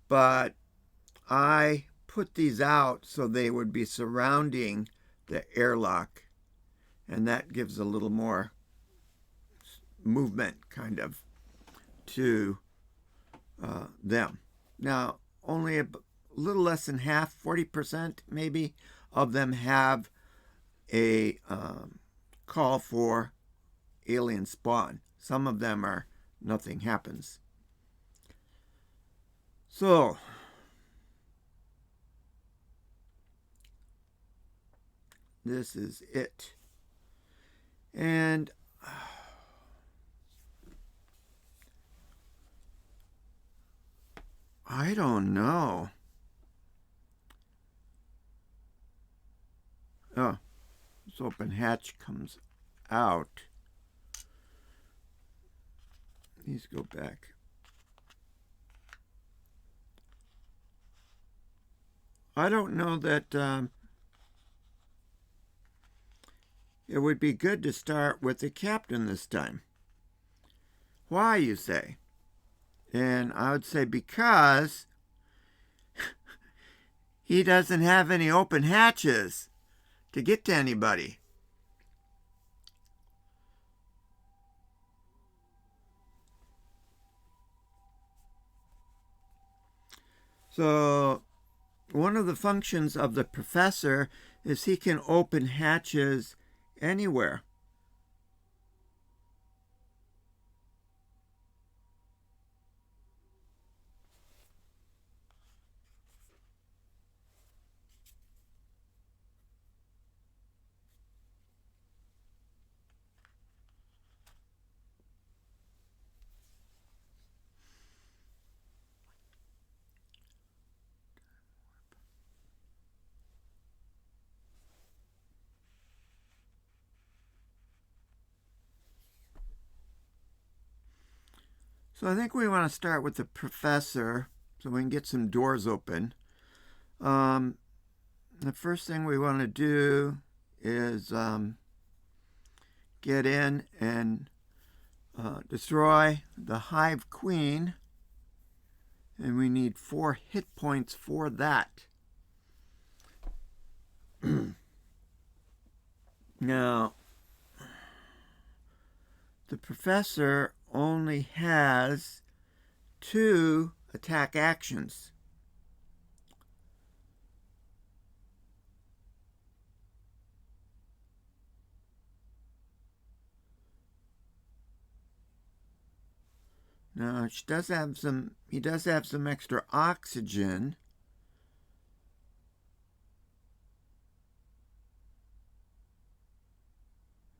But I put these out so they would be surrounding the airlock, and that gives a little more movement kind of to them. Now, only a little less than half, 40% maybe, of them have a call for alien spawn. Some of them are nothing happens. So this is it. And I don't know. Oh, this open hatch comes out. These go back. I don't know that it would be good to start with the captain this time. Why, you say? And I would say because he doesn't have any open hatches to get to anybody. So one of the functions of the professor is he can open hatches anywhere. So I think we want to start with the professor so we can get some doors open. The first thing we want to do is get in and destroy the hive queen, and we need 4 hit points for that. Now, the professor only has 2 attack actions. Now, he does have some extra oxygen.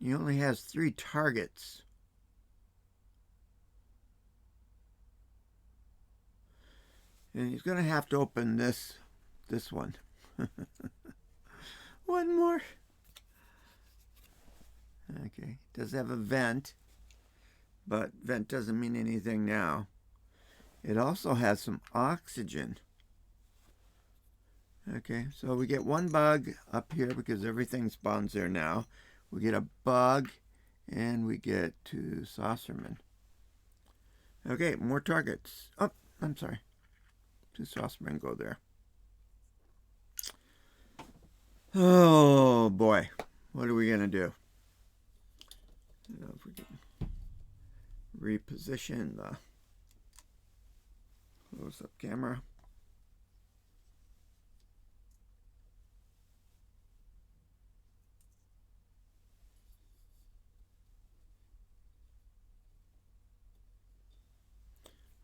He only has 3 targets. And he's going to have to open this one. One more. Okay, does have a vent, but vent doesn't mean anything now. It also has some oxygen. Okay, so we get 1 bug up here because everything spawns there now. We get a bug, and we get 2 saucermen. Okay, more targets. Oh, I'm sorry. 2 saucermen go there. Oh boy, what are we gonna do? I don't know if we can reposition the close-up camera.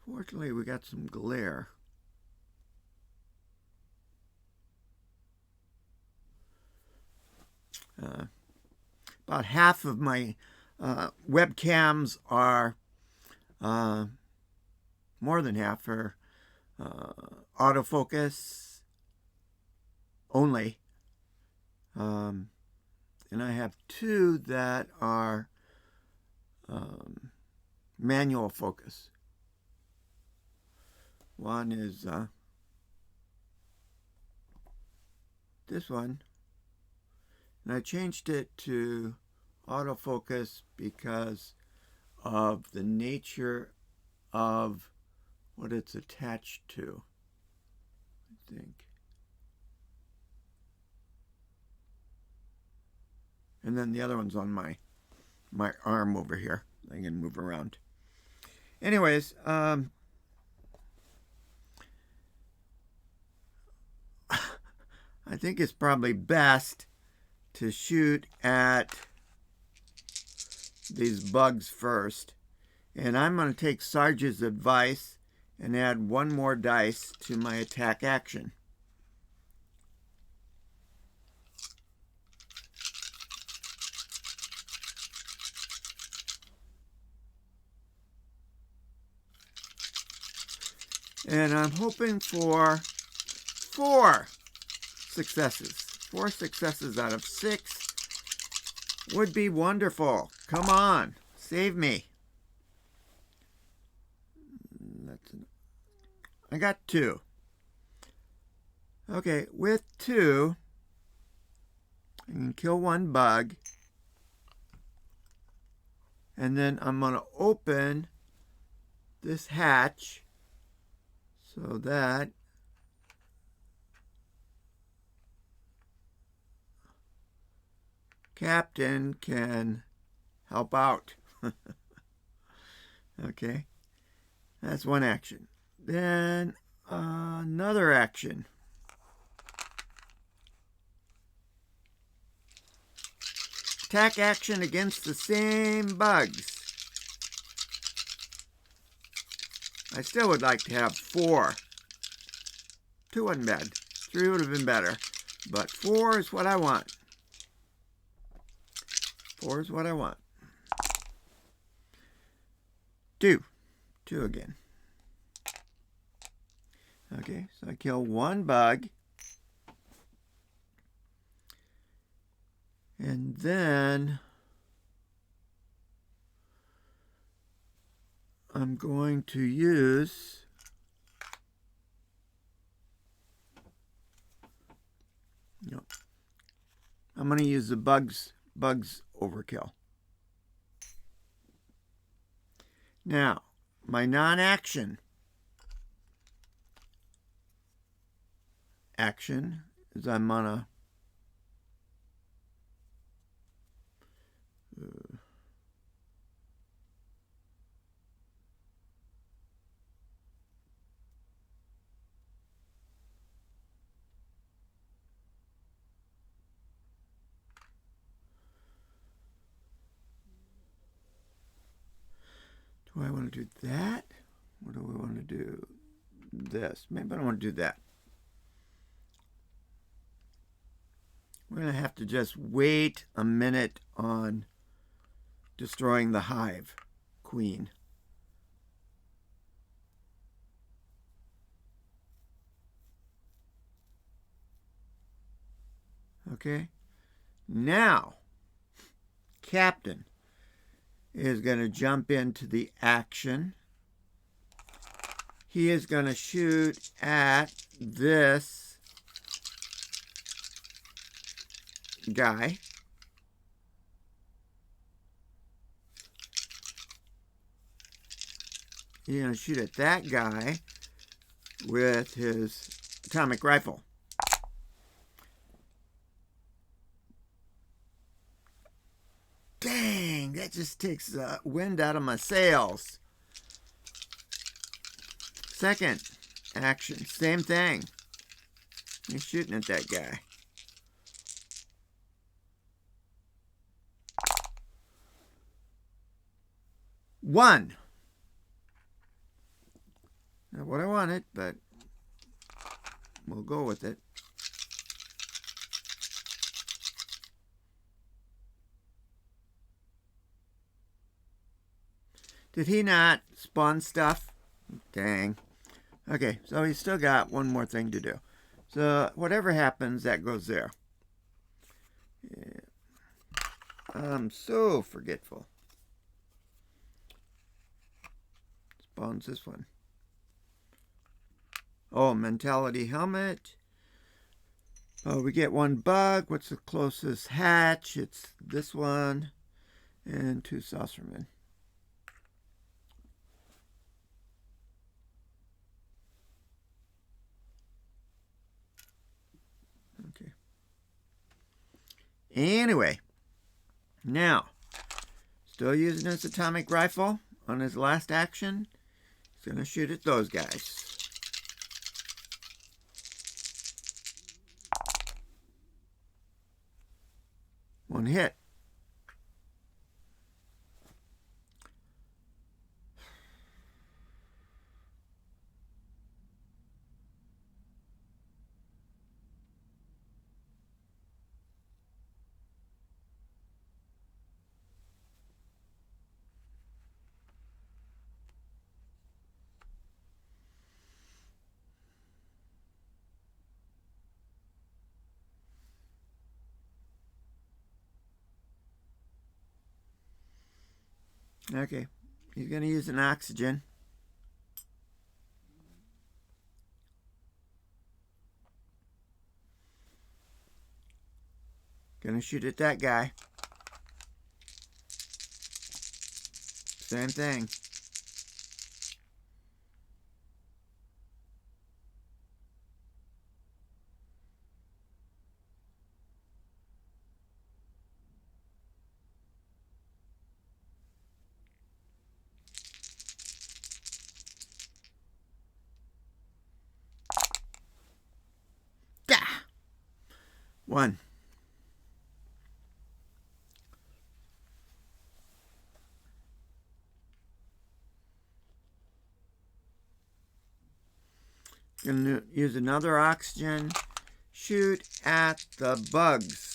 Fortunately, we got some glare. About half of my webcams are, more than half are autofocus only. And I have 2 that are manual focus. One is this one. And I changed it to autofocus because of the nature of what it's attached to, I think. And then the other one's on my arm over here. I can move around. Anyways, I think it's probably best to shoot at these bugs first. And I'm going to take Sarge's advice and add 1 more dice to my attack action. And I'm hoping for 4 successes. 4 successes out of 6 would be wonderful. Come on, save me. I got 2. Okay, with 2, I can kill 1 bug. And then I'm going to open this hatch so that Captain can help out. Okay, that's 1 action. Then Another action. Attack action against the same bugs. I still would like to have 4. 2 wasn't bad. 3 would have been better. But 4 is what I want. 4 is what I want. 2. 2 again. Okay, so I kill 1 bug. And then I'm going to use I'm going to use the bugs overkill. Now, my non-action action is I'm going to do I want to do that? Or do we want to do this? Maybe I don't want to do that. We're going to have to just wait a minute on destroying the hive queen. Okay? Now, Captain is going to jump into the action. He is going to shoot at this guy. He's going to shoot at that guy with his atomic rifle. Dang, that just takes the wind out of my sails. Second action, same thing. He's shooting at that guy. One. Not what I wanted, but we'll go with it. Did he not spawn stuff? Dang. Okay, so he's still got one more thing to do. So whatever happens, that goes there. Yeah. I'm so forgetful. Spawns this one. Oh, mentality helmet. Oh, we get 1 bug. What's the closest hatch? It's this one. And 2 saucermen. Okay. Anyway, now, still using his atomic rifle on his last action. He's going to shoot at those guys. One hit. Okay, he's going to use an oxygen. Going to shoot at that guy. Same thing. 1. Going to use another oxygen. Shoot at the bugs.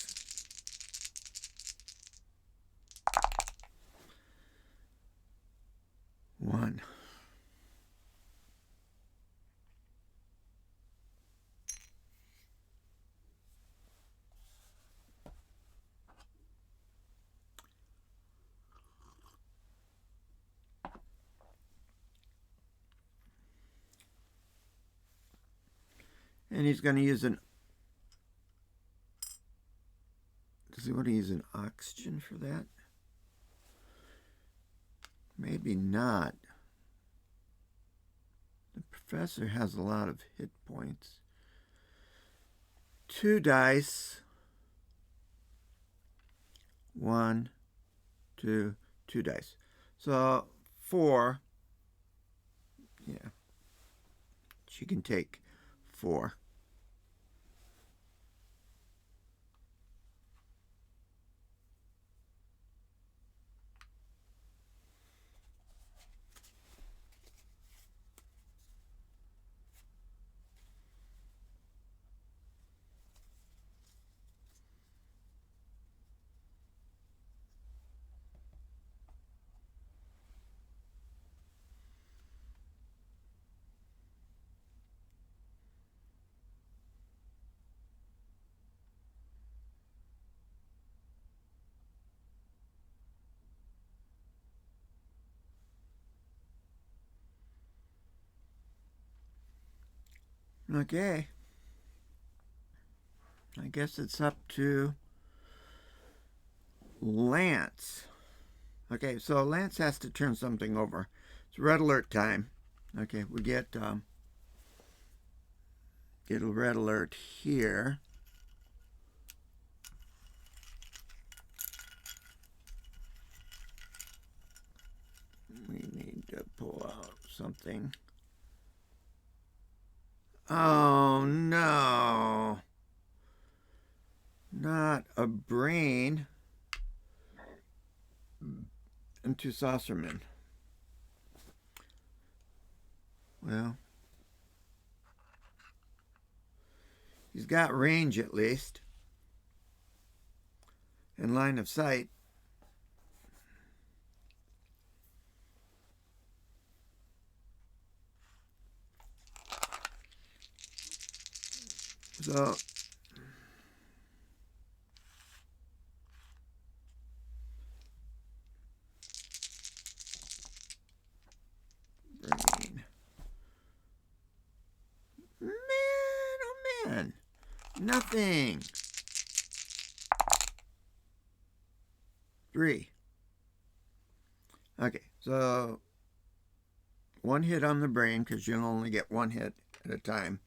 1. And he's going to use an... Does he want to use an oxygen for that? Maybe not. The professor has a lot of hit points. 2 dice. 1, 2, 2 dice. So 4. Yeah. She can take 4. Okay. I guess it's up to Lance. Okay, so Lance has to turn something over. It's red alert time. Okay, we get a red alert here. We need to pull out something. Oh no. Not a brain. And 2 saucermen. Well, he's got range at least. And line of sight. So brain. Man, oh man. Nothing. 3. Okay, so 1 hit on the brain because you'll only get 1 hit at a time.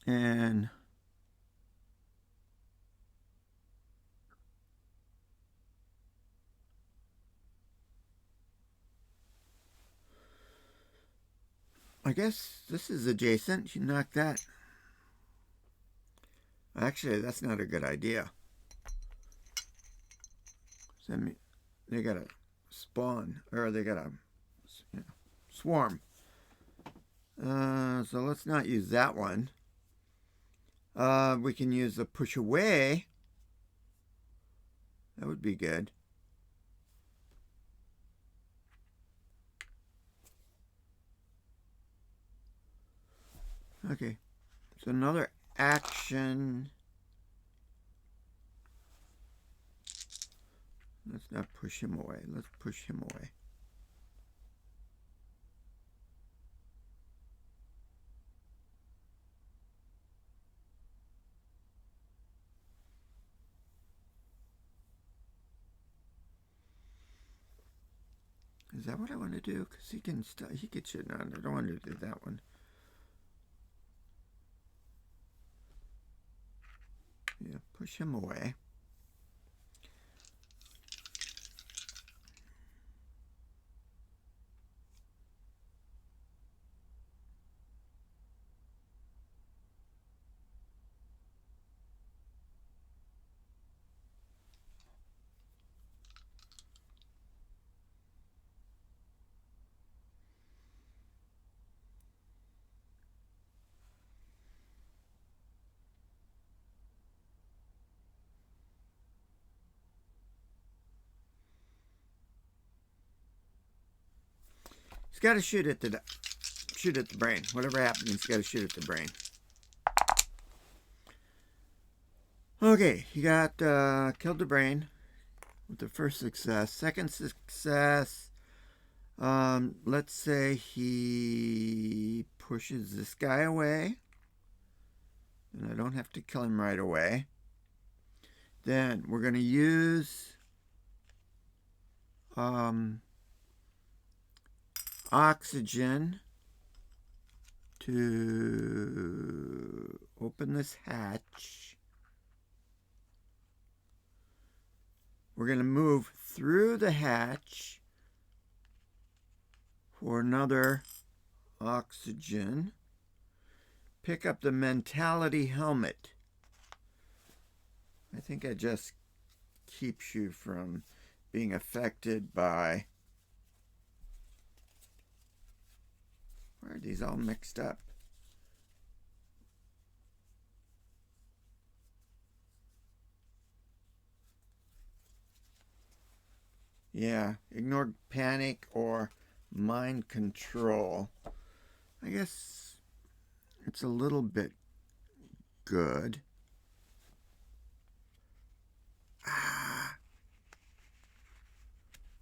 And I guess this is adjacent. You knock that. Actually, that's not a good idea. They gotta spawn, or they gotta swarm. So let's not use that one. We can use the push away. That would be good. Okay, so another action. Let's not push him away. Let's push him away. Is that what I want to do? Because he can shit on. I don't want to do that one. Yeah, push him away. got to shoot at the brain. Whatever happens, he's got to shoot at the brain. Okay, he got killed the brain with the first success. Second success, let's say he pushes this guy away. And I don't have to kill him right away. Then we're going to use oxygen to open this hatch. We're going to move through the hatch for another oxygen. Pick up the mentality helmet. I think it just keeps you from being affected by... Why are these all mixed up? Yeah, ignore panic or mind control. I guess it's a little bit good.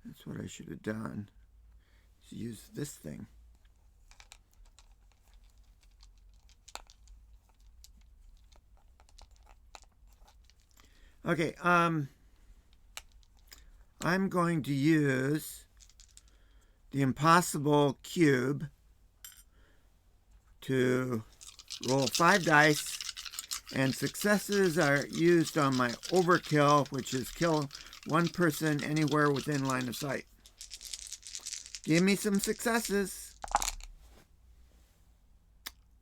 That's what I should have done. Is use this thing. Okay, I'm going to use the impossible cube to roll 5 dice, and successes are used on my overkill, which is kill one person anywhere within line of sight. Give me some successes.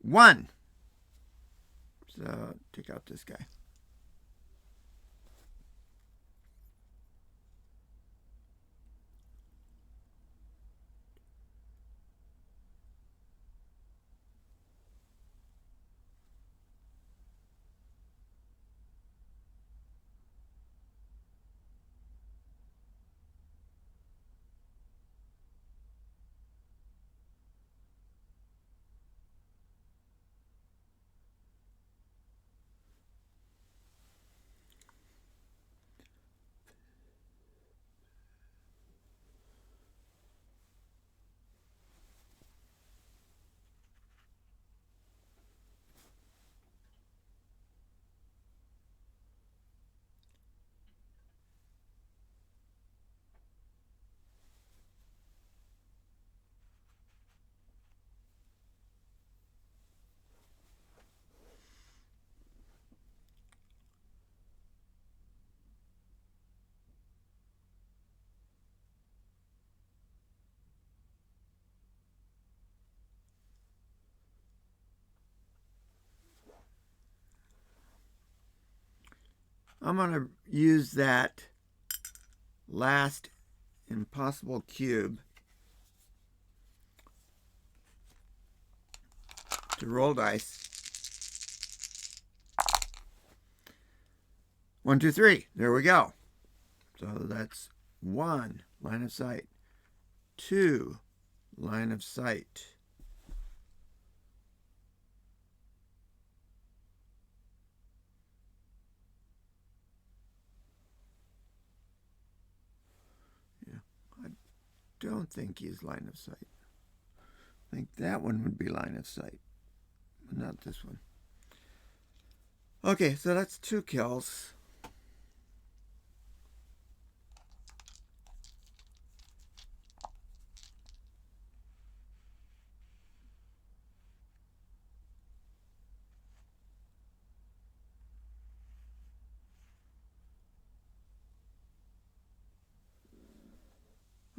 1. So take out this guy. I'm going to use that last impossible cube to roll dice. 1, 2, 3. There we go. So that's 1, line of sight. 2, line of sight. Don't think he's line of sight. I think that one would be line of sight, but not this one. Okay, so that's 2 kills.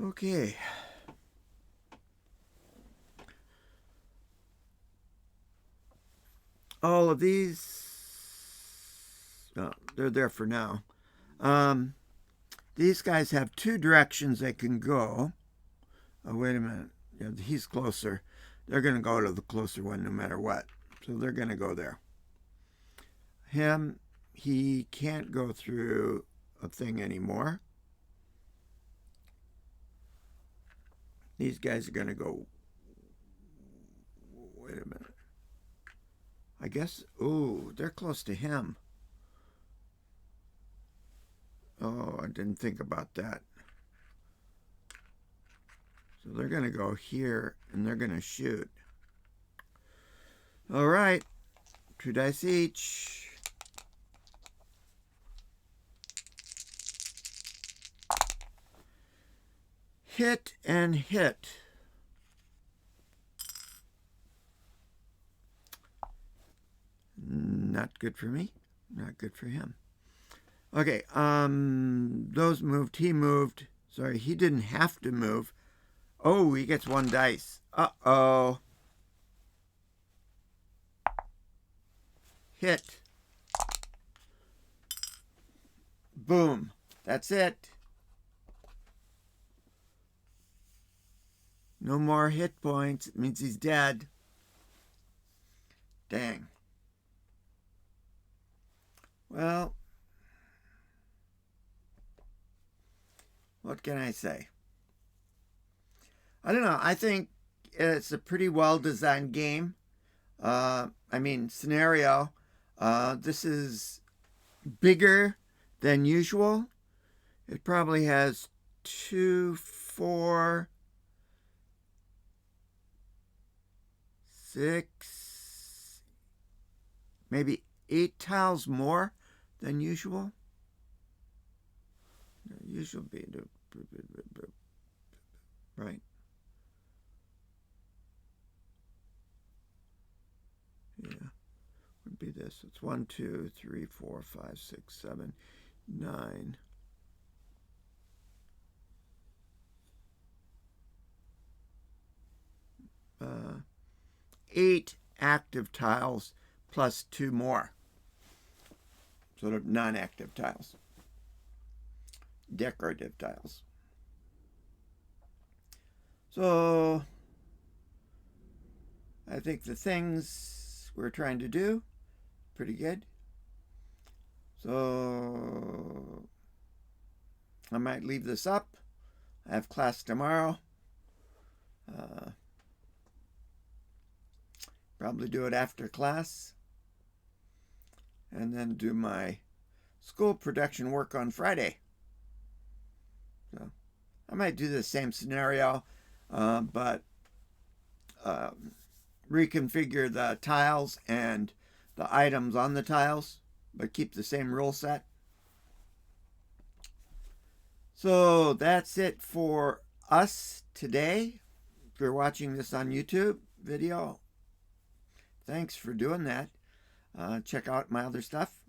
Okay. All of these, oh, they're there for now. These guys have 2 directions they can go. Oh, wait a minute. Yeah, he's closer. They're going to go to the closer one no matter what. So they're going to go there. Him, he can't go through a thing anymore. These guys are going to go wait a minute. I guess, ooh, they're close to him. Oh, I didn't think about that. So they're going to go here, and they're going to shoot. All right, 2 dice each. Hit and hit. Not good for me. Not good for him. Okay, those moved. He moved. Sorry, he didn't have to move. Oh, he gets 1 dice. Uh-oh. Hit. Boom. That's it. No more hit points. It means he's dead. Dang. Well, what can I say? I don't know. I think it's a pretty well-designed game. Scenario. This is bigger than usual. It probably has 2, 4, 6, maybe 8 tiles more than usual. Usual be right. Yeah, would be this. It's 1, 2, 3, 4, 5, 6, 7, 9. 8 active tiles plus 2 more. Sort of non-active tiles. Decorative tiles. So I think the things we're trying to do, pretty good. So I might leave this up. I have class tomorrow. Probably do it after class. And then do my school production work on Friday. So I might do the same scenario, but reconfigure the tiles and the items on the tiles, but keep the same rule set. So that's it for us today. If you're watching this on YouTube video, thanks for doing that. Check out my other stuff.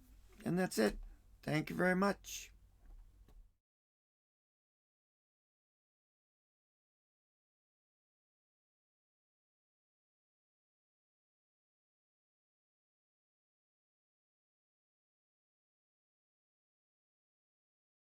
And that's it. Thank you very much.